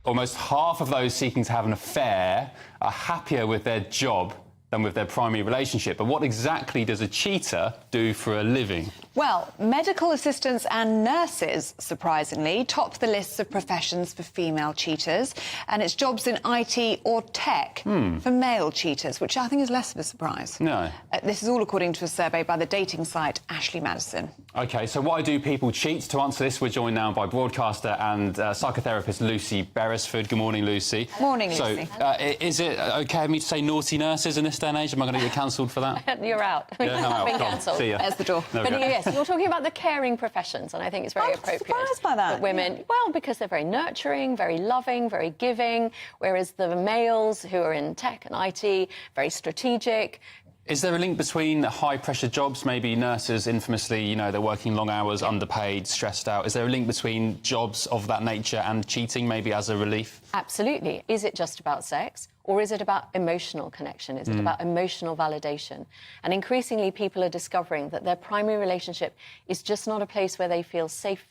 Almost half of those seeking to have an affair are happier with their job than with their primary relationship. But what exactly does a cheater do for a living? Well, medical assistants and nurses, surprisingly, top the lists of professions for female cheaters, and it's jobs in IT or tech for male cheaters, which I think is less of a surprise. No. This is all according to a survey by the dating site Ashley Madison. OK, so why do people cheat? To answer this, we're joined now by broadcaster and psychotherapist Lucy Beresford. Good morning, Lucy. Morning, Lucy. So, is it OK of me to say naughty nurses in this day and age? Am I going to get cancelled for that? You're out. Yeah, I'm out. Been Go on. cancelled. See ya. There's the door. There we But go. yes, you're talking about the caring professions, and I think it's very appropriate. Surprised by that. That women, well, because they're very nurturing, very loving, very giving, whereas the males who are in tech and IT, very strategic. Is there a link between high-pressure jobs, maybe nurses infamously, you know, they're working long hours, underpaid, stressed out? Is there a link between jobs of that nature and cheating, maybe as a relief? Absolutely. Is it just about sex, or is it about emotional connection? Is it about emotional validation? And increasingly, people are discovering that their primary relationship is just not a place where they feel safe.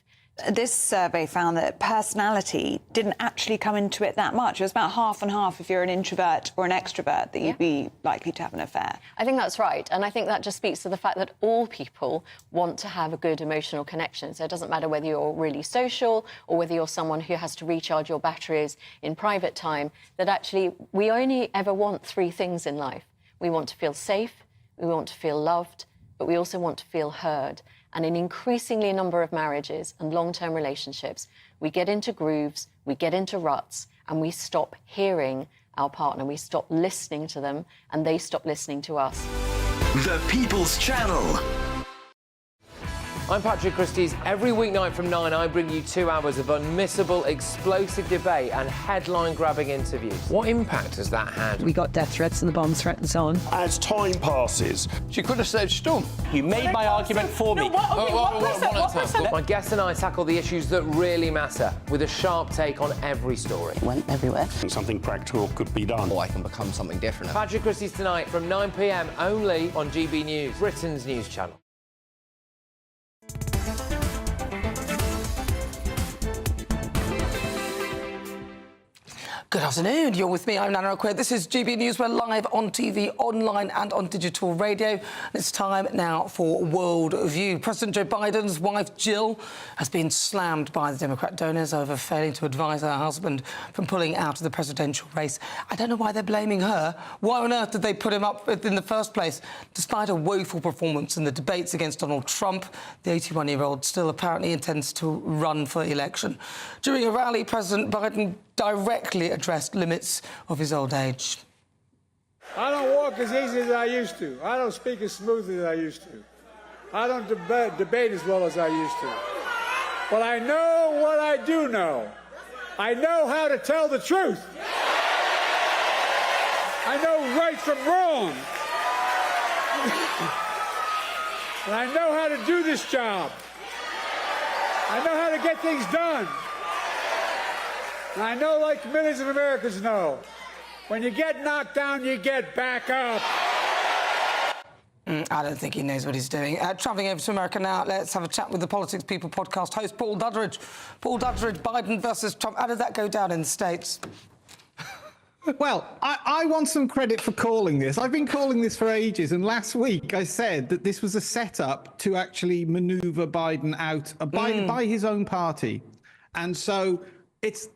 This survey found that personality didn't actually come into it that much. It was about half and half if you're an introvert or an extrovert that you'd be likely to have an affair. I think that's right. And I think that just speaks to the fact that all people want to have a good emotional connection. So it doesn't matter whether you're really social or whether you're someone who has to recharge your batteries in private time, that actually we only ever want three things in life. We want to feel safe, we want to feel loved, but we also want to feel heard. And in increasingly a number of marriages and long-term relationships, we get into grooves, we get into ruts, and we stop hearing our partner, we stop listening to them, and they stop listening to us. The People's Channel. I'm Patrick Christie's. Every weeknight from 9, I bring you 2 hours of unmissable, explosive debate and headline-grabbing interviews. What impact has that had? We got death threats and the bomb threat and so on. As time passes, She could have said storm. you made my argument for me. My guest and I tackle the issues that really matter with a sharp take on every story. Went everywhere. Something practical could be done. I can become something different. Patrick Christie's tonight from 9 p.m. only on GB News, Britain's news channel. Good afternoon. You're with me. I'm Nana Akua. This is GB News. We're live on TV, online and on digital radio. It's time now for World View. President Joe Biden's wife, Jill, has been slammed by the Democrat donors over failing to advise her husband from pulling out of the presidential race. I don't know why they're blaming her. Why on earth did they put him up in the first place? Despite a woeful performance in the debates against Donald Trump, the 81-year-old still apparently intends to run for election. During a rally, President Biden directly addressed limits of his old age. I don't walk as easy as I used to. I don't speak as smoothly as I used to. I don't debate as well as I used to. But I know what I do know. I know how to tell the truth. I know right from wrong. And I know how to do this job. I know how to get things done. And I know, like millions of Americans know, when you get knocked down, you get back up. I don't think he knows what he's doing. Travelling over to America now, let's have a chat with the Politics People podcast host, Paul Dudridge. Paul Dudridge, Biden versus Trump. How did that go down in the States? Well, I want some credit for calling this. I've been calling this for ages, and last week I said that this was a setup to actually manoeuvre Biden out by his own party. And so it's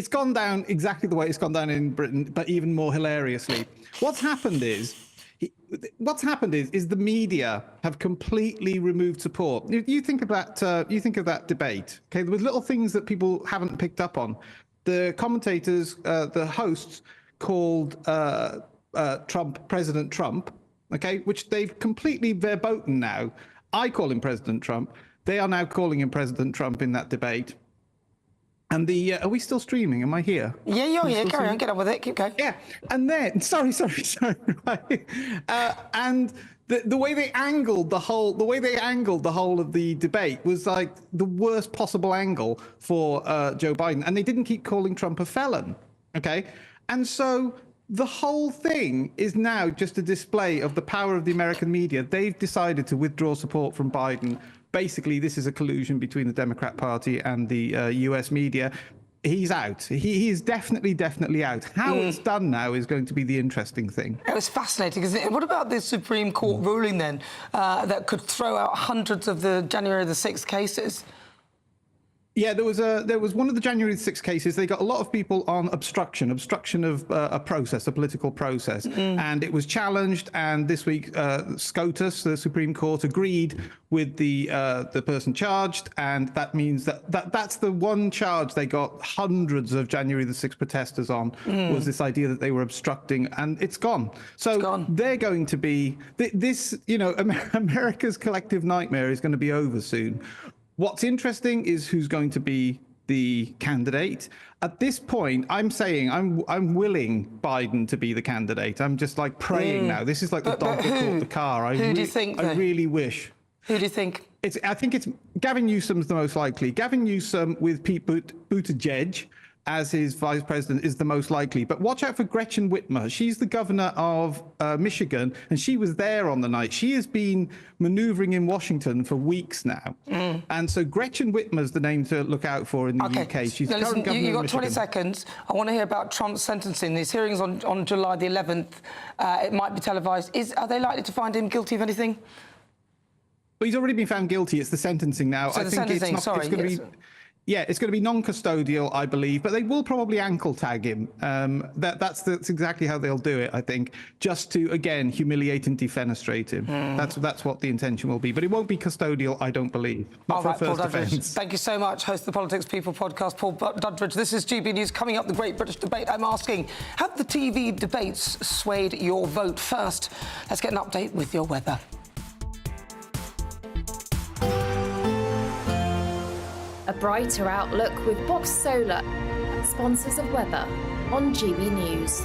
gone down exactly the way it's gone down in Britain, but even more hilariously. What's happened is the media have completely removed support. You think of that debate. Okay, there was little things that people haven't picked up on. The commentators, the hosts, called President Trump. Okay, which they've completely verboten now. I call him President Trump. They are now calling him President Trump in that debate. And are we still streaming? Am I here? Yeah, you're here. Carry on, get on with it. Keep going. Yeah, and then sorry. And the way they angled the whole of the debate was like the worst possible angle for Joe Biden, and they didn't keep calling Trump a felon. Okay, and so the whole thing is now just a display of the power of the American media. They've decided to withdraw support from Biden. Basically, this is a collusion between the Democrat Party and the US media. he's out. He is definitely out. How it's done now is going to be the interesting thing. It was fascinating, isn't it? What about the Supreme Court ruling then that could throw out hundreds of the January the 6th cases? Yeah, there was one of the January 6 cases. They got a lot of people on obstruction of a process, a political process, and it was challenged. And this week, SCOTUS, the Supreme Court, agreed with the person charged, and that means that's the one charge they got hundreds of January the 6th protesters on was this idea that they were obstructing, and it's gone. So they're going to be this. You know, America's collective nightmare is going to be over soon. What's interesting is who's going to be the candidate. At this point, I'm saying I'm willing Biden to be the candidate. I'm just like praying now. This is like the dog that caught the car. Who do you think? I really wish. Who do you think? I think it's Gavin Newsom's the most likely. Gavin Newsom with Pete Buttigieg as his vice president is the most likely. But watch out for Gretchen Whitmer. She's the governor of Michigan, and she was there on the night. She has been maneuvering in Washington for weeks now. And so Gretchen Whitmer's the name to look out for in the UK. She's now, current governor you've of got 20 Michigan. seconds. I want to hear about Trump's sentencing. These hearings on July the 11th, it might be televised. Are they likely to find him guilty of anything? But he's already been found guilty. It's the sentencing now. So I think it's going to be... Yeah, it's going to be non-custodial, I believe, but they will probably ankle tag him. That's exactly how they'll do it, I think, just to, again, humiliate and defenestrate him. That's what the intention will be. But it won't be custodial, I don't believe. Not for Paul first Dudridge, offence. thank you so much. Host of the Politics People podcast, Paul Dudridge. This is GB News. Coming up, the Great British Debate. I'm asking, have the TV debates swayed your vote? First, let's get an update with your weather. A brighter outlook with Box Solar, sponsors of weather on GB News.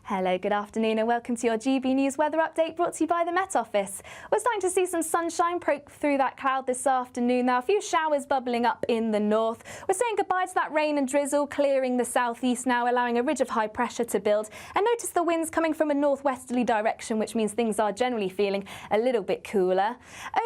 Hello, good afternoon and welcome to your GB News weather update brought to you by the Met Office. We're starting to see some sunshine poke through that cloud this afternoon. Now, a few showers bubbling up in the north. We're saying goodbye to that rain and drizzle, clearing the southeast now, allowing a ridge of high pressure to build. And notice the winds coming from a northwesterly direction, which means things are generally feeling a little bit cooler.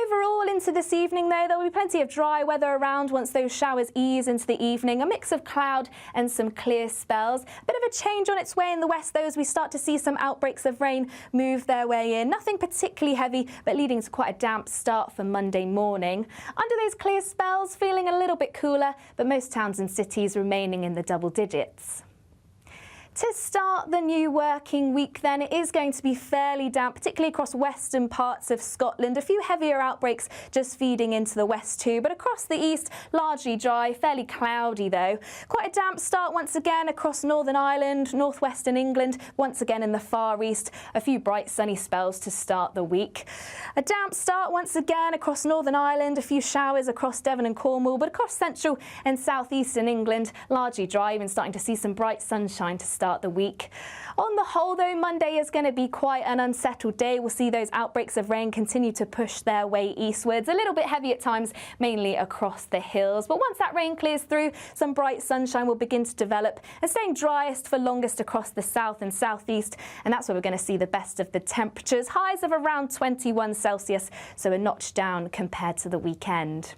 Overall, into this evening, though, there will be plenty of dry weather around once those showers ease into the evening. A mix of cloud and some clear spells. A bit of a change on its way in the west, though, as we start to see some outbreaks of rain move their way in. Nothing particularly heavy, but leading to quite a damp start for Monday morning. Under those clear spells, feeling a little bit cooler, but most towns and cities remaining in the double digits. To start the new working week then, it is going to be fairly damp, particularly across western parts of Scotland. A few heavier outbreaks just feeding into the west too, but across the east, largely dry, fairly cloudy though. Quite a damp start once again across Northern Ireland, northwestern England, once again in the far east. A few bright sunny spells to start the week. A damp start once again across Northern Ireland, a few showers across Devon and Cornwall, but across central and southeastern England, largely dry, and starting to see some bright sunshine to start the week. On the whole, though, Monday is going to be quite an unsettled day. We'll see those outbreaks of rain continue to push their way eastwards, a little bit heavy at times, mainly across the hills. But once that rain clears through, some bright sunshine will begin to develop and staying driest for longest across the south and southeast. And that's where we're going to see the best of the temperatures. Highs of around 21 Celsius, so a notch down compared to the weekend.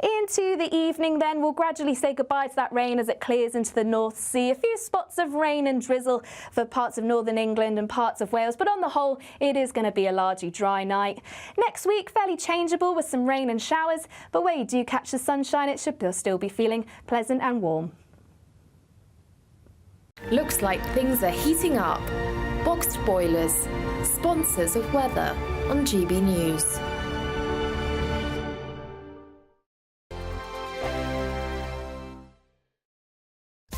Into the evening then, we'll gradually say goodbye to that rain as it clears into the North Sea. A few spots of rain and drizzle for parts of northern England and parts of Wales, but on the whole, it is going to be a largely dry night. Next week, fairly changeable with some rain and showers, but where you do catch the sunshine, it should still be feeling pleasant and warm. Looks like things are heating up. Boxed boilers, sponsors of weather on GB News.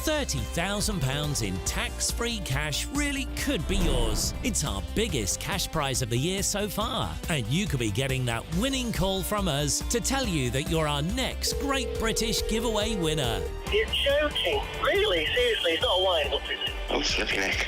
£30,000 in tax-free cash really could be yours. It's our biggest cash prize of the year so far. And you could be getting that winning call from us to tell you that you're our next Great British Giveaway winner. You're joking. Really? Seriously? It's not a wind-up, is it? Oh, slippy neck.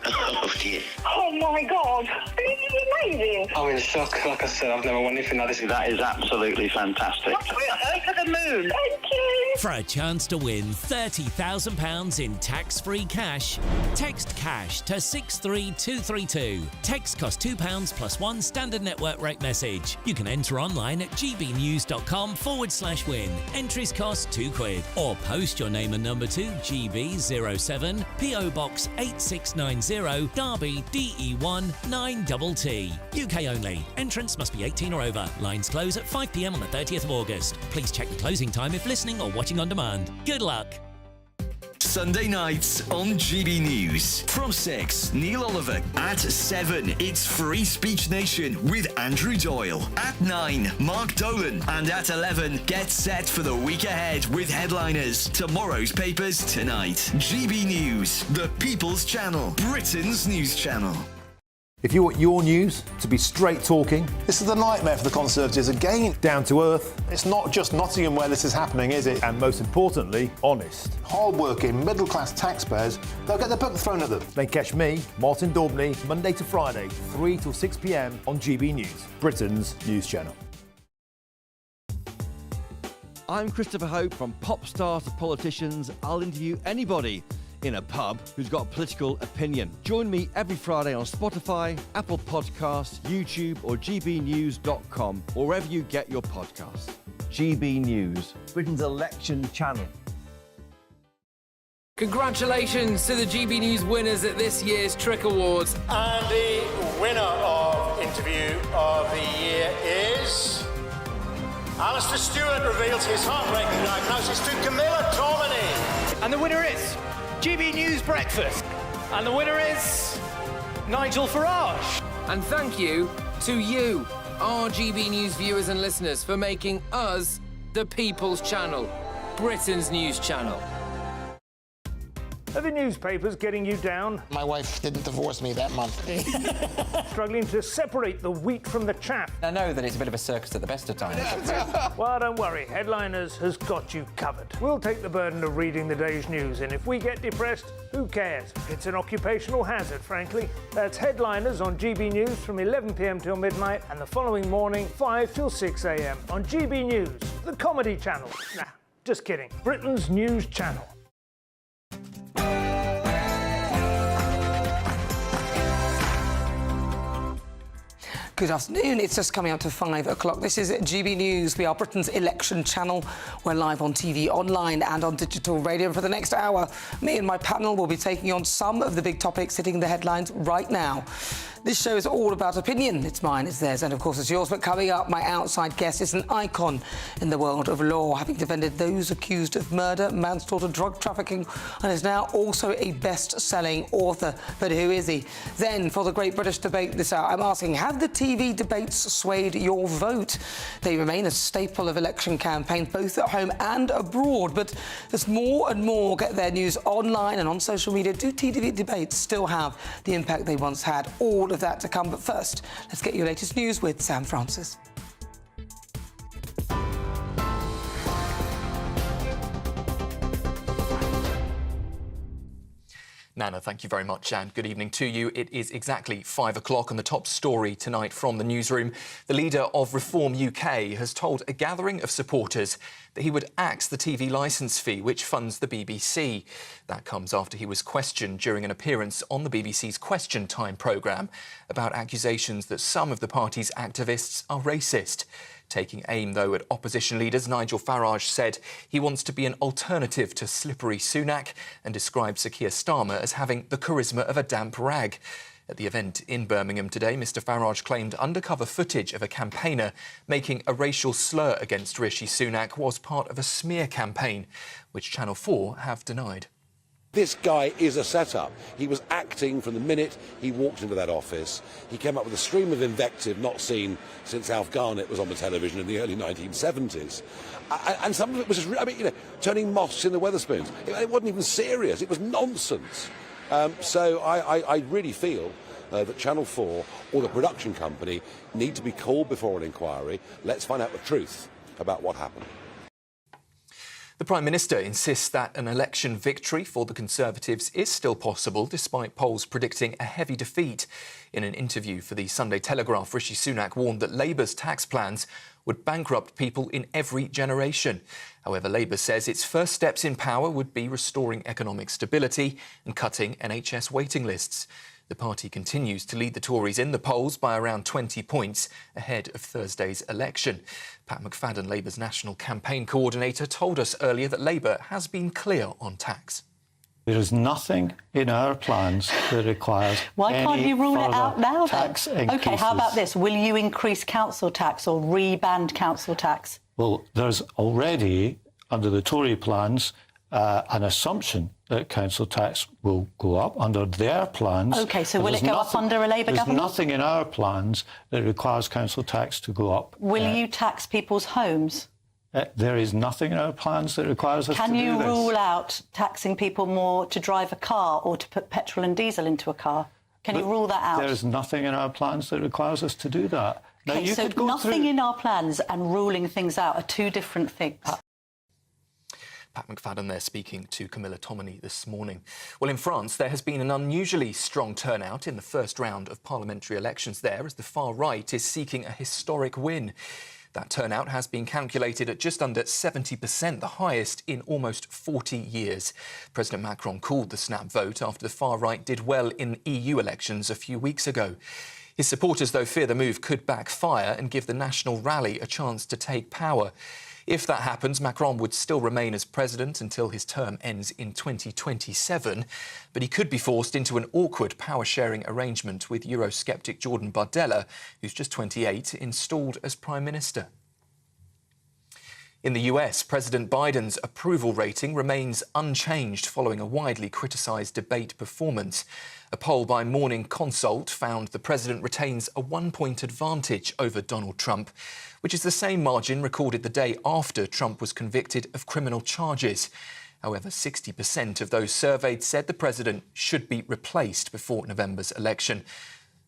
Oh, dear. Oh, my God. This is amazing. I'm in shock. Like I said, I've never won anything like this. That is absolutely fantastic. We're over the moon. Thank you. For a chance to win £30,000 in tax-free cash, text cash to 63232. Text costs £2 plus one standard network rate message. You can enter online at gbnews.com/win. Entries cost £2. Or post your name and number to GB07 PO Box 8690 Derby DE1 9TT. UK only. Entrance must be 18 or over. Lines close at 5 p.m. on the 30th of August. Please check the closing time if listening or watching on demand. Good luck. Sunday nights on GB News. From 6, Neil Oliver. At 7, it's Free Speech Nation with Andrew Doyle. At 9, Mark Dolan. And at 11, get set for the week ahead with headliners. Tomorrow's papers tonight. GB News, the People's Channel, Britain's news channel. If you want your news to be straight talking, this is a nightmare for the Conservatives again. Down to earth. It's not just Nottingham where this is happening, is it? And most importantly, honest. Hard-working, middle-class taxpayers, they'll get their book thrown at them. They catch me, Martin Daubney, Monday to Friday, 3 till 6 p.m. on GB News, Britain's news channel. I'm Christopher Hope. From pop stars to politicians, I'll interview anybody in a pub who's got a political opinion. Join me every Friday on Spotify, Apple Podcasts, YouTube or gbnews.com, or wherever you get your podcasts. GB News, Britain's election channel. Congratulations to the GB News winners at this year's Trick Awards. And the winner of Interview of the Year is... Alistair Stewart reveals his heartbreaking diagnosis to Camilla Tominey. And the winner is GB News Breakfast. And the winner is Nigel Farage. And thank you to you, our GB News viewers and listeners, for making us the People's Channel, Britain's news channel. Are the newspapers getting you down? My wife didn't divorce me that month. Struggling to separate the wheat from the chaff? I know that it's a bit of a circus at the best of times. Well, don't worry. Headliners has got you covered. We'll take the burden of reading the day's news, and if we get depressed, who cares? It's an occupational hazard, frankly. That's Headliners on GB News from 11 p.m. till midnight, and the following morning, 5 till 6 a.m. on GB News, the comedy channel. Nah, just kidding. Britain's news channel. Good afternoon. It's just coming up to 5 o'clock. This is GB News. We are Britain's election channel. We're live on TV, online and on digital radio. And for the next hour, me and my panel will be taking on some of the big topics hitting the headlines right now. This show is all about opinion. It's mine, it's theirs, and of course it's yours. But coming up, my outside guest is an icon in the world of law, having defended those accused of murder, manslaughter, drug trafficking, and is now also a best-selling author. But who is he? Then, for the Great British Debate this hour, I'm asking, have the TV debates swayed your vote? They remain a staple of election campaigns, both at home and abroad. But as more and more get their news online and on social media, do TV debates still have the impact they once had? All of that to come, but first, let's get your latest news with Sam Francis. Nana, thank you very much and good evening to you. It is exactly 5 o'clock and the top story tonight from the newsroom. The leader of Reform UK has told a gathering of supporters that he would axe the TV licence fee which funds the BBC. That comes after he was questioned during an appearance on the BBC's Question Time programme about accusations that some of the party's activists are racist. Taking aim, though, at opposition leaders, Nigel Farage said he wants to be an alternative to slippery Sunak and described Sir Keir Starmer as having the charisma of a damp rag. At the event in Birmingham today, Mr Farage claimed undercover footage of a campaigner making a racial slur against Rishi Sunak was part of a smear campaign, which Channel 4 have denied. This guy is a setup. He was acting from the minute he walked into that office. He came up with a stream of invective not seen since Alf Garnett was on the television in the early 1970s. And some of it was just, turning moths into Wetherspoons. It wasn't even serious. It was nonsense. So I really feel that Channel 4 or the production company need to be called before an inquiry. Let's find out the truth about what happened. The Prime Minister insists that an election victory for the Conservatives is still possible, despite polls predicting a heavy defeat. In an interview for the Sunday Telegraph, Rishi Sunak warned that Labour's tax plans would bankrupt people in every generation. However, Labour says its first steps in power would be restoring economic stability and cutting NHS waiting lists. The party continues to lead the Tories in the polls by around 20 points ahead of Thursday's election. Pat McFadden, Labour's national campaign coordinator, told us earlier that Labour has been clear on tax. There is nothing in our plans that requires Why can't you rule it out now, tax then? OK, how about this? Will you increase council tax or reband council tax? Well, there's already, under the Tory plans, an assumption that council tax will go up under their plans. OK, so will it go up under a Labour government? There's nothing in our plans that requires council tax to go up. Will you tax people's homes? There is nothing in our plans that requires us to do this. Can you rule out taxing people more to drive a car or to put petrol and diesel into a car? Can you rule that out? There is nothing in our plans that requires us to do that. Now, OK, so nothing in our plans and ruling things out are two different things. Pat McFadden there speaking to Camilla Tominey this morning. Well, in France, there has been an unusually strong turnout in the first round of parliamentary elections there as the far right is seeking a historic win. That turnout has been calculated at just under 70%, the highest in almost 40 years. President Macron called the snap vote after the far right did well in EU elections a few weeks ago. His supporters, though, fear the move could backfire and give the National Rally a chance to take power. If that happens, Macron would still remain as president until his term ends in 2027, but he could be forced into an awkward power-sharing arrangement with Eurosceptic Jordan Bardella, who's just 28, installed as Prime Minister. In the US, President Biden's approval rating remains unchanged following a widely criticised debate performance. A poll by Morning Consult found the president retains a 1-point advantage over Donald Trump, which is the same margin recorded the day after Trump was convicted of criminal charges. However, 60% of those surveyed said the president should be replaced before November's election,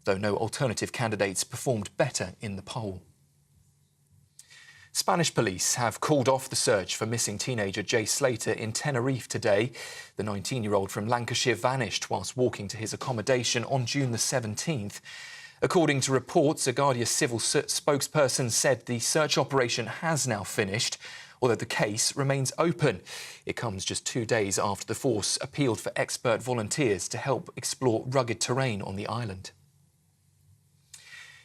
though no alternative candidates performed better in the poll. Spanish police have called off the search for missing teenager Jay Slater in Tenerife today. The 19-year-old from Lancashire vanished whilst walking to his accommodation on June the 17th. According to reports, a Guardia Civil spokesperson said the search operation has now finished, although the case remains open. It comes just 2 days after the force appealed for expert volunteers to help explore rugged terrain on the island.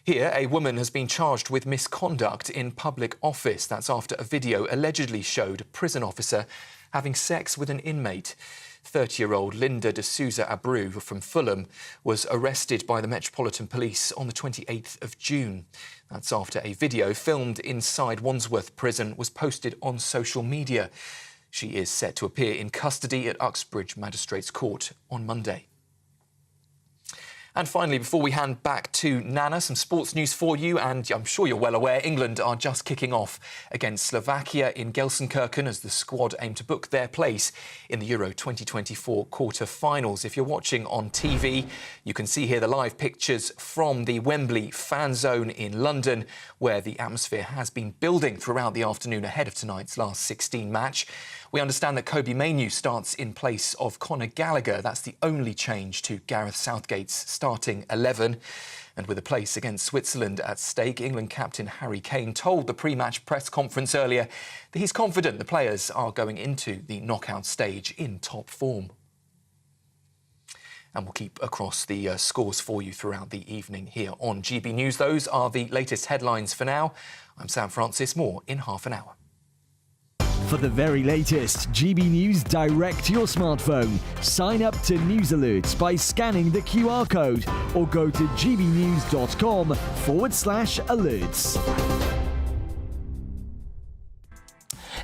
Here, a woman has been charged with misconduct in public office. That's after a video allegedly showed a prison officer having sex with an inmate. 30-year-old Linda de Souza Abreu from Fulham was arrested by the Metropolitan Police on the 28th of June. That's after a video filmed inside Wandsworth Prison was posted on social media. She is set to appear in custody at Uxbridge Magistrates Court on Monday. And finally, before we hand back to Nana, some sports news for you. And I'm sure you're well aware, England are just kicking off against Slovakia in Gelsenkirchen as the squad aim to book their place in the Euro 2024 quarter-finals. If you're watching on TV, you can see here the live pictures from the Wembley fan zone in London, where the atmosphere has been building throughout the afternoon ahead of tonight's last 16 match. We understand that Kobe Mainoo starts in place of Conor Gallagher. That's the only change to Gareth Southgate's starting 11. And with a place against Switzerland at stake, England captain Harry Kane told the pre-match press conference earlier that he's confident the players are going into the knockout stage in top form. And we'll keep across the scores for you throughout the evening here on GB News. Those are the latest headlines for now. I'm Sam Francis. More in half an hour. For the very latest GB News direct to your smartphone, sign up to News Alerts by scanning the QR code or go to gbnews.com/alerts.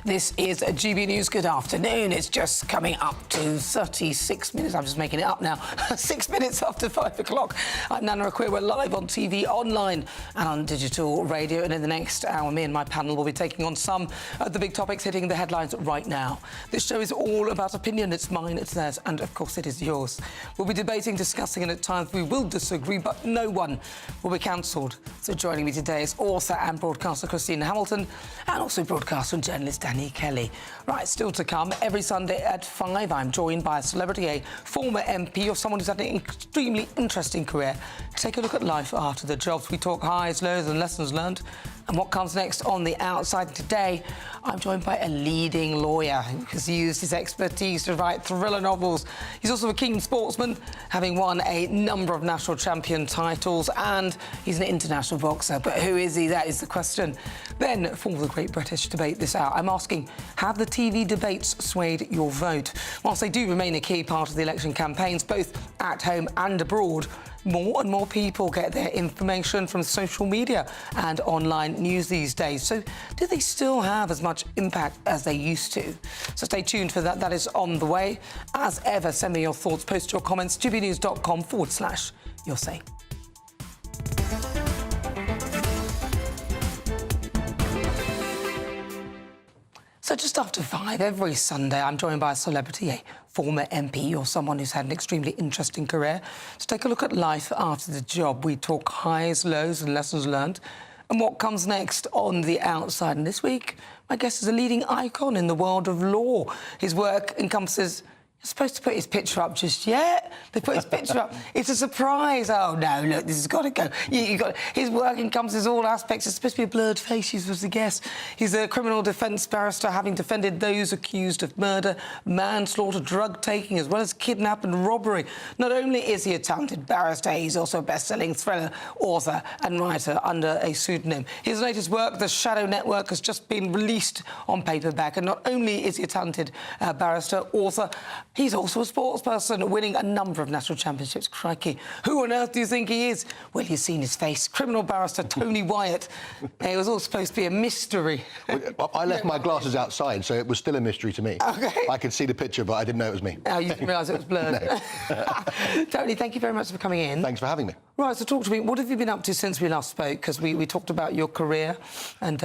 This is GB News. Good afternoon. It's just coming up to 36 minutes. I'm just making it up now. 6 minutes after 5 o'clock. I'm Nana Akua. We're live on TV, online and on digital radio. And in the next hour, me and my panel will be taking on some of the big topics hitting the headlines right now. This show is all about opinion. It's mine, it's theirs, and of course it is yours. We'll be debating, discussing, and at times we will disagree, but no one will be cancelled. So joining me today is author and broadcaster Christine Hamilton and also broadcaster and journalist Dan Annie Kelly. Right, still to come, every Sunday at 5, I'm joined by a celebrity, a former MP or someone who's had an extremely interesting career. Take a look at life after the jobs. We talk highs, lows and lessons learned. And what comes next on The Outside. Today, I'm joined by a leading lawyer who has used his expertise to write thriller novels. He's also a keen sportsman, having won a number of national champion titles, and he's an international boxer. But who is he? That is the question. Then, for the Great British Debate this hour, I'm asking, have the TV debates swayed your vote? Whilst they do remain a key part of the election campaigns, both at home and abroad, more and more people get their information from social media and online news these days. So do they still have as much impact as they used to? So stay tuned for that. That is on the way. As ever, send me your thoughts, post your comments, gbnews.com/your say. So just after 5, every Sunday, I'm joined by a celebrity, a former MP or someone who's had an extremely interesting career, to take a look at life after the job. We talk highs, lows and lessons learned and what comes next on The Outside. And this week, my guest is a leading icon in the world of law. His work encompasses... You're supposed to put his picture up just yet. They put his picture up. It's a surprise. Oh, no, look, this has got to go. You got his work encompasses all aspects. It's supposed to be a blurred face, he was the guest. He's a criminal defence barrister, having defended those accused of murder, manslaughter, drug-taking, as well as kidnap and robbery. Not only is he a talented barrister, he's also a best-selling thriller author and writer under a pseudonym. His latest work, The Shadow Network, has just been released on paperback. And not only is he a talented barrister, author, he's also a sports person, winning a number of national championships. Crikey. Who on earth do you think he is? Well, you've seen his face. Criminal barrister Tony Wyatt. It was all supposed to be a mystery. I left my glasses outside, so it was still a mystery to me. OK. I could see the picture, but I didn't know it was me. Oh, you didn't realise it was blurred? No. Tony, thank you very much for coming in. Thanks for having me. Right, so talk to me. What have you been up to since we last spoke? Because we talked about your career and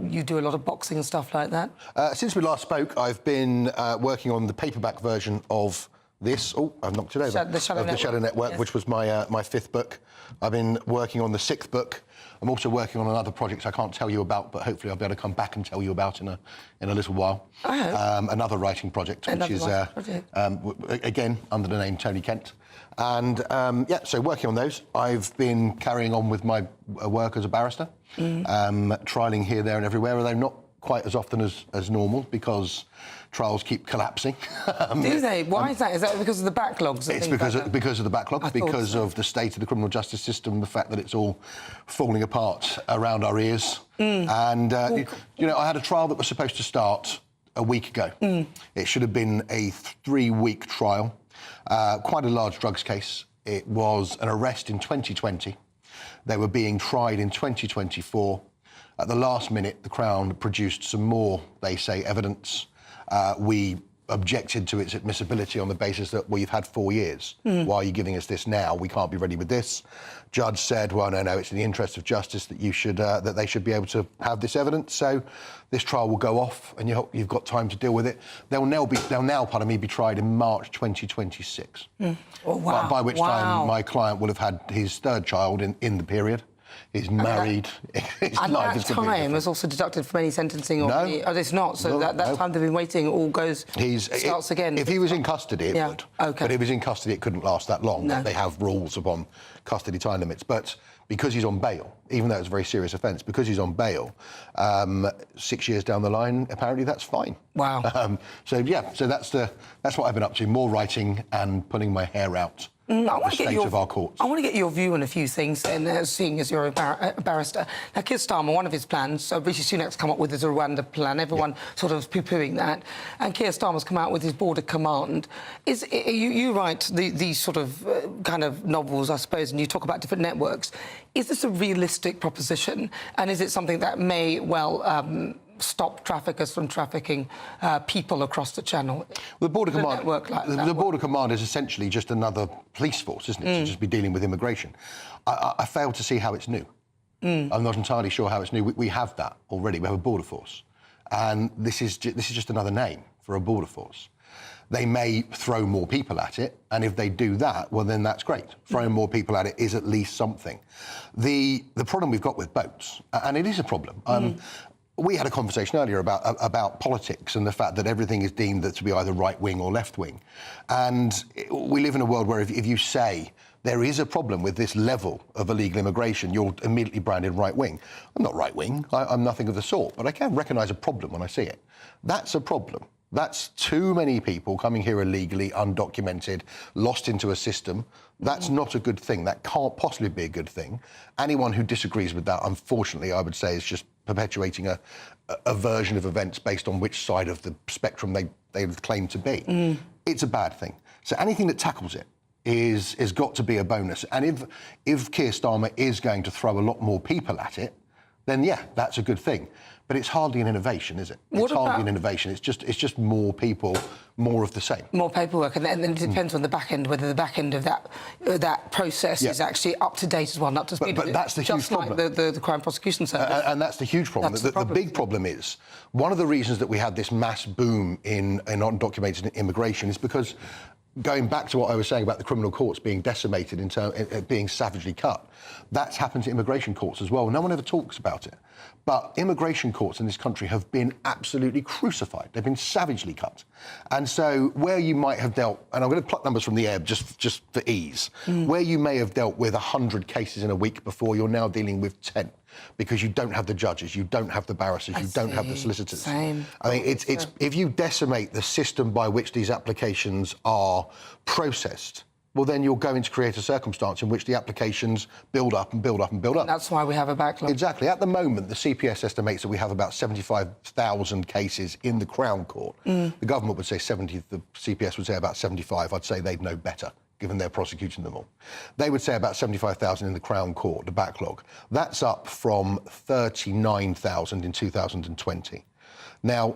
you do a lot of boxing and stuff like that. Since we last spoke, I've been working on the paperback version of this. Oh, I've knocked it over. The Shadow Network, yes. Which was my my 5th book. I've been working on the 6th book. I'm also working on another project I can't tell you about, but hopefully I'll be able to come back and tell you about in a little while. I hope. Another writing project, which is again under the name Tony Kent. And yeah, so working on those. I've been carrying on with my work as a barrister, trialling here, there, and everywhere, although not quite as often as normal because trials keep collapsing. Do they? Why is that? Is that because of the backlogs? It's because of the backlog, because of the state of the criminal justice system, the fact that it's all falling apart around our ears. And, you know, I had a trial that was supposed to start a week ago. It should have been a 3-week trial, quite a large drugs case. It was an arrest in 2020. They were being tried in 2024. At the last minute, the Crown produced some more, they say, evidence. We objected to its admissibility on the basis that we've had 4 years. Why are you giving us this now? We can't be ready with this. Judge said, well, no, it's in the interest of justice that you should that they should be able to have this evidence. So this trial will go off, and you've got time to deal with it. They'll now, be tried in March 2026. Oh, wow. By which time my client will have had his 3rd child in the period. He's married. And that time was also deducted from any sentencing? Or it's not. So that time they've been waiting all starts again. If he was in custody, it would. OK. But if he was in custody, it couldn't last that long. No. They have rules upon custody time limits. But because he's on bail, even though it's a very serious offence, because he's on bail, 6 years down the line, apparently that's fine. Wow. So that's what I've been up to. More writing and pulling my hair out. The state of our courts. I want to get your view on a few things, and seeing as you're a barrister. Now, Keir Starmer, one of his plans, Rishi Sunak's come up with his Rwanda plan, everyone sort of poo-pooing that, and Keir Starmer's come out with his border command. You write these sort of kind of novels, I suppose, and you talk about different networks. Is this a realistic proposition, and is it something that may stop traffickers from trafficking people across the channel? The border command, the border command is essentially just another police force, isn't it? To just be dealing with immigration. I fail to see how it's new. I'm not entirely sure how it's new. We have that already. We have a border force, and this is just another name for a border force. They may throw more people at it, and if they do that, well, then that's great. Throwing more people at it is at least something. The problem we've got with boats, and it is a problem. we had a conversation earlier about politics and the fact that everything is deemed to be either right-wing or left-wing. And we live in a world where if you say there is a problem with this level of illegal immigration, you're immediately branded right-wing. I'm not right-wing, I'm nothing of the sort, but I can recognise a problem when I see it. That's a problem. That's too many people coming here illegally, undocumented, lost into a system. That's not a good thing. That can't possibly be a good thing. Anyone who disagrees with that, unfortunately, I would say, is just perpetuating a version of events based on which side of the spectrum they claim to be. It's a bad thing. So anything that tackles it is got to be a bonus. And if Keir Starmer is going to throw a lot more people at it, then yeah, that's a good thing. But it's hardly an innovation, is it? It's hardly an innovation. It's just more people, more of the same. More paperwork, and then it depends on the back end, whether the back end of that process is actually up to date as well, up to speed. But that's the huge problem. Just like the Crime Prosecution Service. And that's the huge problem. The big problem is, one of the reasons that we had this mass boom in undocumented immigration is because, going back to what I was saying about the criminal courts being decimated, being savagely cut, that's happened to immigration courts as well. No one ever talks about it. But immigration courts in this country have been absolutely crucified. They've been savagely cut. And so where you might have dealt, and I'm going to pluck numbers from the air just for ease, where you may have dealt with 100 cases in a week before, you're now dealing with 10. Because you don't have the judges, you don't have the barristers, you don't have the solicitors. Same. I mean, it's if you decimate the system by which these applications are processed, well, then you're going to create a circumstance in which the applications build up and build up and build up. That's why we have a backlog. Exactly. At the moment, the CPS estimates that we have about 75,000 cases in the Crown Court. The government would say 70, the CPS would say about 75. I'd say they'd know better, given they're prosecuting them all. They would say about 75,000 in the Crown Court, the backlog. That's up from 39,000 in 2020. Now,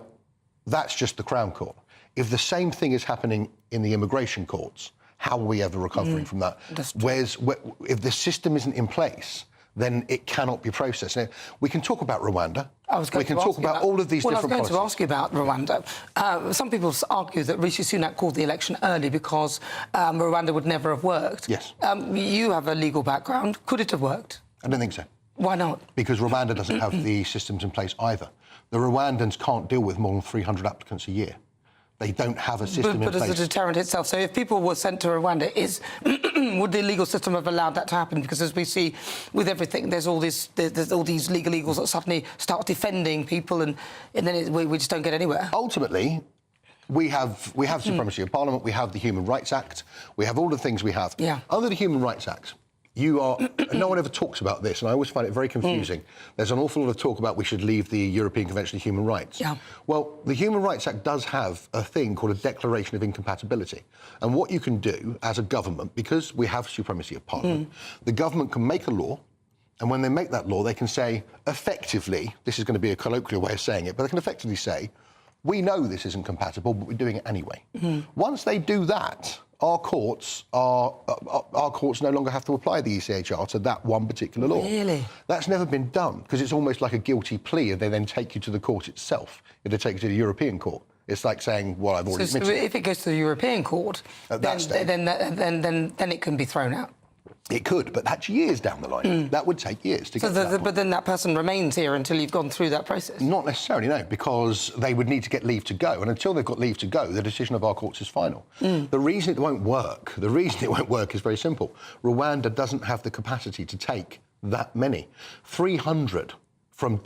that's just the Crown Court. If the same thing is happening in the immigration courts, how are we ever recovering from that? If the system isn't in place, then it cannot be processed. Now, we can talk about Rwanda. We can talk about all of these different policies. I was going to ask you about Rwanda. Some people argue that Rishi Sunak called the election early because Rwanda would never have worked. Yes. You have a legal background. Could it have worked? I don't think so. Why not? Because Rwanda doesn't have the systems in place either. The Rwandans can't deal with more than 300 applicants a year. They don't have a system in place. But as a deterrent itself, so if people were sent to Rwanda, would the legal system have allowed that to happen? Because as we see with everything, there's all these legal eagles that suddenly start defending people, and then we just don't get anywhere. Ultimately, we have supremacy of Parliament, we have the Human Rights Act, we have all the things we have. Yeah. Under the Human Rights Act, no one ever talks about this, and I always find it very confusing. There's an awful lot of talk about we should leave the European Convention of Human Rights. Yeah. Well, the Human Rights Act does have a thing called a Declaration of Incompatibility. And what you can do as a government, because we have supremacy of Parliament, the government can make a law, and when they make that law, they can say, effectively, this is going to be a colloquial way of saying it, but they can effectively say, we know this isn't compatible, but we're doing it anyway. Once they do that, our courts no longer have to apply the ECHR to that one particular law. Really? That's never been done, because it's almost like a guilty plea if they then take you to the court itself, if they take you to the European Court. It's like saying, well, I've already admitted. So if it goes to the European Court, then it can be thrown out. It could, but that's years down the line. That would take years to get to that point. But then that person remains here until you've gone through that process? Not necessarily, no, because they would need to get leave to go. And until they've got leave to go, the decision of our courts is final. The reason it won't work is very simple. Rwanda doesn't have the capacity to take that many. 300 from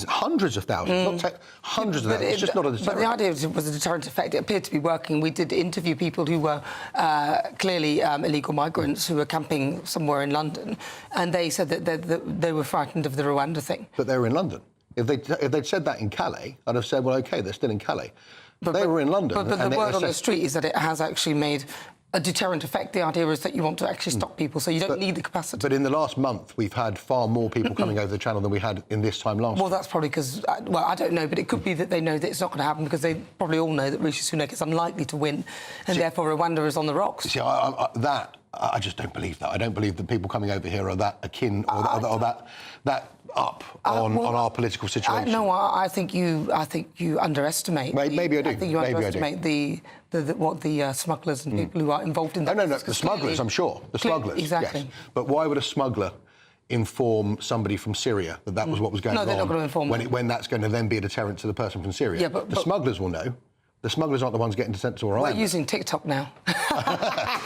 hundreds of thousands, not hundreds of thousands. It's just not a deterrent. But the idea was a deterrent effect. It appeared to be working. We did interview people who were clearly illegal migrants who were camping somewhere in London, and they said that they were frightened of the Rwanda thing. But they were in London. If they'd said that in Calais, I'd have said, well, OK, they're still in Calais. But they were in London. But the word on the street is that it has actually made a deterrent effect. The idea is that you want to actually stop people, so you don't need the capacity. But in the last month, we've had far more people coming over the channel than we had in this time last year. Well, that's probably because, I don't know, but it could be that they know that it's not going to happen because they probably all know that Rishi Sunak is unlikely to win, and therefore Rwanda is on the rocks. See, I just don't believe that. I don't believe that people coming over here are that akin or that up on our political situation. No, I think you underestimate. Maybe I do. I think you underestimate the smugglers and people who are involved in that. No, the smugglers, I'm sure. The smugglers, exactly. Yes. But why would a smuggler inform somebody from Syria that was what was going on. No, they're not going to inform them. When that's going to then be a deterrent to the person from Syria. Yeah, but smugglers will know. The smugglers aren't the ones getting sent to Rwanda. We're using TikTok now.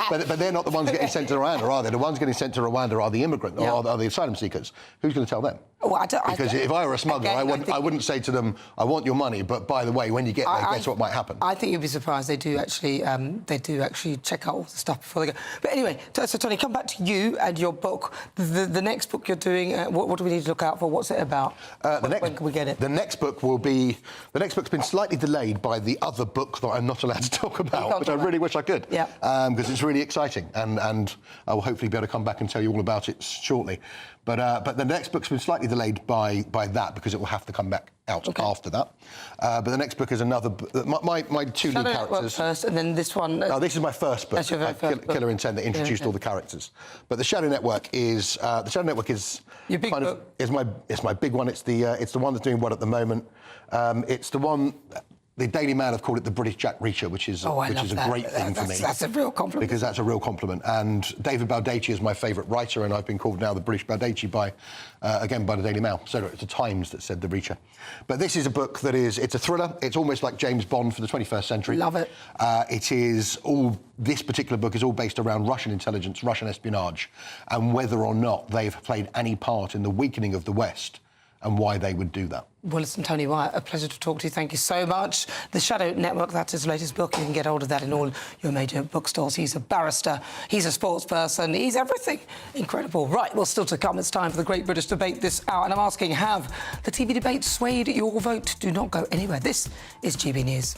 but they're not the ones getting sent to Rwanda, are they? The ones getting sent to Rwanda are the immigrants, or are the asylum seekers. Who's going to tell them? Well, because if I were a smuggler, again, I wouldn't say to them, I want your money, but by the way, when you get there, guess what might happen? I think you'd be surprised. They do actually check out all the stuff before they go. But anyway, so Tony, come back to you and your book. The next book you're doing, what do we need to look out for? What's it about? When can we get it? The next book's been slightly delayed by the other book that I'm not allowed to talk about, which I really wish I could. Yeah. Because it's really exciting, and I will hopefully be able to come back and tell you all about it shortly. But the next book's been slightly delayed by that because it will have to come back out after that. But the next book is another. My two lead characters first, and then this one. No, this is my first book. That's your very first book. Killer Intent, that introduced all the characters. But the Shadow Network is your big book. It's my big one. It's the one that's doing well at the moment. It's the one. The Daily Mail have called it the British Jack Reacher, which is a great thing for me. That's a real compliment. Because that's a real compliment. And David Baldacci is my favourite writer, and I've been called now the British Baldacci by the Daily Mail. So it's the Times that said the Reacher. But this is a book it's a thriller. It's almost like James Bond for the 21st century. Love it. This particular book is all based around Russian intelligence, Russian espionage, and whether or not they've played any part in the weakening of the West, and why they would do that. Well, listen, Tony Wyatt, a pleasure to talk to you. Thank you so much. The Shadow Network, that's his latest book. You can get hold of that in all your major bookstores. He's a barrister, he's a sports person, he's everything. Incredible. Right, well, still to come, it's time for the Great British Debate this hour. And I'm asking, have the TV debates swayed your vote? Do not go anywhere. This is GB News.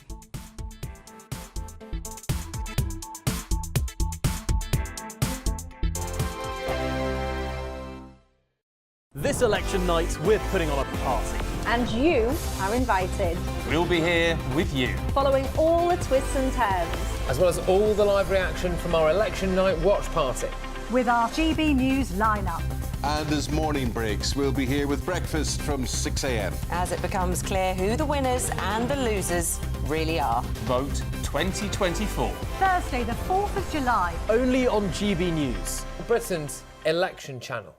This election night, we're putting on a party. And you are invited. We'll be here with you. Following all the twists and turns. As well as all the live reaction from our election night watch party. With our GB News lineup. And as morning breaks, we'll be here with breakfast from 6 a.m. As it becomes clear who the winners and the losers really are. Vote 2024. Thursday, the 4th of July. Only on GB News. Britain's election channel.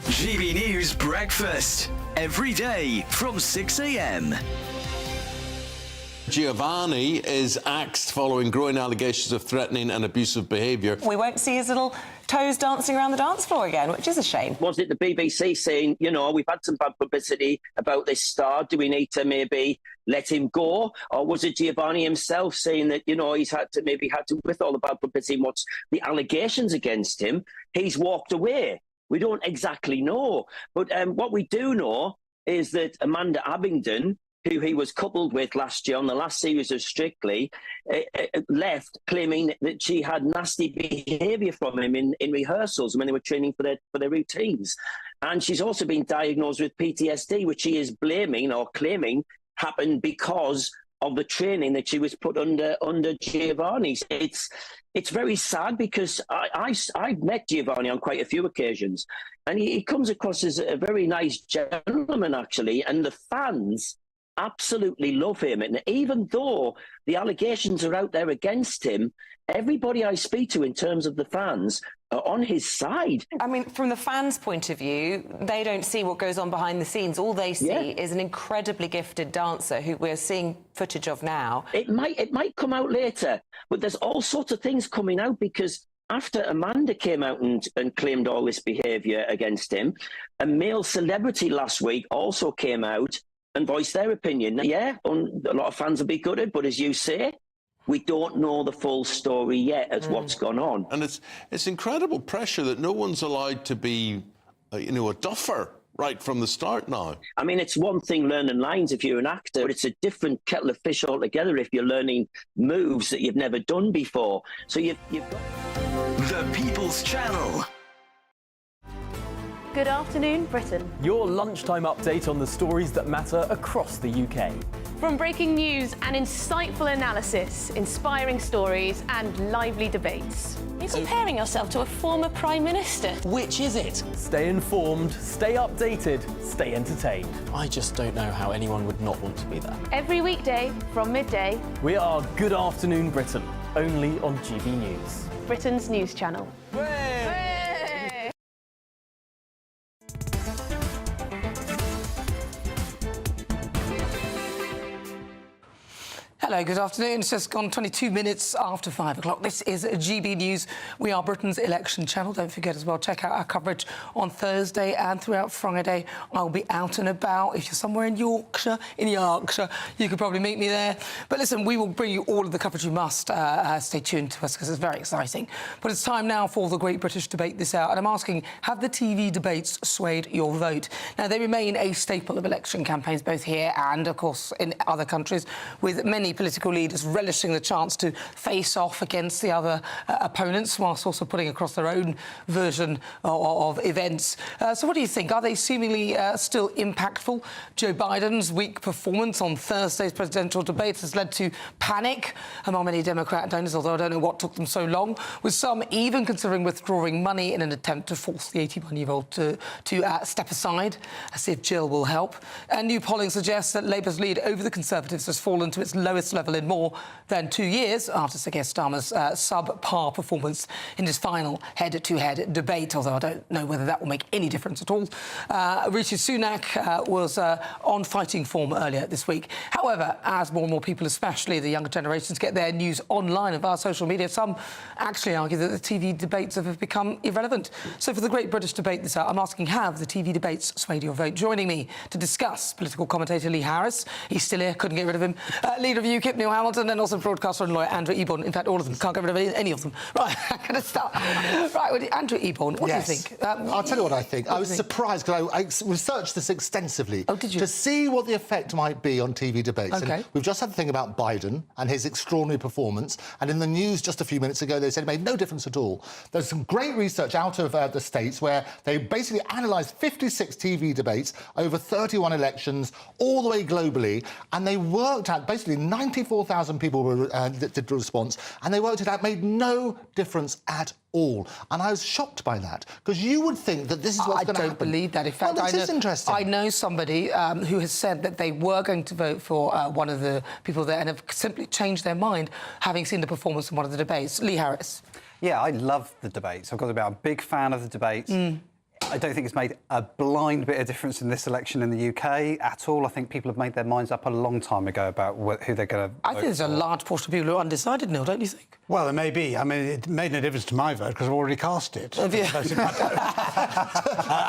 GB News Breakfast. Every day from 6 a.m. Giovanni is axed following growing allegations of threatening and abusive behaviour. We won't see his little toes dancing around the dance floor again, which is a shame. Was it the BBC saying, we've had some bad publicity about this star, do we need to maybe let him go? Or was it Giovanni himself saying that, he's had to, with all the bad publicity and what's the allegations against him, he's walked away? We don't exactly know. But what we do know is that Amanda Abingdon, who he was coupled with last year on the last series of Strictly, left claiming that she had nasty behaviour from him in rehearsals when they were training for their routines. And she's also been diagnosed with PTSD, which she is blaming or claiming happened because of the training that she was put under Giovanni. It's very sad because I've met Giovanni on quite a few occasions, and he comes across as a very nice gentleman, actually, and the fans absolutely love him. And even though the allegations are out there against him, everybody I speak to in terms of the fans are on his side. I mean, from the fans' point of view, they don't see what goes on behind the scenes. All they see is an incredibly gifted dancer who we're seeing footage of now. It might come out later, but there's all sorts of things coming out because after Amanda came out and claimed all this behaviour against him, a male celebrity last week also came out and voiced their opinion. Yeah, a lot of fans will be gutted, but as you say, we don't know the full story yet as what's gone on. And it's incredible pressure that no one's allowed to be, a duffer right from the start now. I mean, it's one thing learning lines if you're an actor, but it's a different kettle of fish altogether if you're learning moves that you've never done before. So you've got... The People's Channel. Good afternoon, Britain. Your lunchtime update on the stories that matter across the UK. From breaking news and insightful analysis, inspiring stories and lively debates. You're comparing yourself to a former Prime Minister. Which is it? Stay informed, stay updated, stay entertained. I just don't know how anyone would not want to be there. Every weekday from midday. We are Good Afternoon Britain, only on GB News. Britain's news channel. Hello, good afternoon. It's just gone 22 minutes after 5 o'clock. This is GB News. We are Britain's election channel. Don't forget as well, check out our coverage on Thursday and throughout Friday. I'll be out and about. If you're somewhere in Yorkshire, you could probably meet me there. But listen, we will bring you all of the coverage you must. Stay tuned to us because it's very exciting. But it's time now for the Great British Debate this hour. And I'm asking, have the TV debates swayed your vote? Now, they remain a staple of election campaigns, both here and, of course, in other countries, with many political leaders relishing the chance to face off against the other opponents whilst also putting across their own version of events. So what do you think? Are they seemingly still impactful? Joe Biden's weak performance on Thursday's presidential debates has led to panic among many Democrat donors, although I don't know what took them so long, with some even considering withdrawing money in an attempt to force the 81-year-old to step aside, see if Jill will help. And new polling suggests that Labour's lead over the Conservatives has fallen to its lowest level in more than 2 years after Sir Keir Starmer's subpar performance in his final head-to-head debate, although I don't know whether that will make any difference at all. Rishi Sunak was on fighting form earlier this week. However, as more and more people, especially the younger generations, get their news online and via social media, some actually argue that the TV debates have become irrelevant. So for the Great British Debate this hour, I'm asking, have the TV debates swayed your vote? Joining me to discuss, political commentator Lee Harris. He's still here, couldn't get rid of him. Leader of UKIP, Neil Hamilton, and also broadcaster and lawyer Andrew Eborn. In fact, all of them. Can't get rid of any of them. Right, I'm going to start. Right, with Andrew Eborn, what do you think? I'll tell you what I think. I was surprised because I researched this extensively. Oh, did you? To see what the effect might be on TV debates. OK. And we've just had the thing about Biden and his extraordinary performance. And in the news just a few minutes ago, they said it made no difference at all. There's some great research out of the States where they basically analysed 56 TV debates over 31 elections all the way globally. And they worked out, basically 94,000 people did the response, and they worked it out, made no difference at all. And I was shocked by that, because you would think that this is what's going to happen. I don't believe that. In fact, well, this is interesting. I know somebody who has said that they were going to vote for one of the people there and have simply changed their mind, having seen the performance in one of the debates. Lee Harris. Yeah, I love the debates. I've got to be a big fan of the debates. I don't think it's made a blind bit of difference in this election in the UK at all. I think people have made their minds up a long time ago about who they're going to vote I think there's a large portion of people who are undecided, Neil, don't you think? Well, there may be. I mean, it made no difference to my vote because I've already cast it. Have you?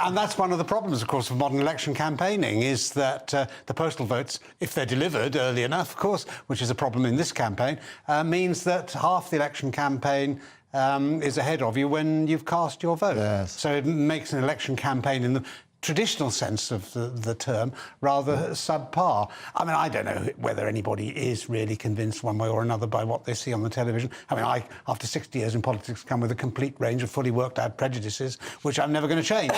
And that's one of the problems, of course, of modern election campaigning, is that the postal votes, if they're delivered early enough, of course, which is a problem in this campaign, means that half the election campaign is ahead of you when you've cast your vote. Yes. So it makes an election campaign in the traditional sense of the term rather subpar. I mean, I don't know whether anybody is really convinced one way or another by what they see on the television. I mean, after 60 years in politics, come with a complete range of fully worked-out prejudices, which I'm never going to change.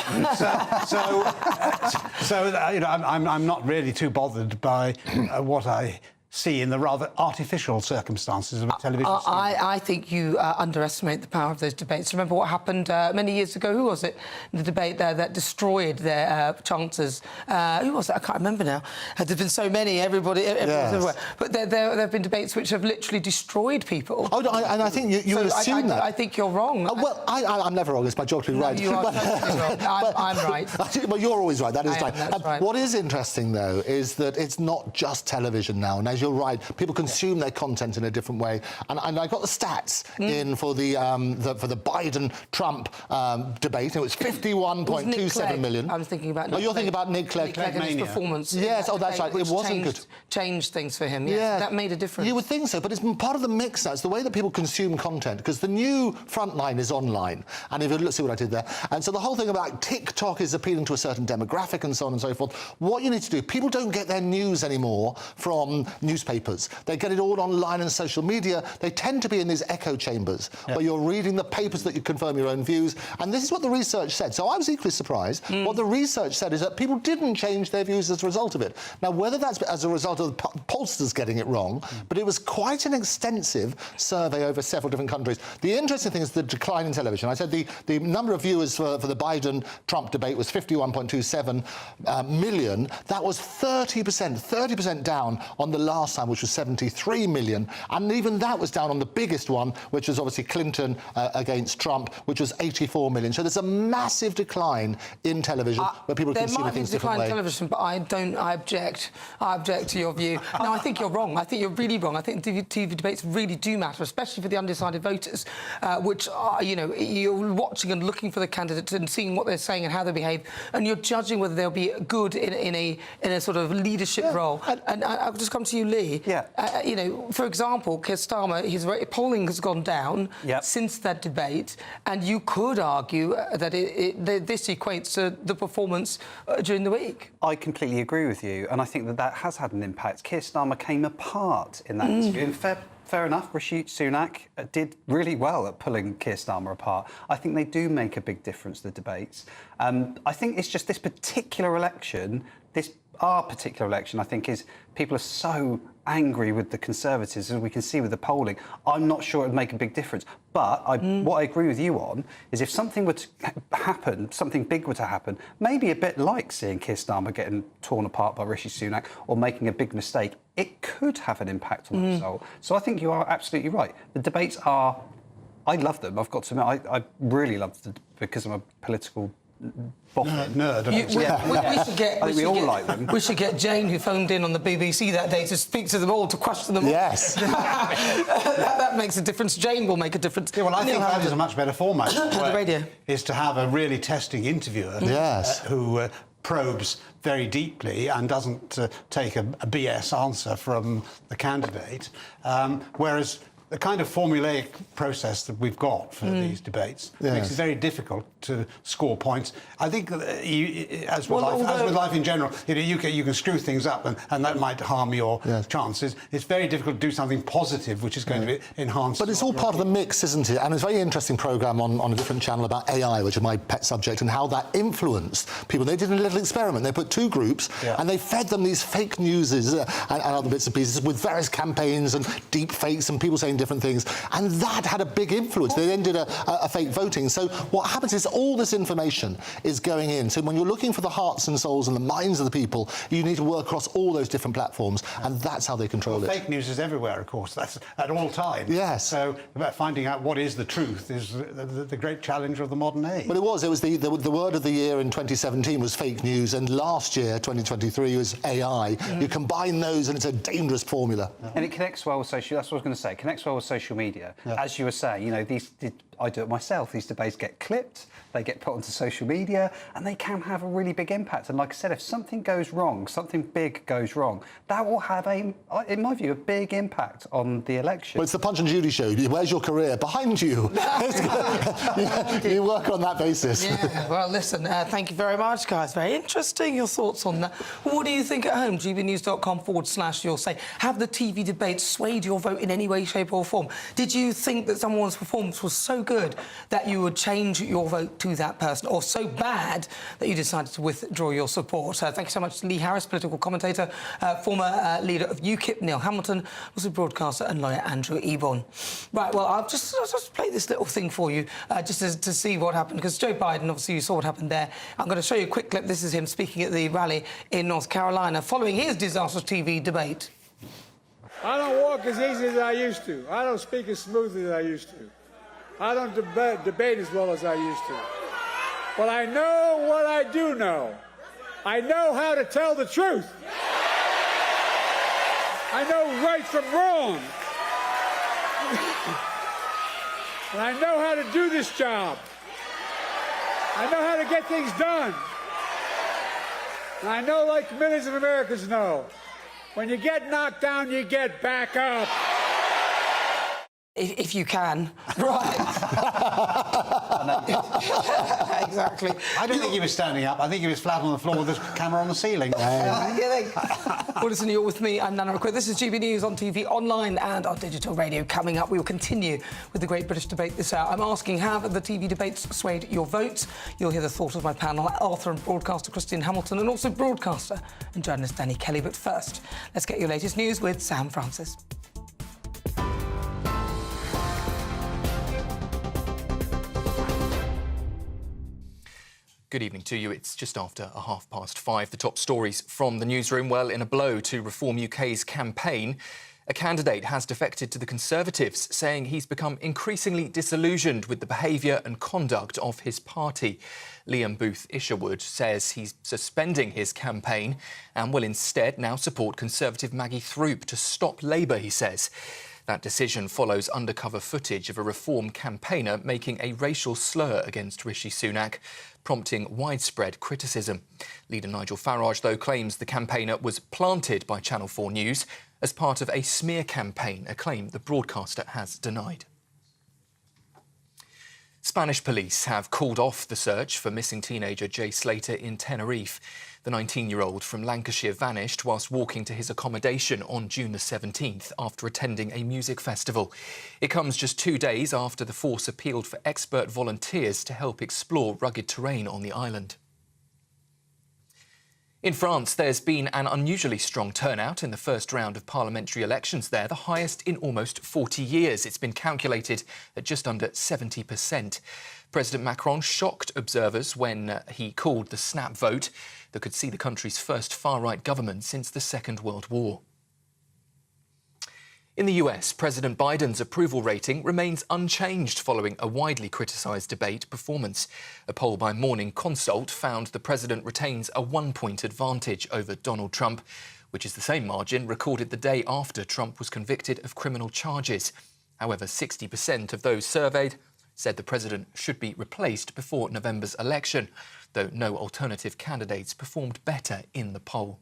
You know, I'm not really too bothered by what I see in the rather artificial circumstances of a television scene. I think you underestimate the power of those debates. Remember what happened many years ago? Who was it? The debate there that destroyed their chances. Who was it? I can't remember now. There's been so many. Everybody's everywhere. But there have been debates which have literally destroyed people. Oh, and I think you would assume that. I think you're wrong. Well, I'm never wrong. It's my job to be right. You are totally wrong. I'm right. Well, you're always right. That is right. That's right. What is interesting, though, is that it's not just television now. And as you're right, people consume their content in a different way. And I got the stats in for the Biden-Trump debate. It was 51.27 million. I was thinking about Nick. Oh, you're thinking about Nick Clegg. Nick Clegg and his performance. Yes, that's right. It wasn't good. Changed things for him. Yes, that made a difference. You would think so, but it's part of the mix now. It's the way that people consume content, because the new front line is online. And if you look, see what I did there. And so the whole thing about TikTok is appealing to a certain demographic and so on and so forth. What you need to do, people don't get their news anymore from newspapers. They get it all online and social media. They tend to be in these echo chambers where you're reading the papers that you confirm your own views. And this is what the research said. So I was equally surprised. What the research said is that people didn't change their views as a result of it. Now, whether that's as a result of the pollsters getting it wrong, but it was quite an extensive survey over several different countries. The interesting thing is the decline in television. I said the number of viewers for the Biden-Trump debate was 51.27 million. That was 30% down on the last last time, which was 73 million. And even that was down on the biggest one, which was obviously Clinton against Trump, which was 84 million. So there's a massive decline in television where people are consuming things differently. There might be a decline in television, but I object. I object to your view. No, I think you're wrong. I think you're really wrong. I think TV debates really do matter, especially for the undecided voters, which are, you know, you're watching and looking for the candidates and seeing what they're saying and how they behave, and you're judging whether they'll be good in a sort of leadership role. And I'll just come to you, Lee. Yeah. You know, for example, Keir Starmer, his polling has gone down since that debate, and you could argue that this equates to the performance during the week. I completely agree with you, and I think that has had an impact. Keir Starmer came apart in that interview. And fair enough, Rishi Sunak did really well at pulling Keir Starmer apart. I think they do make a big difference, the debates. I think it's just this particular election, our particular election, I think, is people are so angry with the Conservatives, as we can see with the polling. I'm not sure it would make a big difference. But what I agree with you on is if something were to happen, something big were to happen, maybe a bit like seeing Keir Starmer getting torn apart by Rishi Sunak or making a big mistake, it could have an impact on the result. So I think you are absolutely right. The debates are... I love them, I've got to admit. I really love them because I'm a political... nerd. We should get. I think we all like them. We should get Jane, who phoned in on the BBC that day, to speak to them all, to question them all. Yes. that makes a difference. Jane will make a difference. Yeah, well, I think that is a much better format. The radio is to have a really testing interviewer. Who probes very deeply and doesn't take a BS answer from the candidate, whereas the kind of formulaic process that we've got for these debates makes it very difficult to score points. I think, as with life in general, you can screw things up and that might harm your chances. It's very difficult to do something positive, which is going to enhance. But it's all part of the mix, isn't it? And it's a very interesting programme on a different channel about AI, which is my pet subject, and how that influenced people. They did a little experiment. They put two groups and they fed them these fake newses and other bits and pieces with various campaigns and deep fakes and people saying different things, and that had a big influence. They then did a fake voting. So what happens is all this information is going in. So when you're looking for the hearts and souls and the minds of the people, you need to work across all those different platforms, and that's how they control it. Fake news is everywhere, of course. That's at all times. Yes. So about finding out what is the truth is the great challenge of the modern age. But it was the word of the year in 2017 was fake news, and last year, 2023, was AI. You combine those, and it's a dangerous formula. And it connects well with social. That's what I was going to say. It connects well with social media. As you were saying, you know, I do it myself. These debates get clipped, they get put onto social media, and they can have a really big impact. And like I said, if something goes wrong, something big goes wrong, that will have in my view, a big impact on the election. Well, it's the Punch and Judy show. Where's your career? Behind you. You work on that basis. Yeah, well, listen, thank you very much, guys. Very interesting, your thoughts on that. What do you think at home? gbnews.com/you'll say. Have the TV debates swayed your vote in any way, shape or form? Did you think that someone's performance was so good that you would change your vote to that person, or so bad that you decided to withdraw your support? Thank you so much to Lee Harris, political commentator, former leader of UKIP, Neil Hamilton, also broadcaster and lawyer Andrew Ebon. Right, well, I'll just play this little thing for you, just to see what happened, because Joe Biden, obviously, you saw what happened there. I'm going to show you a quick clip. This is him speaking at the rally in North Carolina following his disastrous TV debate. I don't walk as easy as I used to. I don't speak as smoothly as I used to. I don't debate as well as I used to. But I know what I do know. I know how to tell the truth. I know right from wrong. And I know how to do this job. I know how to get things done. And I know, like millions of Americans know, when you get knocked down, you get back up. If you can. Right. Exactly. I don't think he was standing up. I think he was flat on the floor with the camera on the ceiling. Well, listen, you're with me. I'm Nana Akua. This is GB News on TV, online and on digital radio. Coming up, we will continue with the Great British Debate this hour. I'm asking, have the TV debates swayed your votes? You'll hear the thought of my panel, author and broadcaster Christine Hamilton, and also broadcaster and journalist Danny Kelly. But first, let's get your latest news with Sam Francis. Good evening to you. It's just after 5:30. The top stories from the newsroom. Well, in a blow to Reform UK's campaign, a candidate has defected to the Conservatives, saying he's become increasingly disillusioned with the behaviour and conduct of his party. Liam Booth Isherwood says he's suspending his campaign and will instead now support Conservative Maggie Throop to stop Labour, he says. That decision follows undercover footage of a Reform campaigner making a racial slur against Rishi Sunak, prompting widespread criticism. Leader Nigel Farage, though, claims the campaigner was planted by Channel 4 News as part of a smear campaign, a claim the broadcaster has denied. Spanish police have called off the search for missing teenager Jay Slater in Tenerife. The 19-year-old from Lancashire vanished whilst walking to his accommodation on June the 17th after attending a music festival. It comes just 2 days after the force appealed for expert volunteers to help explore rugged terrain on the island. In France, there's been an unusually strong turnout in the first round of parliamentary elections there, the highest in almost 40 years. It's been calculated at just under 70%. President Macron shocked observers when he called the snap vote that could see the country's first far-right government since the Second World War. In the US, President Biden's approval rating remains unchanged following a widely criticised debate performance. A poll by Morning Consult found the president retains a 1-point advantage over Donald Trump, which is the same margin recorded the day after Trump was convicted of criminal charges. However, 60% of those surveyed said the president should be replaced before November's election, though no alternative candidates performed better in the poll.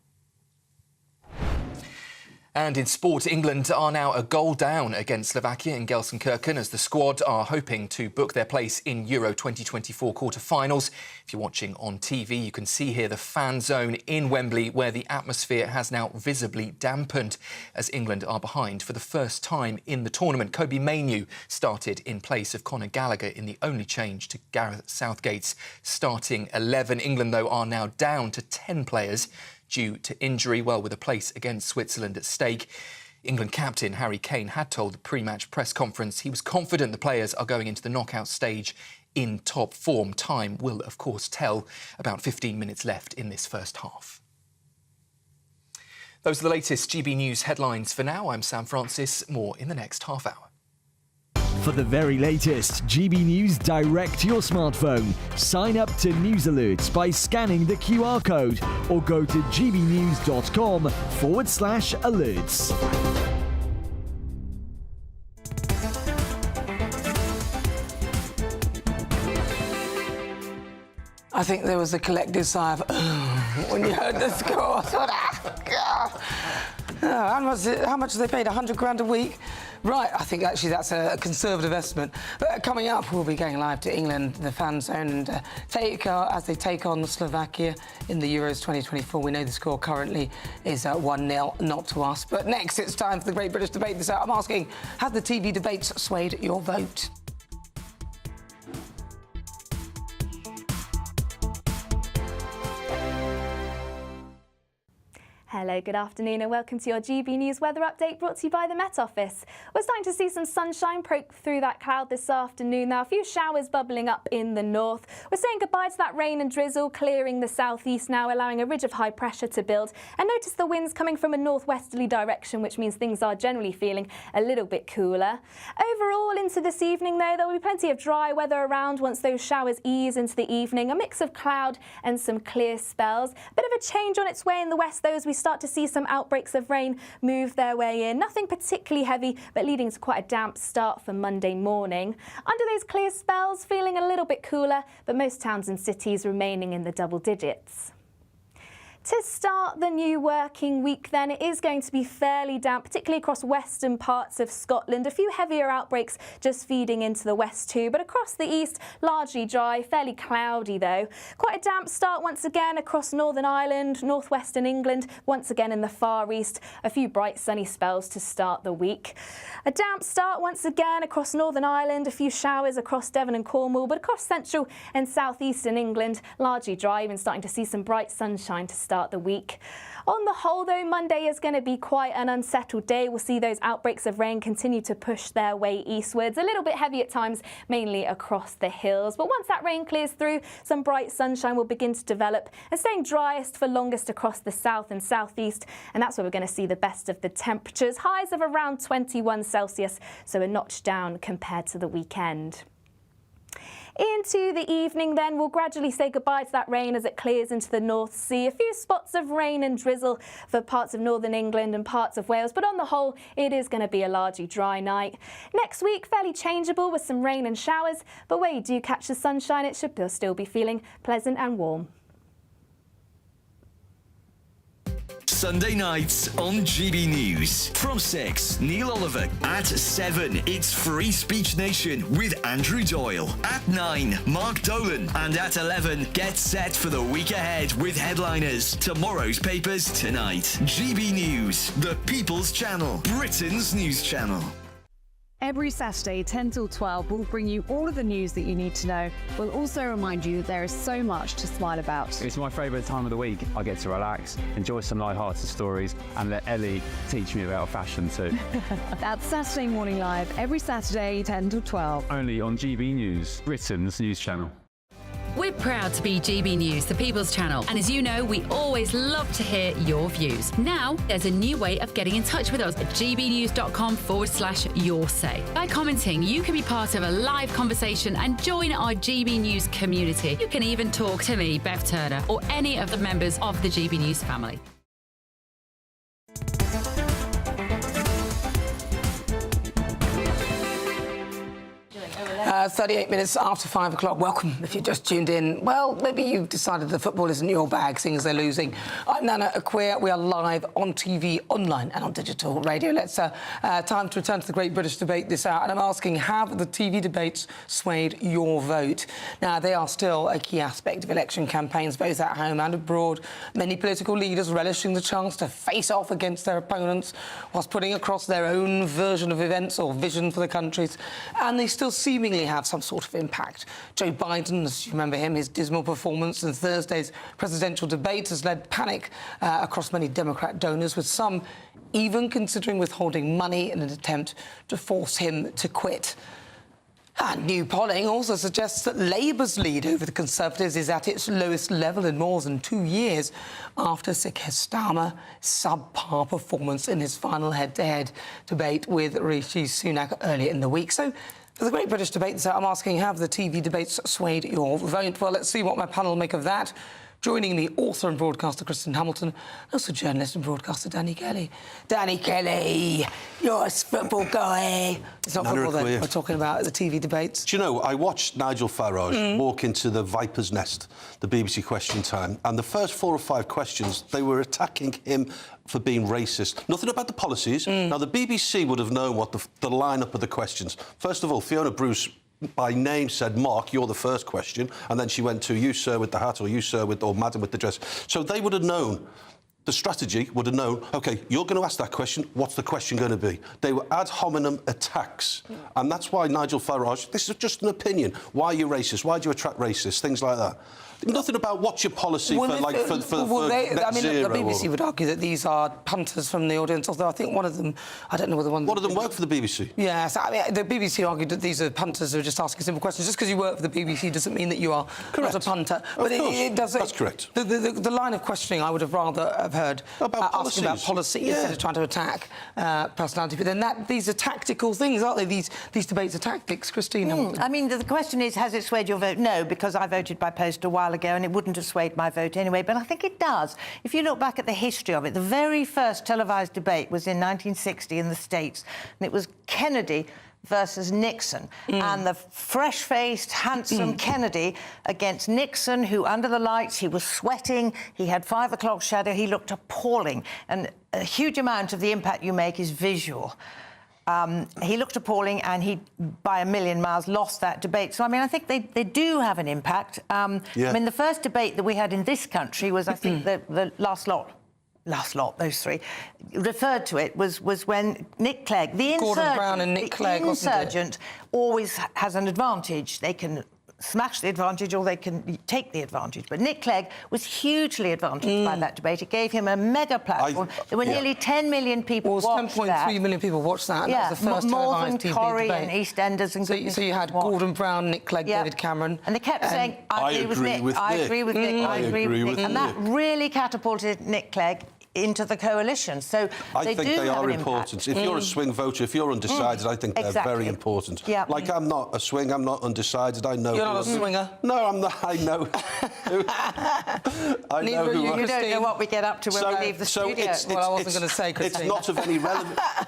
And in sport, England are now a goal down against Slovakia in Gelsenkirchen as the squad are hoping to book their place in Euro 2024 quarter-finals. If you're watching on TV, you can see here the fan zone in Wembley where the atmosphere has now visibly dampened as England are behind for the first time in the tournament. Kobe Mainoo started in place of Conor Gallagher in the only change to Gareth Southgate's starting 11. England, though, are now down to 10 players due to injury, well, with a place against Switzerland at stake. England captain Harry Kane had told the pre-match press conference he was confident the players are going into the knockout stage in top form. Time will, of course, tell. About 15 minutes left in this first half. Those are the latest GB News headlines for now. I'm Sam Francis. More in the next half hour. For the very latest GB News direct to your smartphone, sign up to News Alerts by scanning the QR code or go to gbnews.com/alerts. I think there was a collective sigh of when you heard the score. How much have they paid? 100 grand a week? Right, I think actually that's a conservative estimate. But coming up, we'll be going live to England, the fan zone, and as they take on Slovakia in the Euros 2024. We know the score currently is 1-0, not to us. But next, it's time for the Great British Debate. I'm asking, has the TV debates swayed your vote? Hello, good afternoon and welcome to your GB News weather update brought to you by the Met Office. We're starting to see some sunshine poke through that cloud this afternoon. Now, a few showers bubbling up in the north. We're saying goodbye to that rain and drizzle, clearing the southeast now, allowing a ridge of high pressure to build. And notice the winds coming from a northwesterly direction, which means things are generally feeling a little bit cooler. Overall, into this evening, though, there will be plenty of dry weather around once those showers ease into the evening. A mix of cloud and some clear spells. A bit of a change on its way in the west, though, as we start to see some outbreaks of rain move their way in. Nothing particularly heavy, but leading to quite a damp start for Monday morning. Under those clear spells, feeling a little bit cooler, but most towns and cities remaining in the double digits. To start the new working week then, it is going to be fairly damp, particularly across western parts of Scotland. A few heavier outbreaks just feeding into the west too, but across the east, largely dry, fairly cloudy though. Quite a damp start once again across Northern Ireland, northwestern England, once again in the far east. A few bright sunny spells to start the week. A damp start once again across Northern Ireland, a few showers across Devon and Cornwall, but across central and southeastern England, largely dry, even starting to see some bright sunshine to start start the week. On the whole, though, Monday is going to be quite an unsettled day. We'll see those outbreaks of rain continue to push their way eastwards, a little bit heavy at times, mainly across the hills. But once that rain clears through, some bright sunshine will begin to develop and staying driest for longest across the south and southeast. And that's where we're going to see the best of the temperatures, highs of around 21 Celsius, so a notch down compared to the weekend. Into the evening then, we'll gradually say goodbye to that rain as it clears into the North Sea. A few spots of rain and drizzle for parts of northern England and parts of Wales, but on the whole, it is going to be a largely dry night. Next week, fairly changeable with some rain and showers, but where you do catch the sunshine, it should still be feeling pleasant and warm. Sunday nights on GB News. From 6, Neil Oliver. At 7, it's Free Speech Nation with Andrew Doyle. At 9, Mark Dolan. And at 11, get set for the week ahead with headliners. Tomorrow's papers tonight. GB News, the People's Channel, Britain's news channel. Every Saturday, 10 till 12, we'll bring you all of the news that you need to know. We'll also remind you that there is so much to smile about. It's my favourite time of the week. I get to relax, enjoy some light-hearted stories, and let Ellie teach me about fashion too. That's Saturday Morning Live, every Saturday, 10 till 12. Only on GB News, Britain's news channel. We're proud to be GB News, the People's Channel, and as you know, we always love to hear your views. Now, there's a new way of getting in touch with us at gbnews.com/yoursay. By commenting, you can be part of a live conversation and join our GB News community. You can even talk to me, Bev Turner, or any of the members of the GB News family. 38 minutes after 5 o'clock. Welcome if you just tuned in. Well, maybe you've decided the football isn't your bag, seeing as they're losing. I'm Nana Akua. We are live on TV, online and on digital radio. Let's time to return to the Great British Debate this hour. And I'm asking, have the TV debates swayed your vote? Now, they are still a key aspect of election campaigns, both at home and abroad. Many political leaders relishing the chance to face off against their opponents whilst putting across their own version of events or vision for the countries. And they still seemingly have some sort of impact. Joe Biden, as you remember him, his dismal performance in Thursday's presidential debate has led panic across many Democrat donors, with some even considering withholding money in an attempt to force him to quit. And new polling also suggests that Labour's lead over the Conservatives is at its lowest level in more than 2 years after Sir Keir Starmer's subpar performance in his final head-to-head debate with Rishi Sunak earlier in the week. So, for the Great British Debate this hour, I'm asking, have the TV debates swayed your vote? Well, let's see what my panel make of that. Joining me, author and broadcaster Kristen Hamilton, and also journalist and broadcaster Danny Kelly. Danny Kelly, you're a football guy. It's not football then, we're talking about the TV debates. Do you know, I watched Nigel Farage walk into the Viper's Nest, the BBC Question Time, and the first 4 or 5 questions, they were attacking him for being racist. Nothing about the policies. Now, the BBC would have known what the lineup of the questions. First of all, Fiona Bruce, by name, said, Mark, you're the first question, and then she went to you, sir, with the hat, or you, sir, with, or madam, with the dress. So they would have known, the strategy would have known, OK, you're going to ask that question, what's the question going to be? They were ad hominem attacks. And that's why Nigel Farage, this is just an opinion, why are you racist, why do you attract racists, things like that. Nothing about what's your policy for net zero. The BBC would argue that these are punters from the audience, although I think one of them, I don't know whether one... One of them work for the BBC? Yes, I mean, the BBC argued that these are punters who are just asking simple questions. Just because you work for the BBC doesn't mean that you are not a punter. But it does... That's correct. The line of questioning I would have rather have heard asking about policy instead of trying to attack personality. But then these are tactical things, aren't they? These debates are tactics. Christine? I mean, the question is, has it swayed your vote? No, because I voted by post a while ago and it wouldn't have swayed my vote anyway, but I think it does. If you look back at the history of it, the very first televised debate was in 1960 in the States, and it was Kennedy versus Nixon, and the fresh-faced, handsome Kennedy against Nixon, who, under the lights, he was sweating, he had 5 o'clock shadow, he looked appalling, and a huge amount of the impact you make is visual. He looked appalling, and he, by a million miles, lost that debate. So, I mean, I think they do have an impact. I mean, the first debate that we had in this country was, I think, the last lot, those 3, referred to it, was when Nick Clegg, the Gordon Brown and Nick Clegg, insurgent, always has an advantage. They can smash the advantage or they can take the advantage. But Nick Clegg was hugely advantaged by that debate. It gave him a mega platform. There were nearly 10 million people watched that. 10.3 million people watched that. And Yeah, that was the first more than televised TV Corrie debate. and EastEnders and so you had Gordon Brown, Nick Clegg, Yeah. David Cameron. And they kept saying, I agree with Nick, I agree with Nick, I agree with Nick. And that really catapulted Nick Clegg into the coalition. So I they think do they have are an important. impact. If you're a swing voter, if you're undecided, I think they're very important. Yeah. Like, I'm not a swing, I'm not undecided, I know... You're not a swinger? No, I'm not, I know. I know who... You don't know what we get up to when we leave the studio. Well, I wasn't going to say, Christine. It's not of any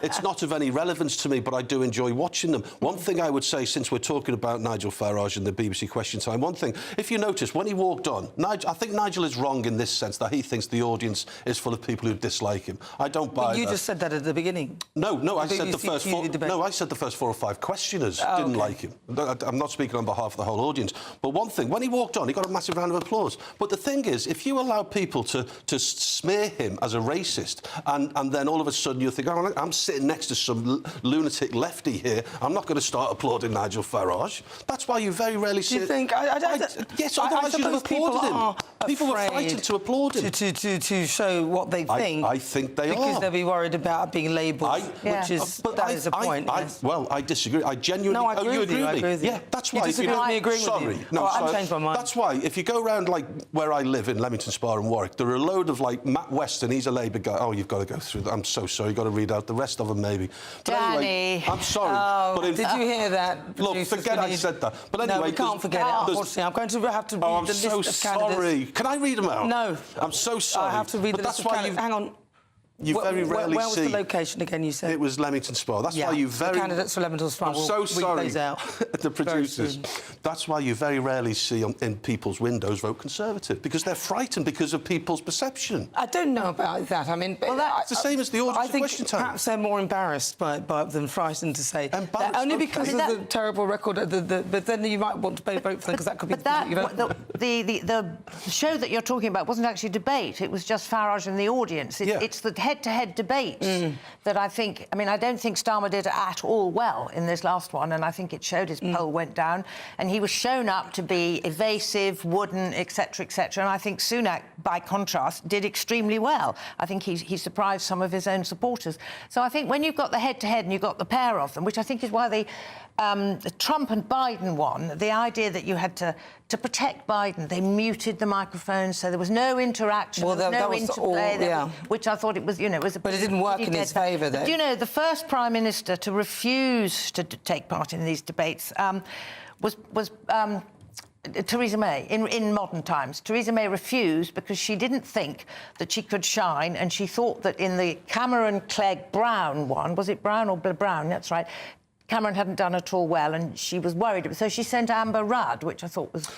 it's not of any relevance to me, but I do enjoy watching them. One thing I would say, since we're talking about Nigel Farage and the BBC Question Time, one thing, if you notice, when he walked on, I think Nigel is wrong in this sense, that he thinks the audience is full of people who dislike him. I don't buy that. You just said that at the beginning. No, I said the BBC first four. debate. No, I said the first 4 or 5 questioners didn't like him. I'm not speaking on behalf of the whole audience. But one thing, when he walked on, he got a massive round of applause. But the thing is, if you allow people to smear him as a racist, and then all of a sudden you think, oh, I'm sitting next to some lunatic lefty here, I'm not going to start applauding Nigel Farage. That's why you very rarely see. Do you think? Yes, otherwise you'd have applauded him. People were frightened to applaud him. To show what they think. I think they because they'll be worried about being labelled, which is that is a point. Well, I disagree. I genuinely. No, I agree with you. I agree with you. Yeah, that's why. You disagree with me agreeing with you. No, I've changed my mind. That's why. If you go around like where I live in Leamington Spa and Warwick, there are a load of like Matt Weston. He's a Labour guy. Oh, you've got to go through that. I'm so sorry. You've got to read out the rest of them, maybe. But Danny. anyway, I'm sorry. Oh, but did you hear that? Look, forget I said that. But anyway, no, we can't forget it. Unfortunately, I'm going to have to read I'm the so list of candidates. sorry. Can I read them out? No. I'm so sorry. I have to read the list of candidates. Hang on. You very rarely where was see... the location again, you said? It was Leamington Spa. That's why you very... The candidates for Leamington Spa I'm so sorry, out the producers. That's why you very rarely see in people's windows vote Conservative, because they're frightened because of people's perception. I don't know about that. I mean... Well, that's the same as the audience question time. Perhaps they're more embarrassed than frightened to say. That only because of the terrible record. But then you might want to vote for them, because that could be the show that you're talking about wasn't actually a debate. It was just Farage and the audience. It's the head-to-head debate that I think... I mean, I don't think Starmer did at all well in this last one, and I think it showed his poll went down, and he was shown up to be evasive, wooden, etc., etc., and I think Sunak, by contrast, did extremely well. I think he surprised some of his own supporters. So I think when you've got the head-to-head and you've got the pair of them, which I think is why the Trump and Biden one, the idea that you had to protect Biden, they muted the microphones, so there was no interaction, well, no interplay, which I thought it was, was a... But it didn't work in his favour, though. But, the first Prime Minister to refuse to take part in these debates was Theresa May, in modern times. Theresa May refused because she didn't think that she could shine, and she thought that in the Cameron-Clegg-Brown one, was it Brown or Brown? That's right. Cameron hadn't done at all well, and she was worried. So she sent Amber Rudd, which I thought was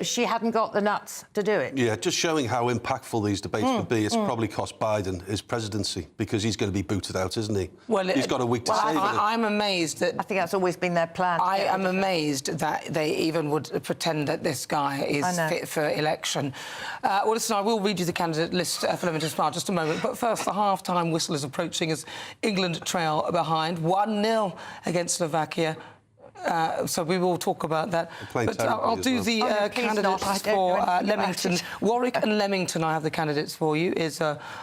she hadn't got the nuts to do it. Yeah, just showing how impactful these debates could be. It's probably cost Biden his presidency, because he's going to be booted out, isn't he? Well, he's got a week to save it. I'm amazed that... I think that's always been their plan. I am amazed that they even would pretend that this guy is fit for election. Well, listen, I will read you the candidate list for Leamington Spa just a moment. But first, the half-time whistle is approaching as England trail behind 1-0 against Slovakia. So we will talk about that. But I'll do the candidates for Leamington. Warwick and Leamington, I have the candidates for you, is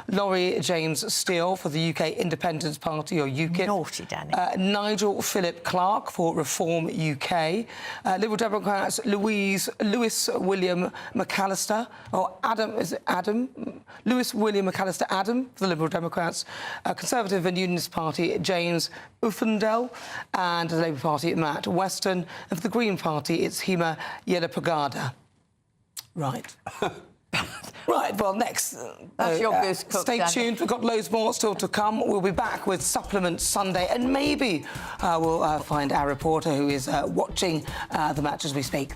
Laurie James Steele for the UK Independence Party, or UKIP. Naughty, Danny. Nigel Philip Clark for Reform UK. Liberal Democrats, Lewis William McAllister, or Lewis William McAllister Adam for the Liberal Democrats. Conservative and Unionist Party, James Uffendell, and the Labour Party, Matt Weston, and for the Green Party, it's Hema Yelapagada. Right. Right, well, next... That's your goose cook, stay tuned, we've got loads more still to come. We'll be back with Supplement Sunday, and maybe we'll find our reporter who is watching the match as we speak.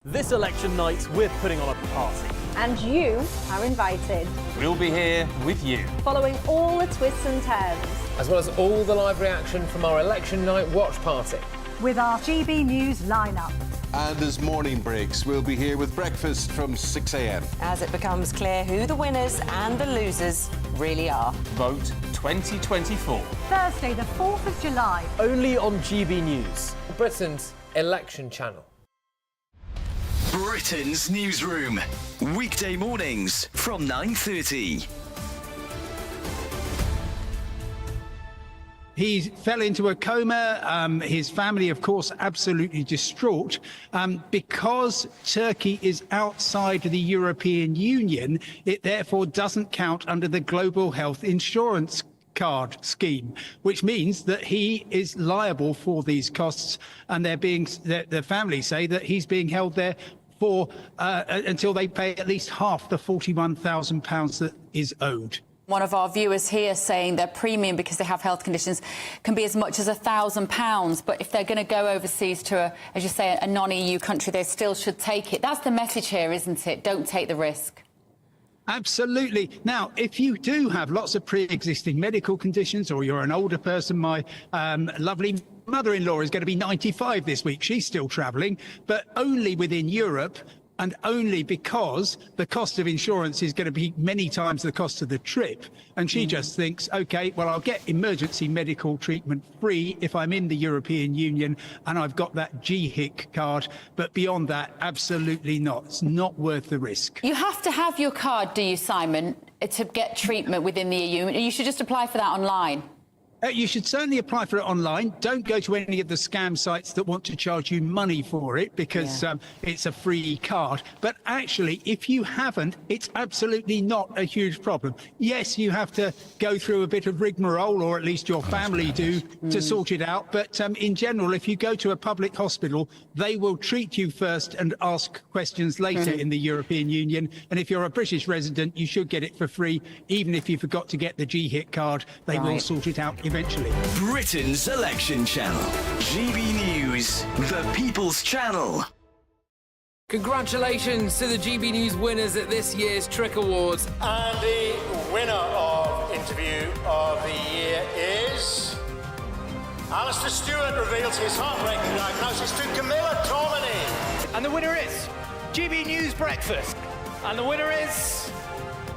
This election night, we're putting on a party. And you are invited. We'll be here with you. Following all the twists and turns. As well as all the live reaction from our election night watch party. With our GB News lineup. And as morning breaks, we'll be here with breakfast from 6 a.m. As it becomes clear who the winners and the losers really are. Vote 2024. Thursday, the 4th of July. Only on GB News. Britain's election channel. Britain's newsroom. Weekday mornings from 9:30. He fell into a coma. His family, of course, absolutely distraught. Because Turkey is outside the European Union, it therefore doesn't count under the Global Health Insurance Card scheme, which means that he is liable for these costs, and the family say that he's being held there for until they pay at least half the £41,000 that is owed. One of our viewers here saying their premium, because they have health conditions, can be as much as £1,000. But if they're going to go overseas to, as you say, a non-EU country, they still should take it. That's the message here, isn't it? Don't take the risk. Absolutely. Now, if you do have lots of pre-existing medical conditions, or you're an older person, my lovely mother-in-law is going to be 95 this week. She's still travelling, but only within Europe, and only because the cost of insurance is going to be many times the cost of the trip. And she just thinks, OK, well, I'll get emergency medical treatment free if I'm in the European Union and I've got that GHIC card. But beyond that, absolutely not. It's not worth the risk. You have to have your card, do you, Simon, to get treatment within the EU? You should just apply for that online. You should certainly apply for it online. Don't go to any of the scam sites that want to charge you money for it, because it's a free card. But actually, if you haven't, it's absolutely not a huge problem. Yes, you have to go through a bit of rigmarole, or at least your family do, to sort it out. But in general, if you go to a public hospital, they will treat you first and ask questions later in the European Union. And if you're a British resident, you should get it for free. Even if you forgot to get the GHIC card, they will sort it out eventually. Britain's election channel. GB News, the People's Channel. Congratulations to the GB News winners at this year's Trick Awards. And the winner of Interview of the Year is... Alistair Stewart reveals his heartbreaking diagnosis to Camilla Tominey. And the winner is GB News Breakfast. And the winner is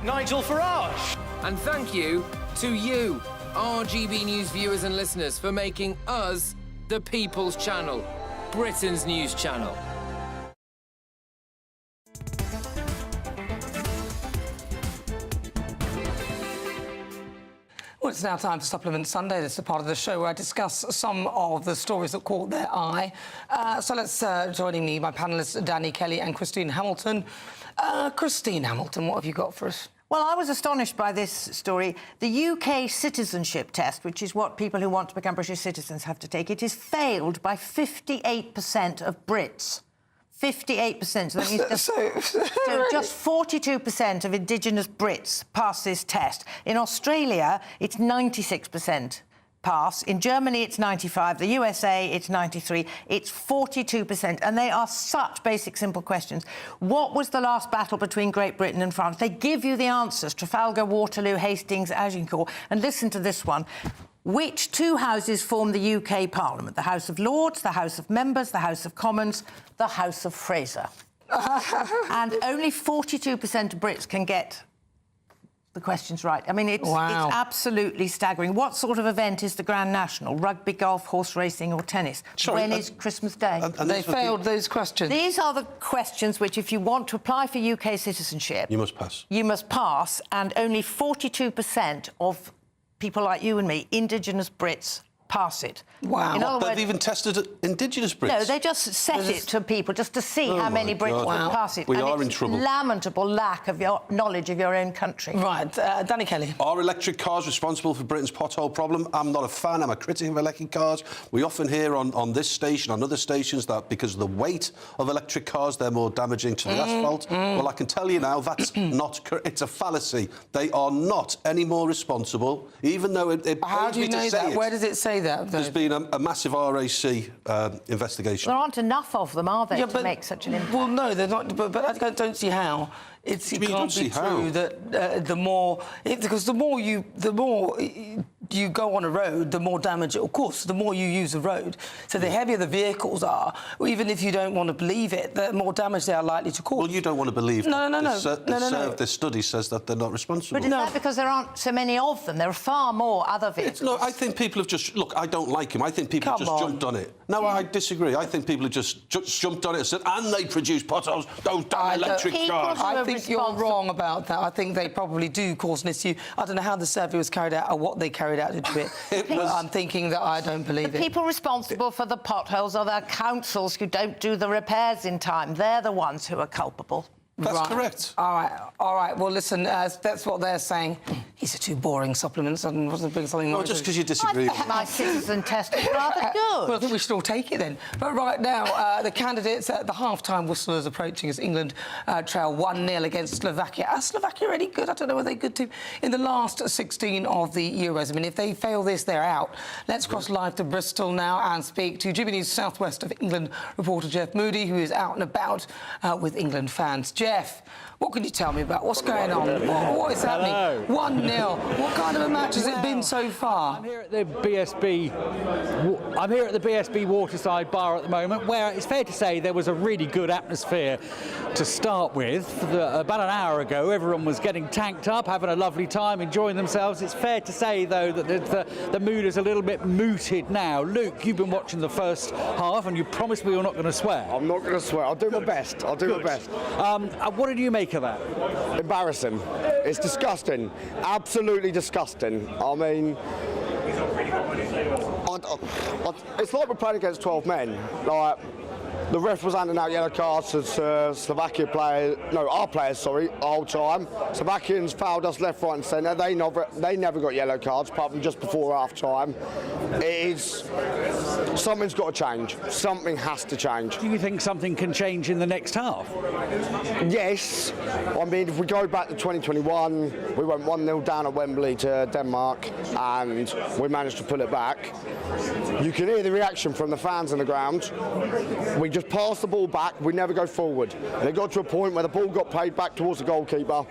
Nigel Farage. And thank you to you, our GB News viewers and listeners, for making us the People's Channel, Britain's news channel. Well, it's now time for Supplement Sunday. This is the part of the show where I discuss some of the stories that caught their eye. So let's joining me, my panellists, Danny Kelly and Christine Hamilton. Christine Hamilton, what have you got for us? Well, I was astonished by this story. The UK citizenship test, which is what people who want to become British citizens have to take, it is failed by 58% of Brits. 58%. So that means so just 42% of Indigenous Brits pass this test. In Australia, it's 96% pass. In Germany, it's 95. The USA, it's 93. It's 42%. And they are such basic, simple questions. What was the last battle between Great Britain and France? They give you the answers. Trafalgar, Waterloo, Hastings, Agincourt. And listen to this one. Which two houses form the UK Parliament? The House of Lords, the House of Members, the House of Commons, the House of Fraser. And only 42% of Brits can get the questions right. I mean, it's absolutely staggering. What sort of event is the Grand National? Rugby, golf, horse racing or tennis? When is Christmas Day? And they failed those questions. These are the questions which, if you want to apply for UK citizenship... You must pass. You must pass, and only 42% of people like you and me, Indigenous Brits, pass it. Wow. In other words, They've even tested Indigenous Brits. No, they just set it to people just to see how many Brits would pass it. We and are in it's trouble. Lamentable lack of your knowledge of your own country. Right, Danny Kelly. Are electric cars responsible for Britain's pothole problem? I'm not a fan. I'm a critic of electric cars. We often hear on this station, on other stations, that because of the weight of electric cars, they're more damaging to the asphalt. Well, I can tell you now, that's not correct. It's a fallacy. They are not any more responsible, even though it How do you know that? Where does it say that? There's been a massive RAC investigation. There aren't enough of them, are there, to make such an impact? Well, no, they're not. But I don't see how. It can't be true that the more, because the more you go on a road, the more damage it will cause. The more you use the road, so the heavier the vehicles are, even if you don't want to believe it, the more damage they are likely to cause. Well, you don't want to believe No. This study says that they're not responsible. But is that because there aren't so many of them? There are far more other vehicles. No, I think people have just... Look, I don't like him. I think people have just jumped on it. No, I disagree. I think people have just jumped on it and said, and they produce potholes, those damn electric cars. I think you're wrong about that. I think they probably do cause an issue. I don't know how the survey was carried out or what they carried out to do it. But I'm thinking that I don't believe the people responsible for the potholes are the councils who don't do the repairs in time. They're the ones who are culpable. That's correct. All right. Well, listen, that's what they're saying. These are two boring supplements. I wasn't bringing something more. No, just because you disagree. I think my citizen test was rather good. Well, I think we should all take it then. But right now, the candidates at the half-time whistle is approaching as England trail 1-0 against Slovakia. Are Slovakia any good? I don't know. Are they good too? In the last 16 of the Euros. I mean, if they fail this, they're out. Let's cross live to Bristol now and speak to GBNews South West of England reporter Jeff Moody, who is out and about with England fans. Jeff, what can you tell me about what's going on? What is happening? 1-0. What kind of a match has it been so far? I'm here at the BSB Waterside Bar at the moment, where it's fair to say there was a really good atmosphere to start with. About an hour ago, everyone was getting tanked up, having a lovely time, enjoying themselves. It's fair to say, though, that the mood is a little bit mooted now. Luke, you've been watching the first half, and you promised me you're not going to swear. I'm not going to swear. I'll do my best. I'll do my best. What did you make of that? Embarrassing. It's disgusting. Absolutely disgusting. I mean, it's like we're playing against 12 men. Like, the ref was handing out yellow cards to Slovakia players, no, our players, sorry, the whole time. Slovakians fouled us left, right and centre. They never got yellow cards, apart from just before half-time. Something's got to change. Something has to change. Do you think something can change in the next half? Yes. I mean, if we go back to 2021, we went 1-0 down at Wembley to Denmark, and we managed to pull it back. You can hear the reaction from the fans on the ground. We just pass the ball back, we never go forward. And it got to a point where the ball got played back towards the goalkeeper,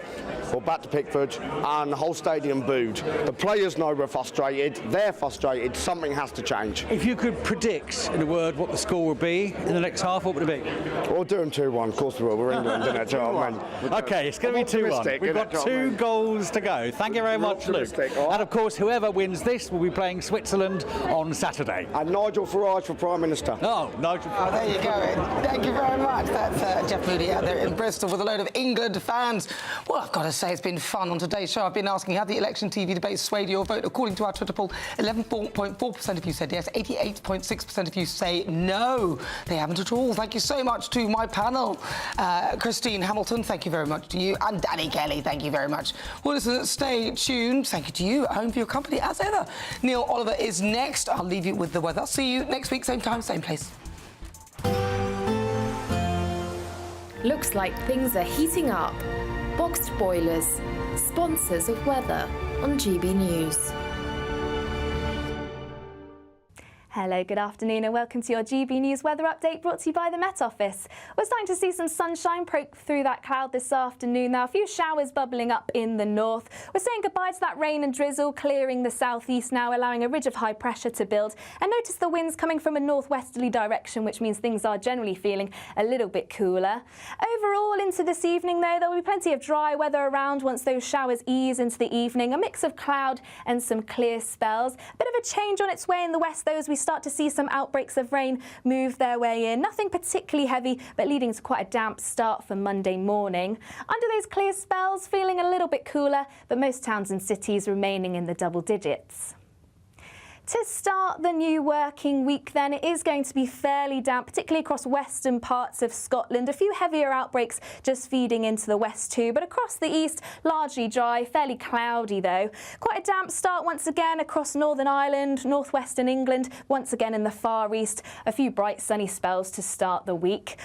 or back to Pickford, and the whole stadium booed. The players know we're frustrated, they're frustrated, something has to change. If you could predict, in a word, what the score would be in the next half, what would it be? We'll do them 2-1, of course we will. We're England, isn't it? Do you know what I mean? OK, it's going to be 2-1. We've got 2 goals to go. Thank you very much, Luke. And, of course, whoever wins this will be playing Switzerland on Saturday. And Nigel Farage for Prime Minister. Oh, Nigel Farage. Oh, there you go. Thank you very much. That's Jeff Moody out there in Bristol with a load of England fans. Well, I've got to say, it's been fun on today's show. I've been asking, have the election TV debates swayed your vote? According to our Twitter poll, 11.4% of you said yes, 88.6% of you say no. They haven't at all. Thank you so much to my panel. Christine Hamilton, thank you very much to you. And Danny Kelly, thank you very much. Well, listen, stay tuned. Thank you to you at home for your company, as ever. Neil Oliver is next. I'll leave you with the weather. See you next week, same time, same place. Looks like things are heating up. Boxed boilers, sponsors of weather on GB News. Hello, good afternoon and welcome to your GB News weather update brought to you by the Met Office. We're starting to see some sunshine poke through that cloud this afternoon. Now, a few showers bubbling up in the north. We're saying goodbye to that rain and drizzle, clearing the southeast now, allowing a ridge of high pressure to build. And notice the winds coming from a northwesterly direction, which means things are generally feeling a little bit cooler. Overall, into this evening, though, there will be plenty of dry weather around once those showers ease into the evening. A mix of cloud and some clear spells. A bit of a change on its way in the west, though, as we start to see some outbreaks of rain move their way in. Nothing particularly heavy, but leading to quite a damp start for Monday morning. Under those clear spells, feeling a little bit cooler, but most towns and cities remaining in the double digits. To start the new working week then, it is going to be fairly damp, particularly across western parts of Scotland. A few heavier outbreaks just feeding into the west too, but across the east, largely dry, fairly cloudy though. Quite a damp start once again across Northern Ireland, northwestern England, once again in the far east. A few bright sunny spells to start the week.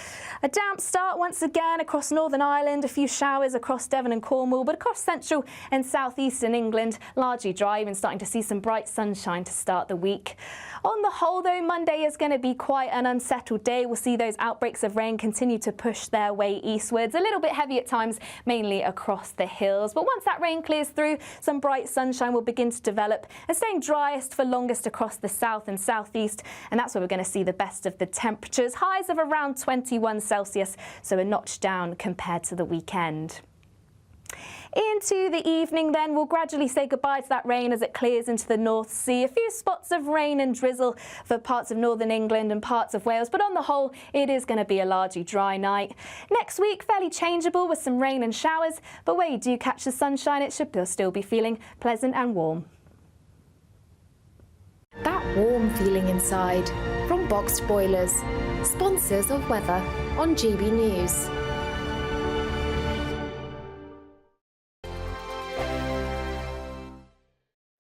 A damp start once again across Northern Ireland, a few showers across Devon and Cornwall, but across central and southeastern England, largely dry, even starting to see some bright sunshine to start start the week. On the whole, though, Monday is going to be quite an unsettled day. We'll see those outbreaks of rain continue to push their way eastwards, a little bit heavy at times, mainly across the hills. But once that rain clears through, some bright sunshine will begin to develop and staying driest for longest across the south and southeast. And that's where we're going to see the best of the temperatures. Highs of around 21 Celsius, so a notch down compared to the weekend. Into the evening then, we'll gradually say goodbye to that rain as it clears into the North Sea. A few spots of rain and drizzle for parts of northern England and parts of Wales, but on the whole, it is going to be a largely dry night. Next week, fairly changeable with some rain and showers, but where you do catch the sunshine, it should still be feeling pleasant and warm. That warm feeling inside from Boxed Boilers, sponsors of weather on GB News.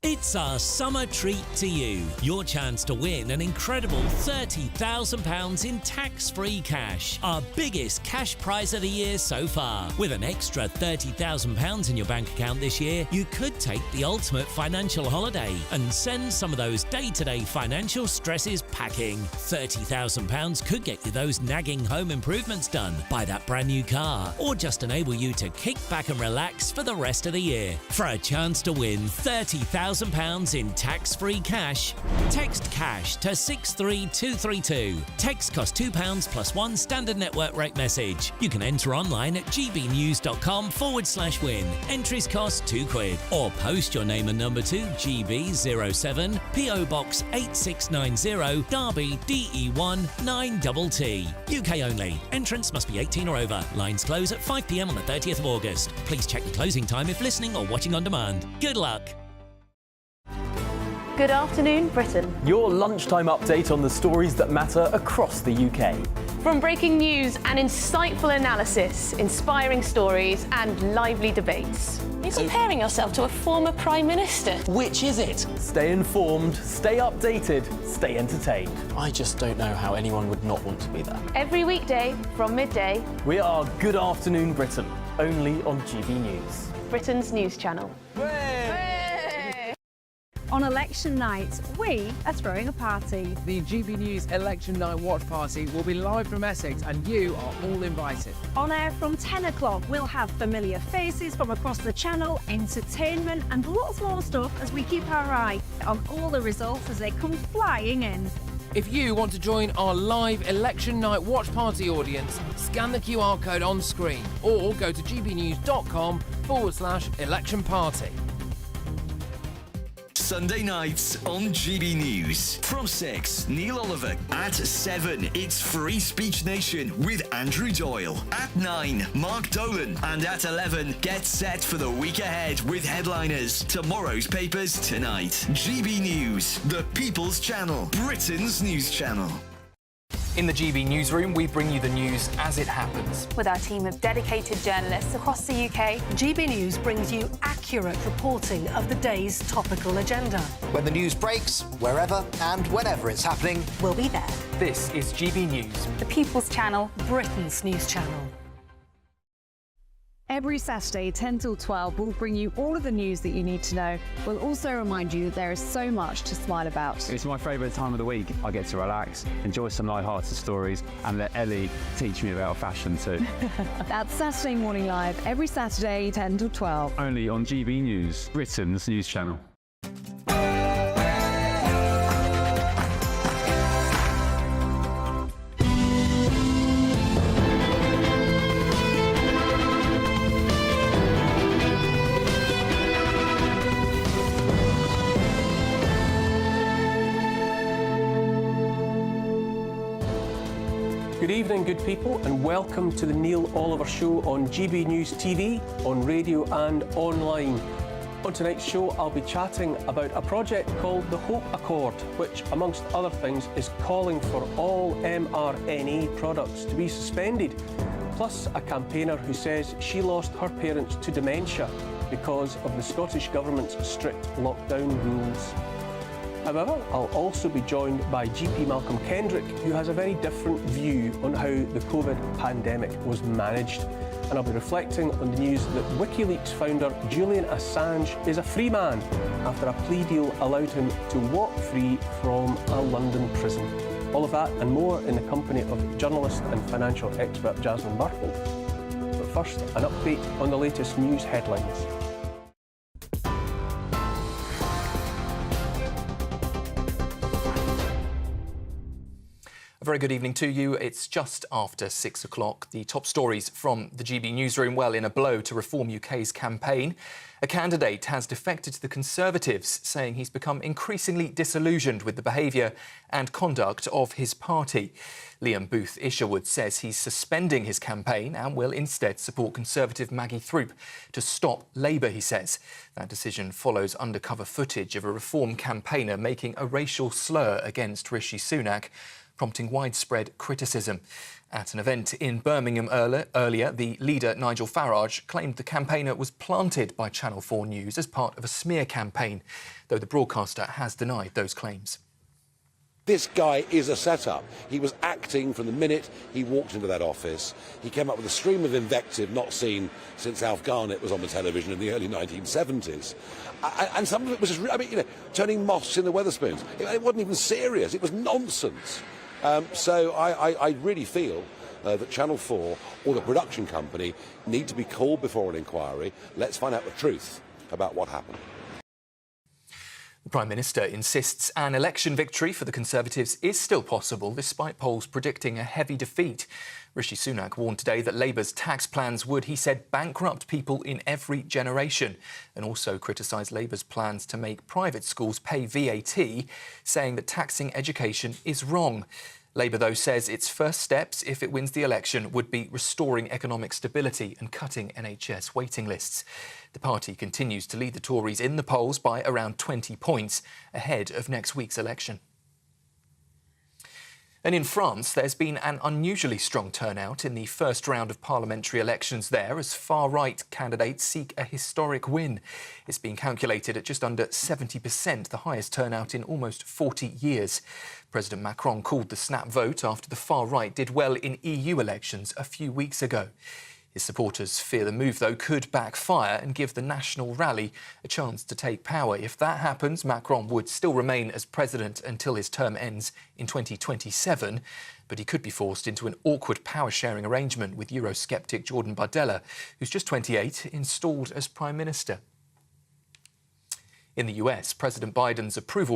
It's our summer treat to you. Your chance to win an incredible £30,000 in tax-free cash. Our biggest cash prize of the year so far. With an extra £30,000 in your bank account this year, you could take the ultimate financial holiday and send some of those day-to-day financial stresses packing. £30,000 could get you those nagging home improvements done, buy that brand new car, or just enable you to kick back and relax for the rest of the year. For a chance to win £30,000 in tax-free cash, text cash to 63232. Text costs £2 plus one standard network rate message. You can enter online at gbnews.com/win. Entries cost £2 or post your name and number to GB07 PO Box 8690 Derby DE1 9TT. UK only. Entrance must be 18 or over. Lines close at 5 p.m. on the 30th of August. Please check the closing time if listening or watching on demand. Good luck. Good afternoon, Britain. Your lunchtime update on the stories that matter across the UK. From breaking news and insightful analysis, inspiring stories and lively debates. You're comparing yourself to a former Prime Minister. Which is it? Stay informed, stay updated, stay entertained. I just don't know how anyone would not want to be there. Every weekday from midday. We are Good Afternoon Britain, only on GB News. Britain's news channel. On election night, we are throwing a party. The GB News Election Night Watch Party will be live from Essex and you are all invited. On air from 10 o'clock, we'll have familiar faces from across the channel, entertainment and lots more stuff as we keep our eye on all the results as they come flying in. If you want to join our live Election Night Watch Party audience, scan the QR code on screen or go to gbnews.com/election party. Sunday nights on GB News. From 6, Neil Oliver. At 7, it's Free Speech Nation with Andrew Doyle. At 9, Mark Dolan. And at 11, get set for the week ahead with headliners. Tomorrow's papers tonight. GB News, the People's Channel, Britain's news channel. In the GB newsroom, we bring you the news as it happens. With our team of dedicated journalists across the UK, GB News brings you accurate reporting of the day's topical agenda. When the news breaks, wherever and whenever it's happening, we'll be there. This is GB News, the People's Channel, Britain's news channel. Every Saturday, 10 till 12, we'll bring you all of the news that you need to know. We'll also remind you that there is so much to smile about. It's my favourite time of the week. I get to relax, enjoy some light-hearted stories, and let Ellie teach me about fashion too. That's Saturday Morning Live, every Saturday, 10 till 12. Only on GB News, Britain's news channel. Good evening, good people, and welcome to the Neil Oliver Show on GB News TV, on radio and online. On tonight's show, I'll be chatting about a project called the Hope Accord, which, amongst other things, is calling for all mRNA products to be suspended, plus a campaigner who says she lost her parents to dementia because of the Scottish Government's strict lockdown rules. However, I'll also be joined by GP Malcolm Kendrick, who has a very different view on how the COVID pandemic was managed. And I'll be reflecting on the news that WikiLeaks founder Julian Assange is a free man after a plea deal allowed him to walk free from a London prison. All of that and more in the company of journalist and financial expert Jasmine Marple. But first, an update on the latest news headlines. A very good evening to you. It's just after 6 o'clock. The top stories from the GB newsroom. Well, in a blow to Reform UK's campaign, a candidate has defected to the Conservatives, saying he's become increasingly disillusioned with the behaviour and conduct of his party. Liam Booth Isherwood says he's suspending his campaign and will instead support Conservative Maggie Throup to stop Labour, he says. That decision follows undercover footage of a Reform campaigner making a racial slur against Rishi Sunak, prompting widespread criticism. At an event in Birmingham earlier, the leader, Nigel Farage, claimed the campaigner was planted by Channel 4 News as part of a smear campaign, though the broadcaster has denied those claims. This guy is a setup. He was acting from the minute he walked into that office. He came up with a stream of invective not seen since Alf Garnett was on the television in the early 1970s. And some of it was just, turning mosques into Wetherspoons. It wasn't even serious. It was nonsense. So I really feel that Channel 4 or the production company need to be called before an inquiry. Let's find out the truth about what happened. The Prime Minister insists an election victory for the Conservatives is still possible, despite polls predicting a heavy defeat. Rishi Sunak warned today that Labour's tax plans would, he said, bankrupt people in every generation, and also criticised Labour's plans to make private schools pay VAT, saying that taxing education is wrong. Labour, though, says its first steps, if it wins the election, would be restoring economic stability and cutting NHS waiting lists. The party continues to lead the Tories in the polls by around 20 points ahead of next week's election. And in France, there's been an unusually strong turnout in the first round of parliamentary elections there as far-right candidates seek a historic win. It's been calculated at just under 70%, the highest turnout in almost 40 years. President Macron called the snap vote after the far-right did well in EU elections a few weeks ago. His supporters fear the move, though, could backfire and give the National Rally a chance to take power. If that happens, Macron would still remain as president until his term ends in 2027, but he could be forced into an awkward power-sharing arrangement with Eurosceptic Jordan Bardella, who's just 28, installed as Prime Minister. In the US, President Biden's approval